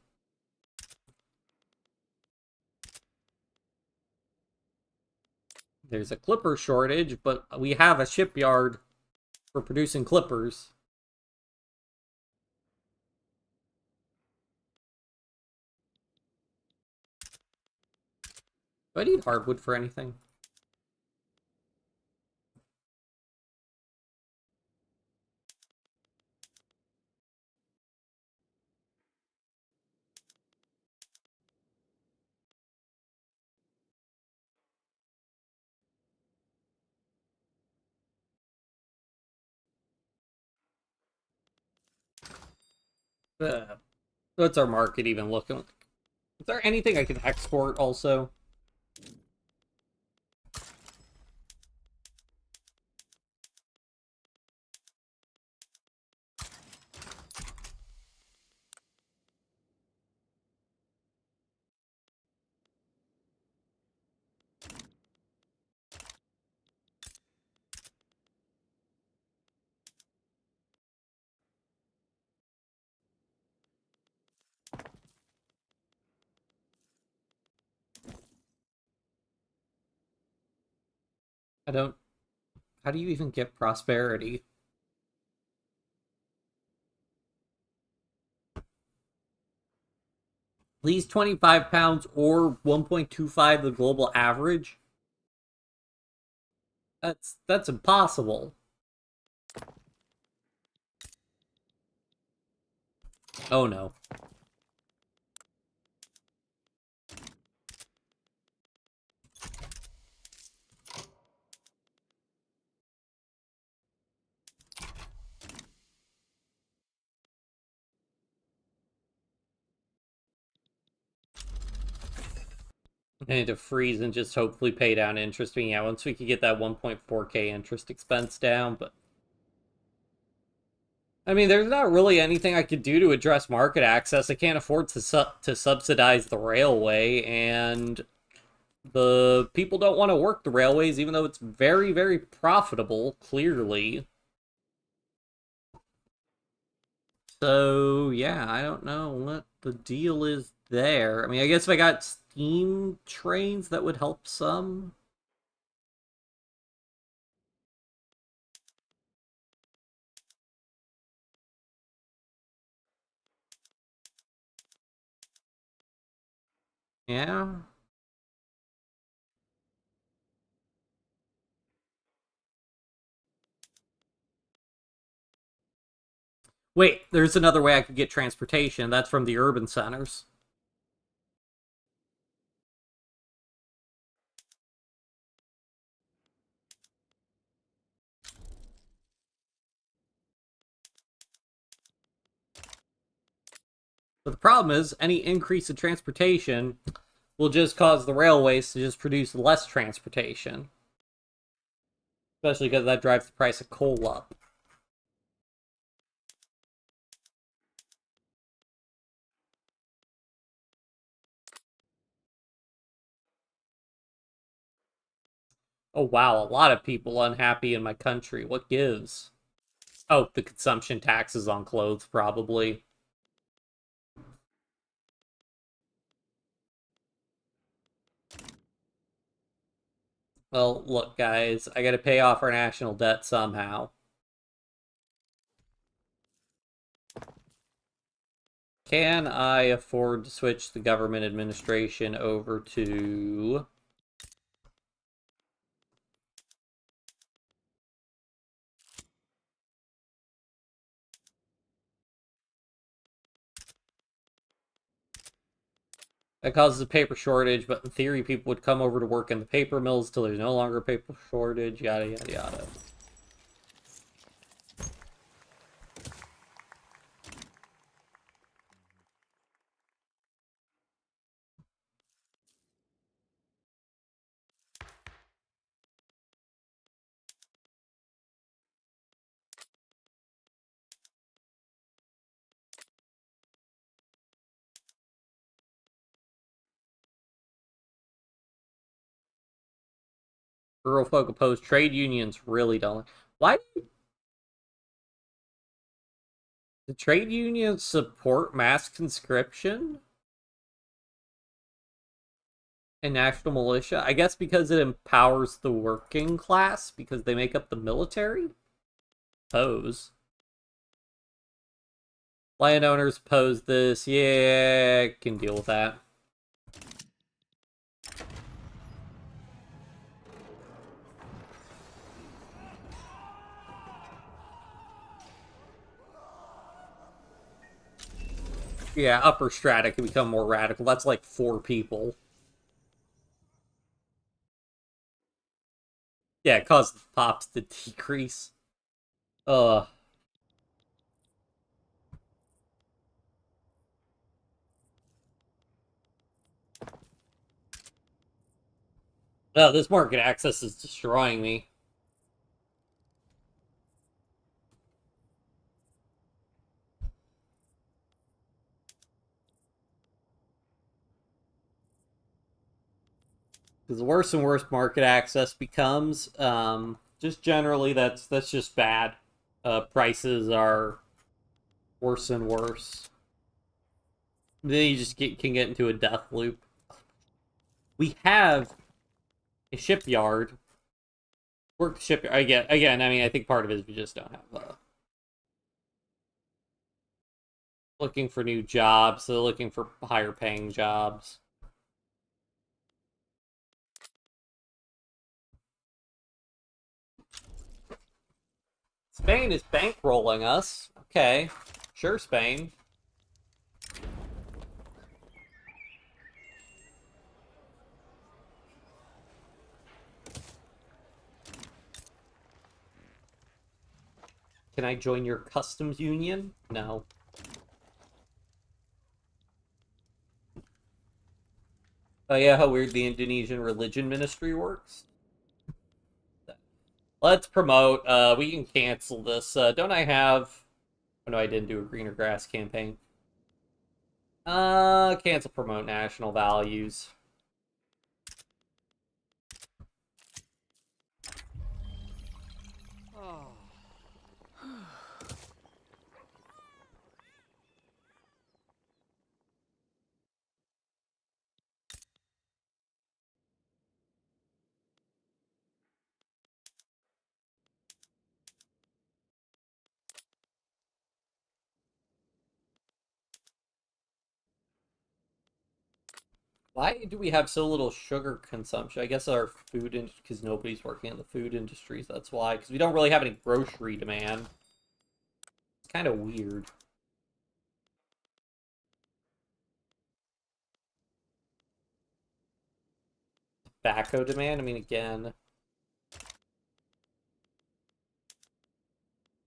Speaker 1: There's a clipper shortage, but we have a shipyard for producing clippers. Do I need hardwood for anything? Uh, what's our market even looking like? Is there anything I can export also? I don't. How do you even get prosperity? Please 25 pounds or 1.25 the global average? That's impossible. Oh no. I need to freeze and just hopefully pay down interest. Yeah, once we could get that 1.4k interest expense down, but I mean, there's not really anything I could do to address market access. I can't afford to subsidize the railway, and the people don't want to work the railways, even though it's very, very profitable, clearly. So, yeah, I don't know what the deal is there. I mean, I guess if I got steam trains, that would help some. Yeah. Wait, there's another way I could get transportation. That's from the urban centers. But the problem is, any increase in transportation will just cause the railways to just produce less transportation. Especially because that drives the price of coal up. Oh wow, a lot of people unhappy in my country. What gives? Oh, the consumption taxes on clothes, probably. Well, look, guys, I gotta pay off our national debt somehow. Can I afford to switch the government administration over to... That causes a paper shortage, but in theory, people would come over to work in the paper mills till there's no longer a paper shortage, yada, yada, yada. Rural folk oppose trade unions really don't. Why do the trade unions support mass conscription and national militia? I guess because it empowers the working class because they make up the military? Pose. Landowners oppose this. Yeah, can deal with that. Yeah, upper strata can become more radical. That's like 4 people. Yeah, it causes pops to decrease. Uh, oh, this market access is destroying me. Because the worse and worse market access becomes, just generally that's just bad. Prices are worse and worse. Then you just can get into a death loop. We have a shipyard. Work the shipyard again. I mean, I think part of it is we just don't have looking for new jobs. So looking for higher paying jobs. Spain is bankrolling us. Okay, sure, Spain. Can I join your customs union? No. Oh yeah, how weird the Indonesian religion ministry works. Let's promote. We can cancel this. Don't I have? Oh no, I didn't do a greener grass campaign. Cancel promote national values. Why do we have so little sugar consumption? I guess our food industry, because nobody's working in the food industries. That's why. Because we don't really have any grocery demand. It's kind of weird. Tobacco demand. I mean, again,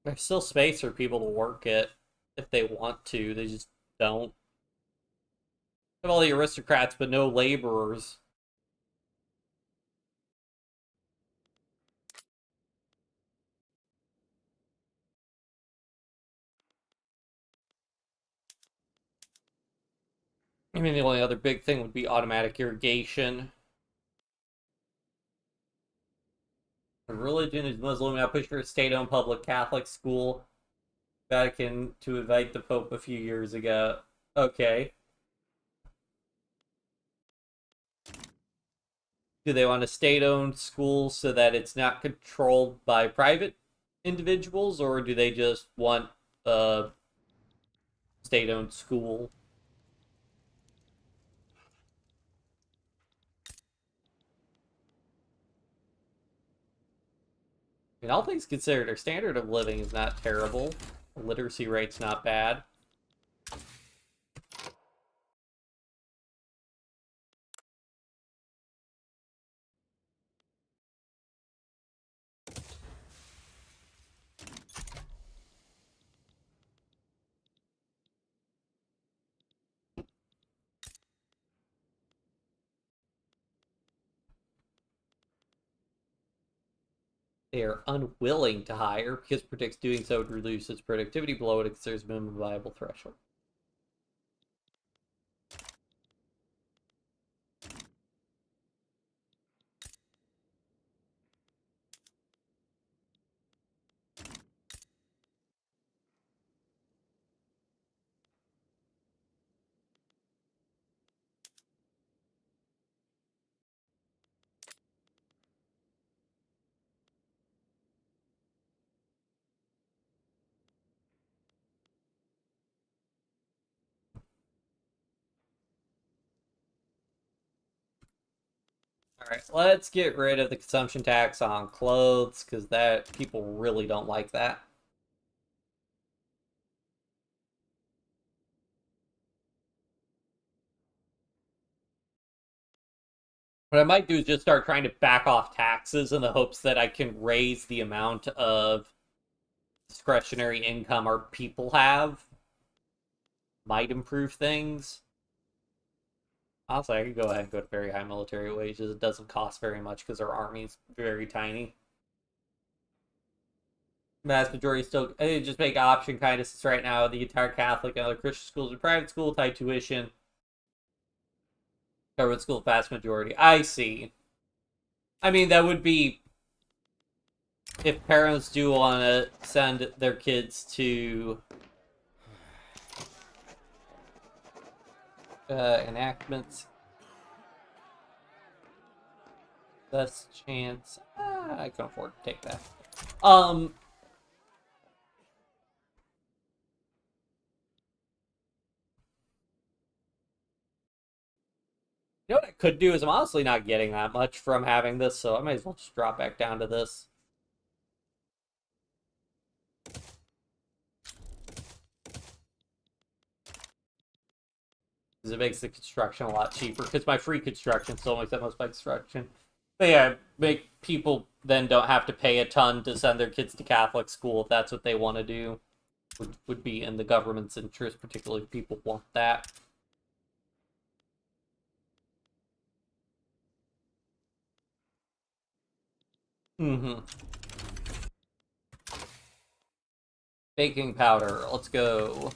Speaker 1: there's still space for people to work it if they want to. They just don't. Have all the aristocrats, but no laborers. I mean, the only other big thing would be automatic irrigation. Religion is Muslim. I push for a state-owned public Catholic school. Vatican to invite the Pope a few years ago. Okay. Do they want a state-owned school so that it's not controlled by private individuals, or do they just want a state-owned school? I mean, all things considered, our standard of living is not terrible. The literacy rate's not bad. They are unwilling to hire because it predicts doing so would reduce its productivity below what it considers minimum viable threshold. All right, let's get rid of the consumption tax on clothes because that people really don't like that. What I might do is just start trying to back off taxes in the hopes that I can raise the amount of discretionary income our people have. Might improve things. Honestly, I could go ahead and go to very high military wages. It doesn't cost very much because our army's very tiny. Vast majority still just make option kind of since right now the entire Catholic and other Christian schools and private school type tuition. Government school vast majority. I see. I mean that would be if parents do want to send their kids to enactments. Best chance. I can afford to take that. Um, you know what I could do is I'm honestly not getting that much from having this, so I might as well just drop back down to this. Because it makes the construction a lot cheaper. Because my free construction still makes that most by construction. But yeah, make people then don't have to pay a ton to send their kids to Catholic school if that's what they want to do. Would be in the government's interest, particularly if people want that. Mm-hmm. Baking powder. Let's go.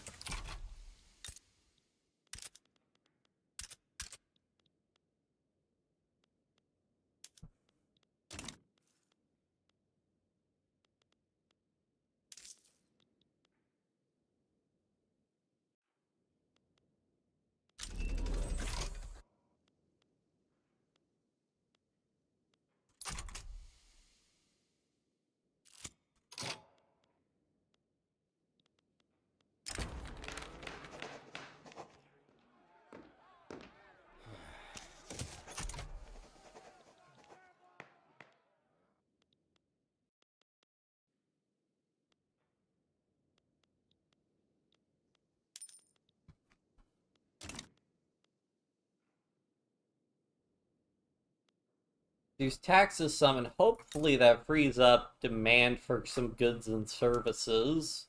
Speaker 1: Use taxes some, and hopefully that frees up demand for some goods and services.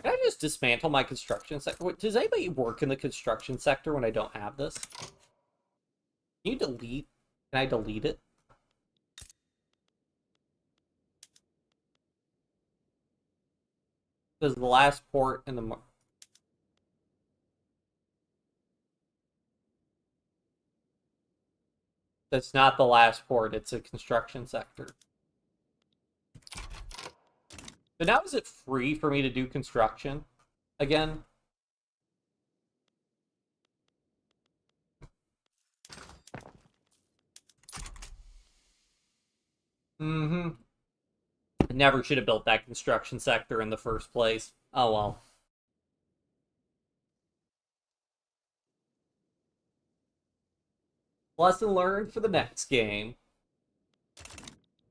Speaker 1: Can I just dismantle my construction sector? Does anybody work in the construction sector when I don't have this? Can you delete? Can I delete it? Because the last port in the... That's not the last port, it's a construction sector. But now is it free for me to do construction again? Mm-hmm. I never should have built that construction sector in the first place. Oh well. Lesson learned for the next game.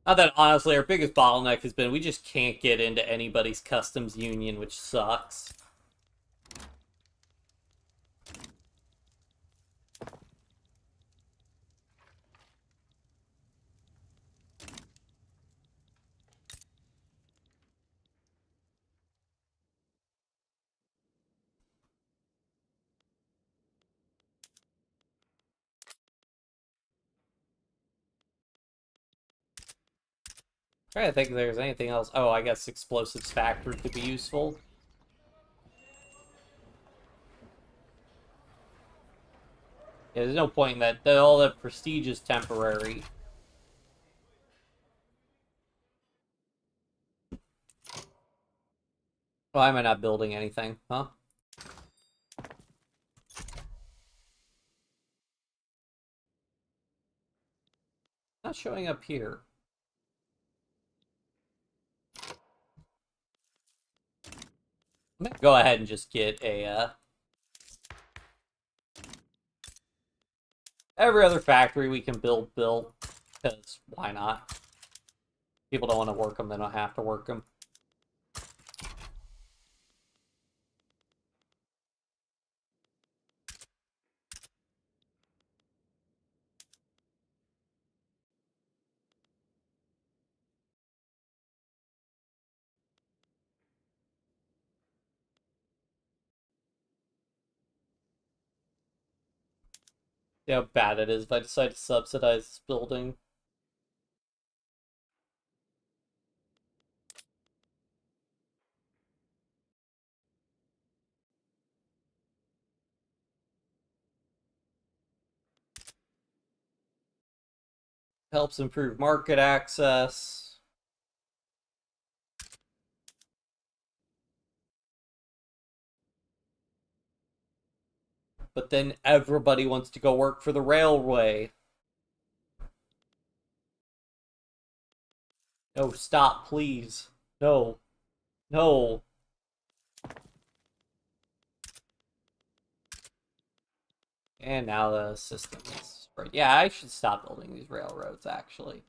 Speaker 1: Not that honestly, our biggest bottleneck has been we just can't get into anybody's customs union, which sucks. Trying to think if there's anything else. Oh, I guess explosives factory could be useful. Yeah, there's no point in that. All that prestige is temporary. Why am I not building anything? Huh? Not showing up here. I'm gonna go ahead and just get a, every other factory we can build, because why not? People don't want to work them, they don't have to work them. See how bad it is if I decide to subsidize this building. Helps improve market access. But then everybody wants to go work for the railway. No, stop, please. No. No. And now the system is... Yeah, I should stop building these railroads, actually.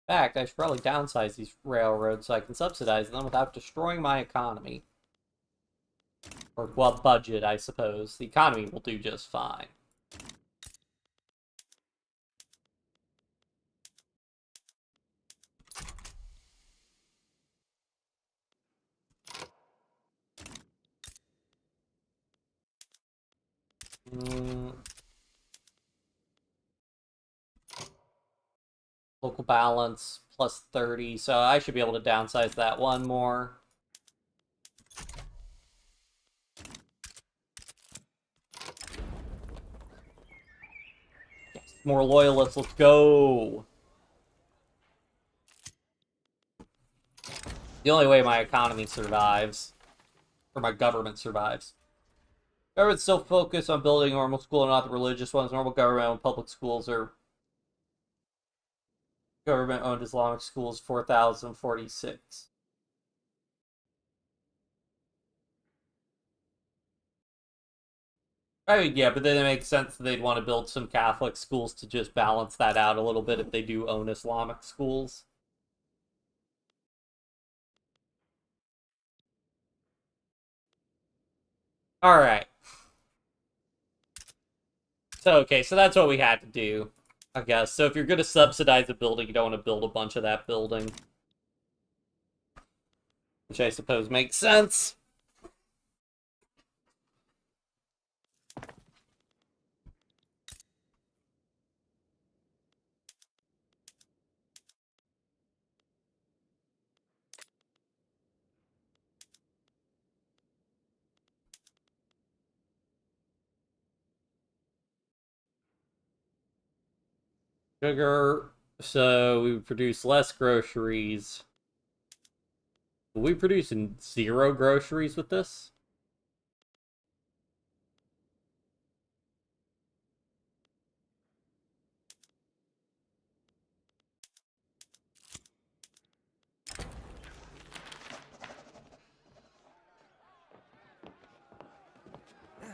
Speaker 1: In fact, I should probably downsize these railroads so I can subsidize them without destroying my economy. Or, well, budget, I suppose. The economy will do just fine. Local balance, plus 30, so I should be able to downsize that one more. Yes, more loyalists, let's go! The only way my economy survives, or my government survives. Government's still focused on building normal school and not the religious ones. Normal government-owned public schools are government-owned Islamic schools, 4,046. I mean, yeah, but then it makes sense that they'd want to build some Catholic schools to just balance that out a little bit if they do own Islamic schools. All right. So, okay, so that's what we had to do, I guess. So if you're going to subsidize a building, you don't want to build a bunch of that building, which I suppose makes sense. Sugar, so we would produce less groceries. Will we produce zero groceries with this?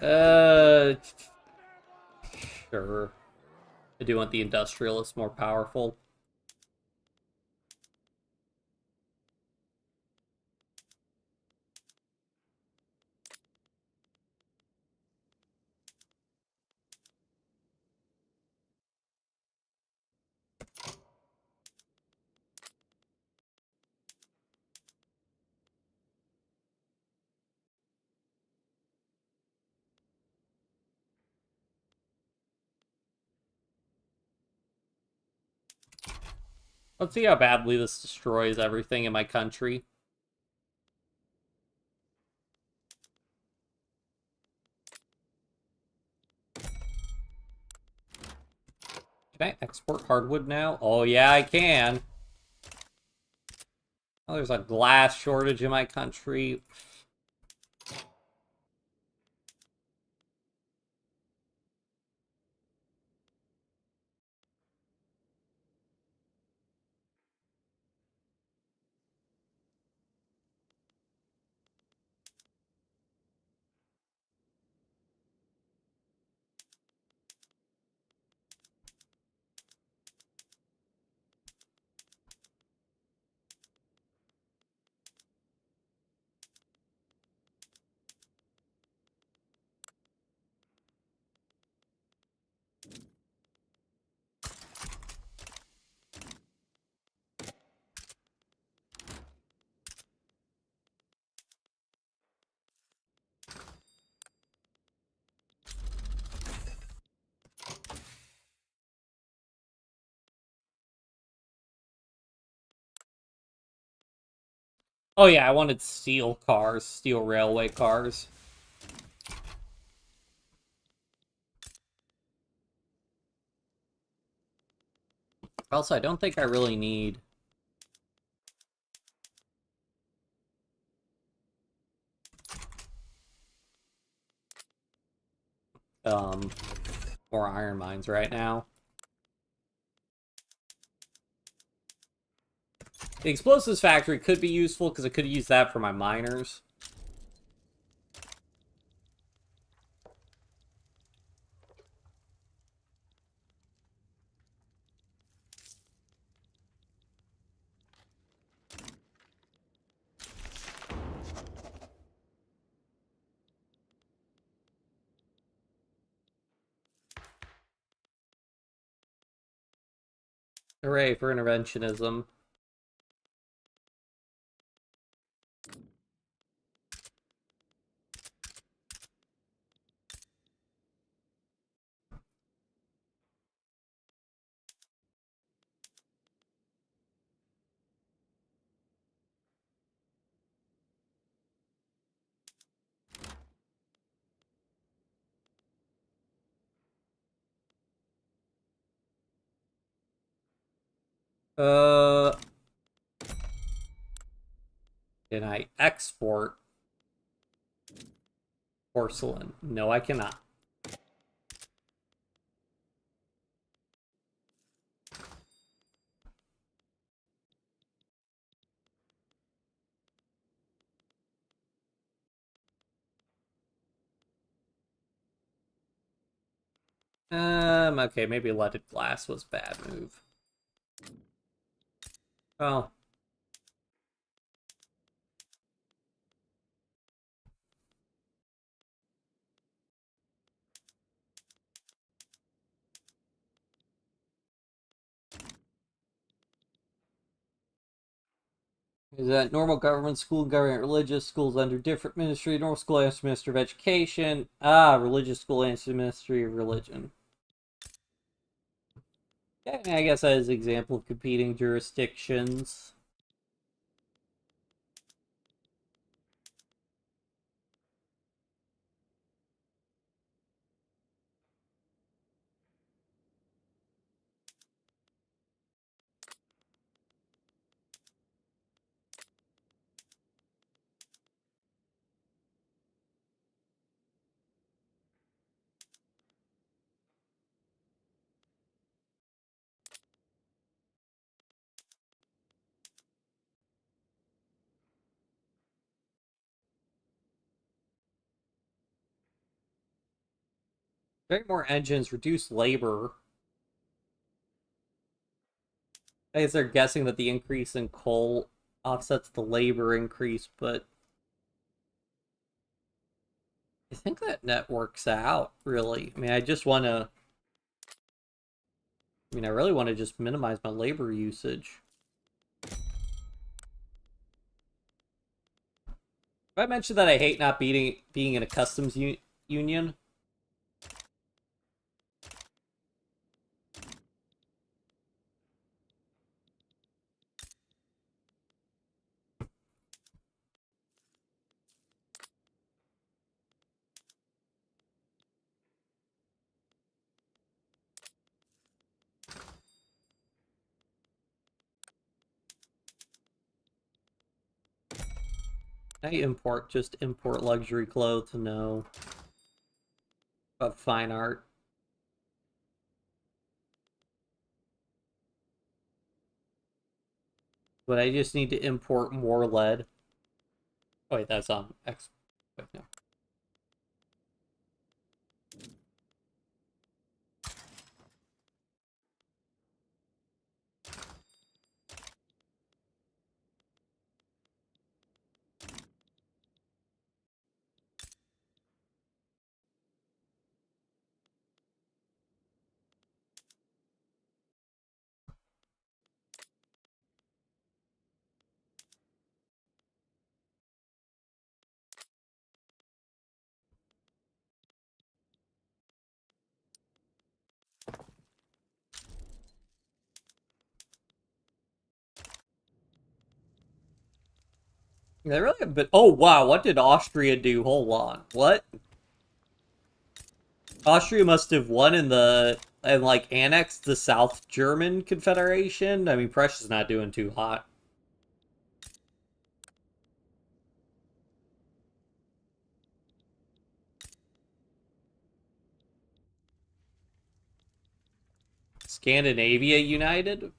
Speaker 1: Uh, sure. I do want the industrialists more powerful. Let's see how badly this destroys everything in my country. Can I export hardwood now? Oh, yeah, I can. Oh, there's a glass shortage in my country. Oh, yeah, I wanted steel cars, steel railway cars. Also, I don't think I really need... um, more iron mines right now. The explosives factory could be useful because I could use that for my miners. Hooray for interventionism. Uh, can I export porcelain? No, I cannot. Okay, maybe leaded glass was a bad move. Oh. Is that normal government, school, government, religious schools under different ministry? Normal school answers Ministry of Education. Ah, religious school answers Ministry of Religion. Yeah, I guess that is an example of competing jurisdictions. Very more engines, reduce labor. I guess they're guessing that the increase in coal offsets the labor increase, but I think that net works out, really. I mean, I just want to... I mean, I really want to just minimize my labor usage. Have I mentioned that I hate not being in a customs union? Just import luxury clothes? No. But fine art. But I just need to import more lead. Oh, wait, that's on X. Wait, no. They really have been... Oh, wow, what did Austria do? Hold on. What? Austria must have won in the... and, like, annexed the South German Confederation? I mean, Prussia's not doing too hot. Scandinavia united?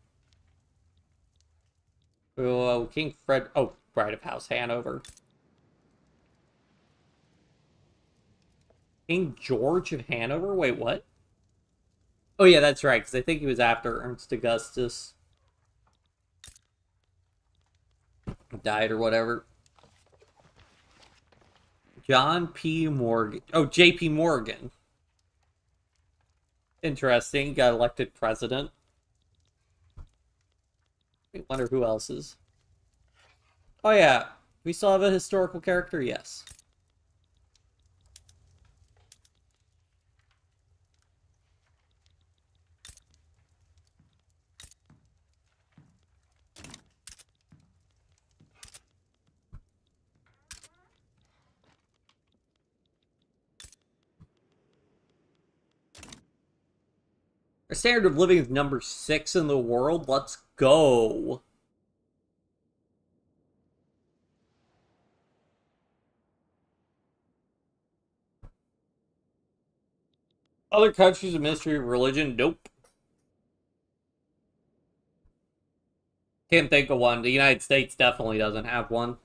Speaker 1: Oh, King Fred... Oh, Bride of House Hanover. King George of Hanover? Wait, what? Oh, yeah, that's right, because I think he was after Ernst Augustus died or whatever. John P. Morgan. Oh, J.P. Morgan. Interesting. Got elected president. I wonder who else is. Oh, yeah. We still have a historical character? Yes. Our standard of living is number 6 in the world. Let's go. Other countries of ministry of religion? Nope. Can't think of one. The United States definitely doesn't have one.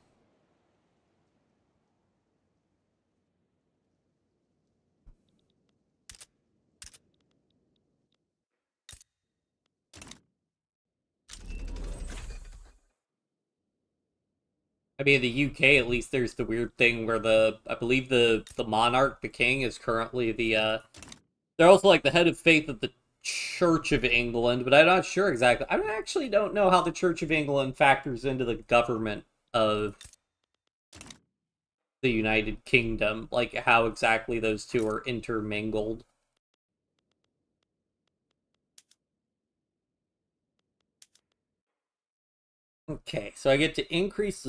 Speaker 1: I mean, in the UK, at least, there's the weird thing where I believe the monarch, the king, is currently they're also like the head of faith of the Church of England, but I'm not sure exactly. I actually don't know how the Church of England factors into the government of the United Kingdom, like how exactly those two are intermingled. Okay, so I get to increase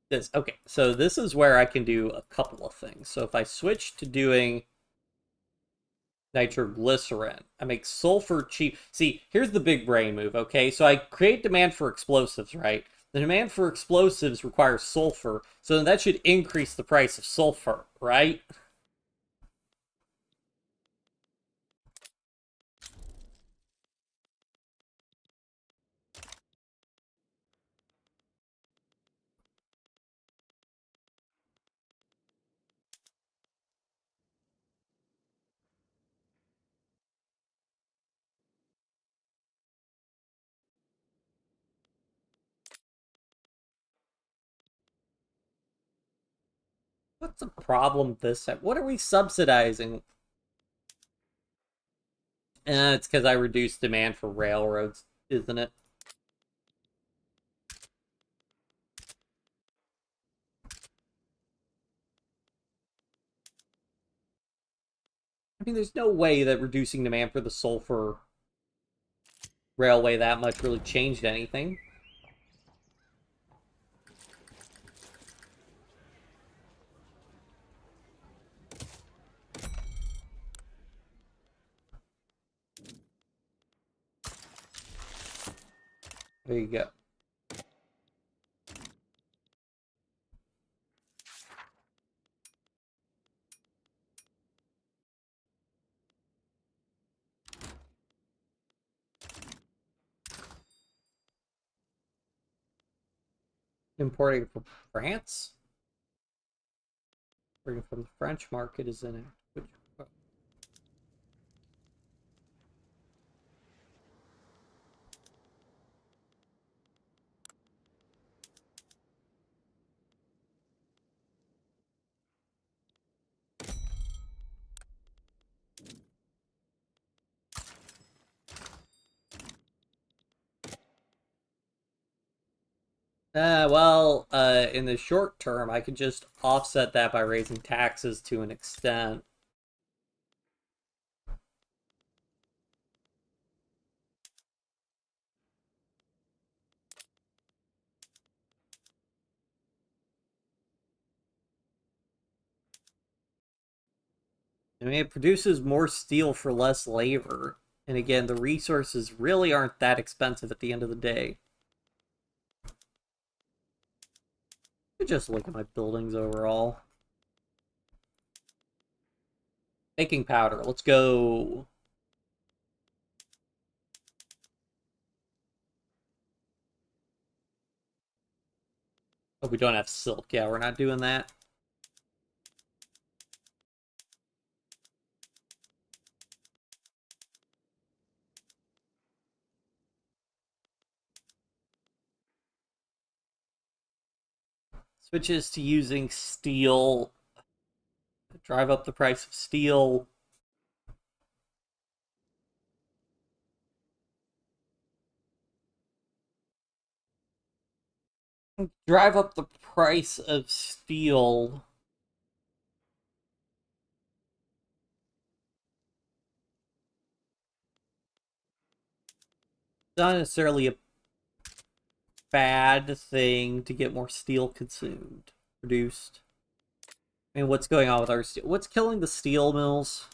Speaker 1: this. Okay, so this is where I can do a couple of things. So if I switch to doing nitroglycerin, I make sulfur cheap. See, here's the big brain move, okay? So I create demand for explosives, right? The demand for explosives requires sulfur, so that should increase the price of sulfur, right? What's the problem with this? What are we subsidizing? It's because I reduced demand for railroads, isn't it? I mean, there's no way that reducing demand for the sulfur railway that much really changed anything. There you go. Importing from France, importing from the French market is in it. In the short term, I could just offset that by raising taxes to an extent. I mean, it produces more steel for less labor. And again, the resources really aren't that expensive at the end of the day. Just look at my buildings overall. Baking powder. Let's go. Oh, we don't have silk. Yeah, we're not doing that. Switches to using steel. Drive up the price of steel. Drive up the price of steel. Not necessarily a bad thing to get more steel consumed, produced. I mean, what's going on with our steel? What's killing the steel mills?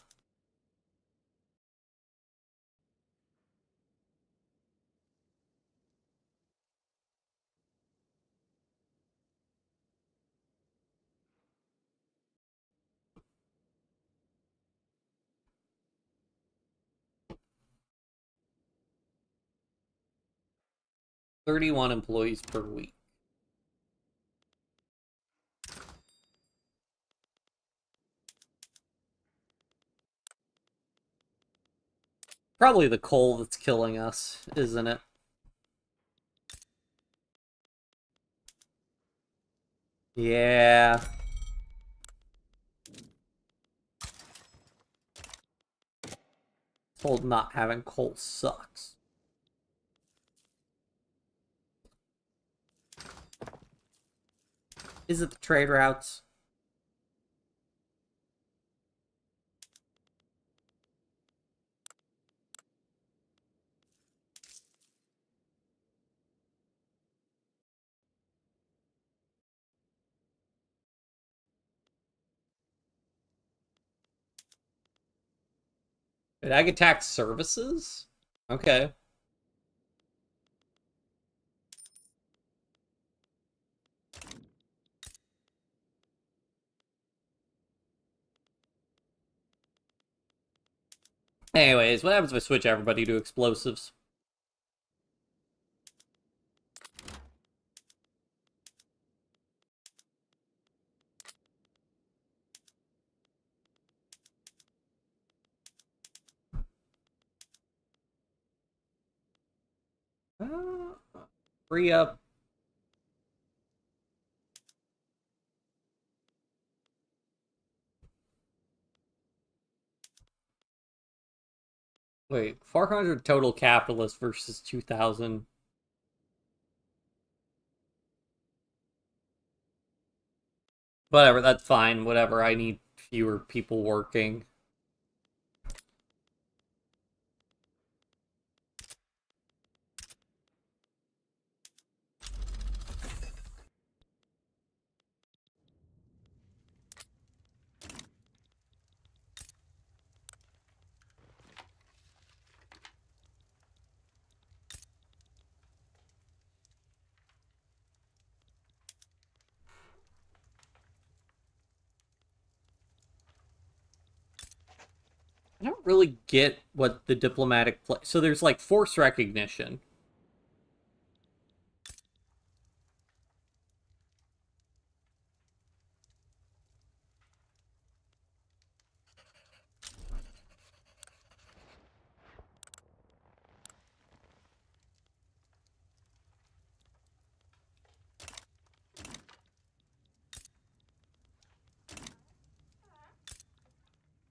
Speaker 1: $31 employees per week. Probably the coal that's killing us, isn't it? Yeah. Told not having coal sucks. Is it the trade routes? Did I get tax services? Okay. Anyways, what happens if I switch everybody to explosives? Free up. Wait, 400 total capitalist versus 2,000. Whatever, that's fine. Whatever, I need fewer people working. I don't really get what the diplomatic play. So there's like force recognition.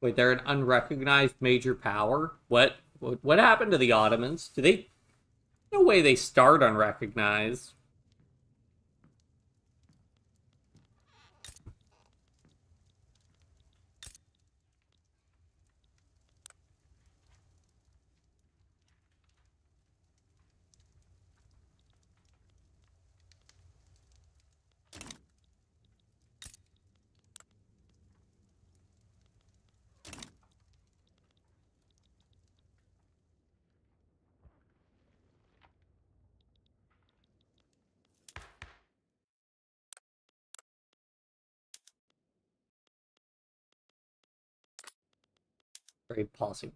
Speaker 1: Wait, they're an unrecognized major power? What happened to the Ottomans? Do they? No way they start unrecognized. Very possible.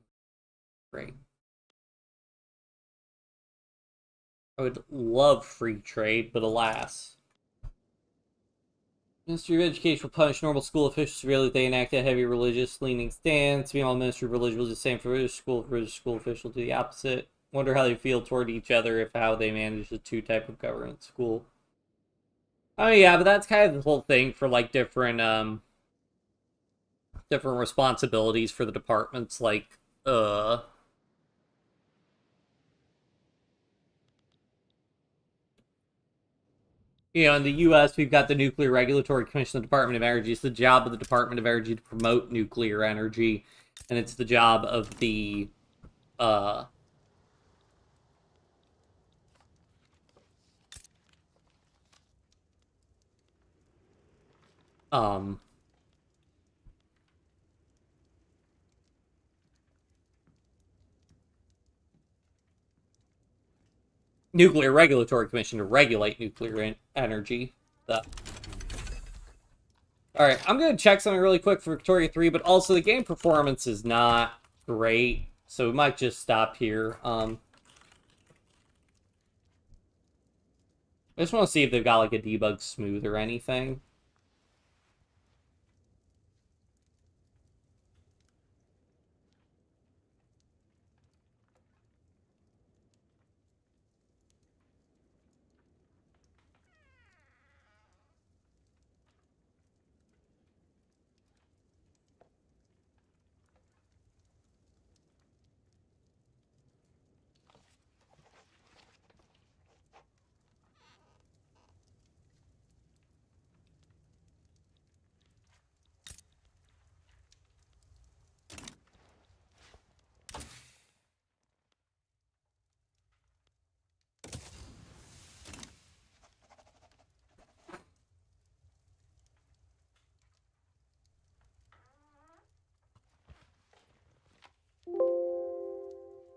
Speaker 1: Great. I would love free trade, but alas. Ministry of Education will punish normal school officials severely if they enact a heavy religious leaning stance. Meanwhile, Ministry of Religion will do the same for religious school official do the opposite. Wonder how they feel toward each other if how they manage the two type of government school. Oh yeah, but that's kind of the whole thing for like different responsibilities for the departments, like in the U.S., we've got the Nuclear Regulatory Commission, the Department of Energy. It's the job of the Department of Energy to promote nuclear energy, and it's the job of the uh, um, Nuclear Regulatory Commission to regulate nuclear energy. All right, I'm gonna check something really quick for Victoria 3, but also the game performance is not great, so we might just stop here. I just want to see if they've got like a debug smooth or anything.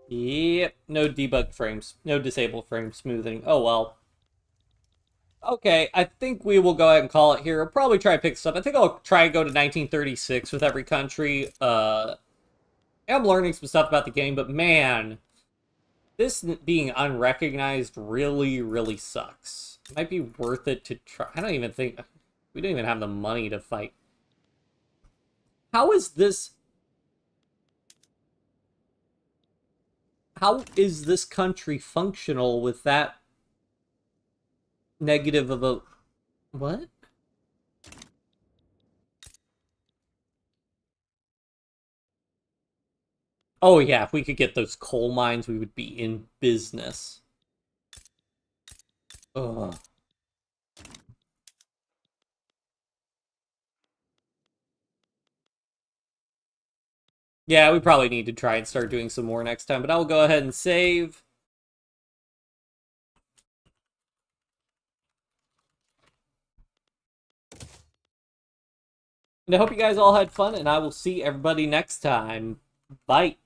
Speaker 1: Yep, no debug frames, no disable frame smoothing. Oh well. Okay, I think we will go ahead and call it here. I'll probably try to pick this up. I think I'll try and go to 1936 with every country. I'm learning some stuff about the game, but man, this being unrecognized really, really sucks. It might be worth it to try. I don't even think... We don't even have the money to fight. How is this... How is this country functional with that negative of a... What? Oh yeah, if we could get those coal mines, we would be in business. Ugh. Yeah, we probably need to try and start doing some more next time, but I'll go ahead and save. And I hope you guys all had fun, and I will see everybody next time. Bye.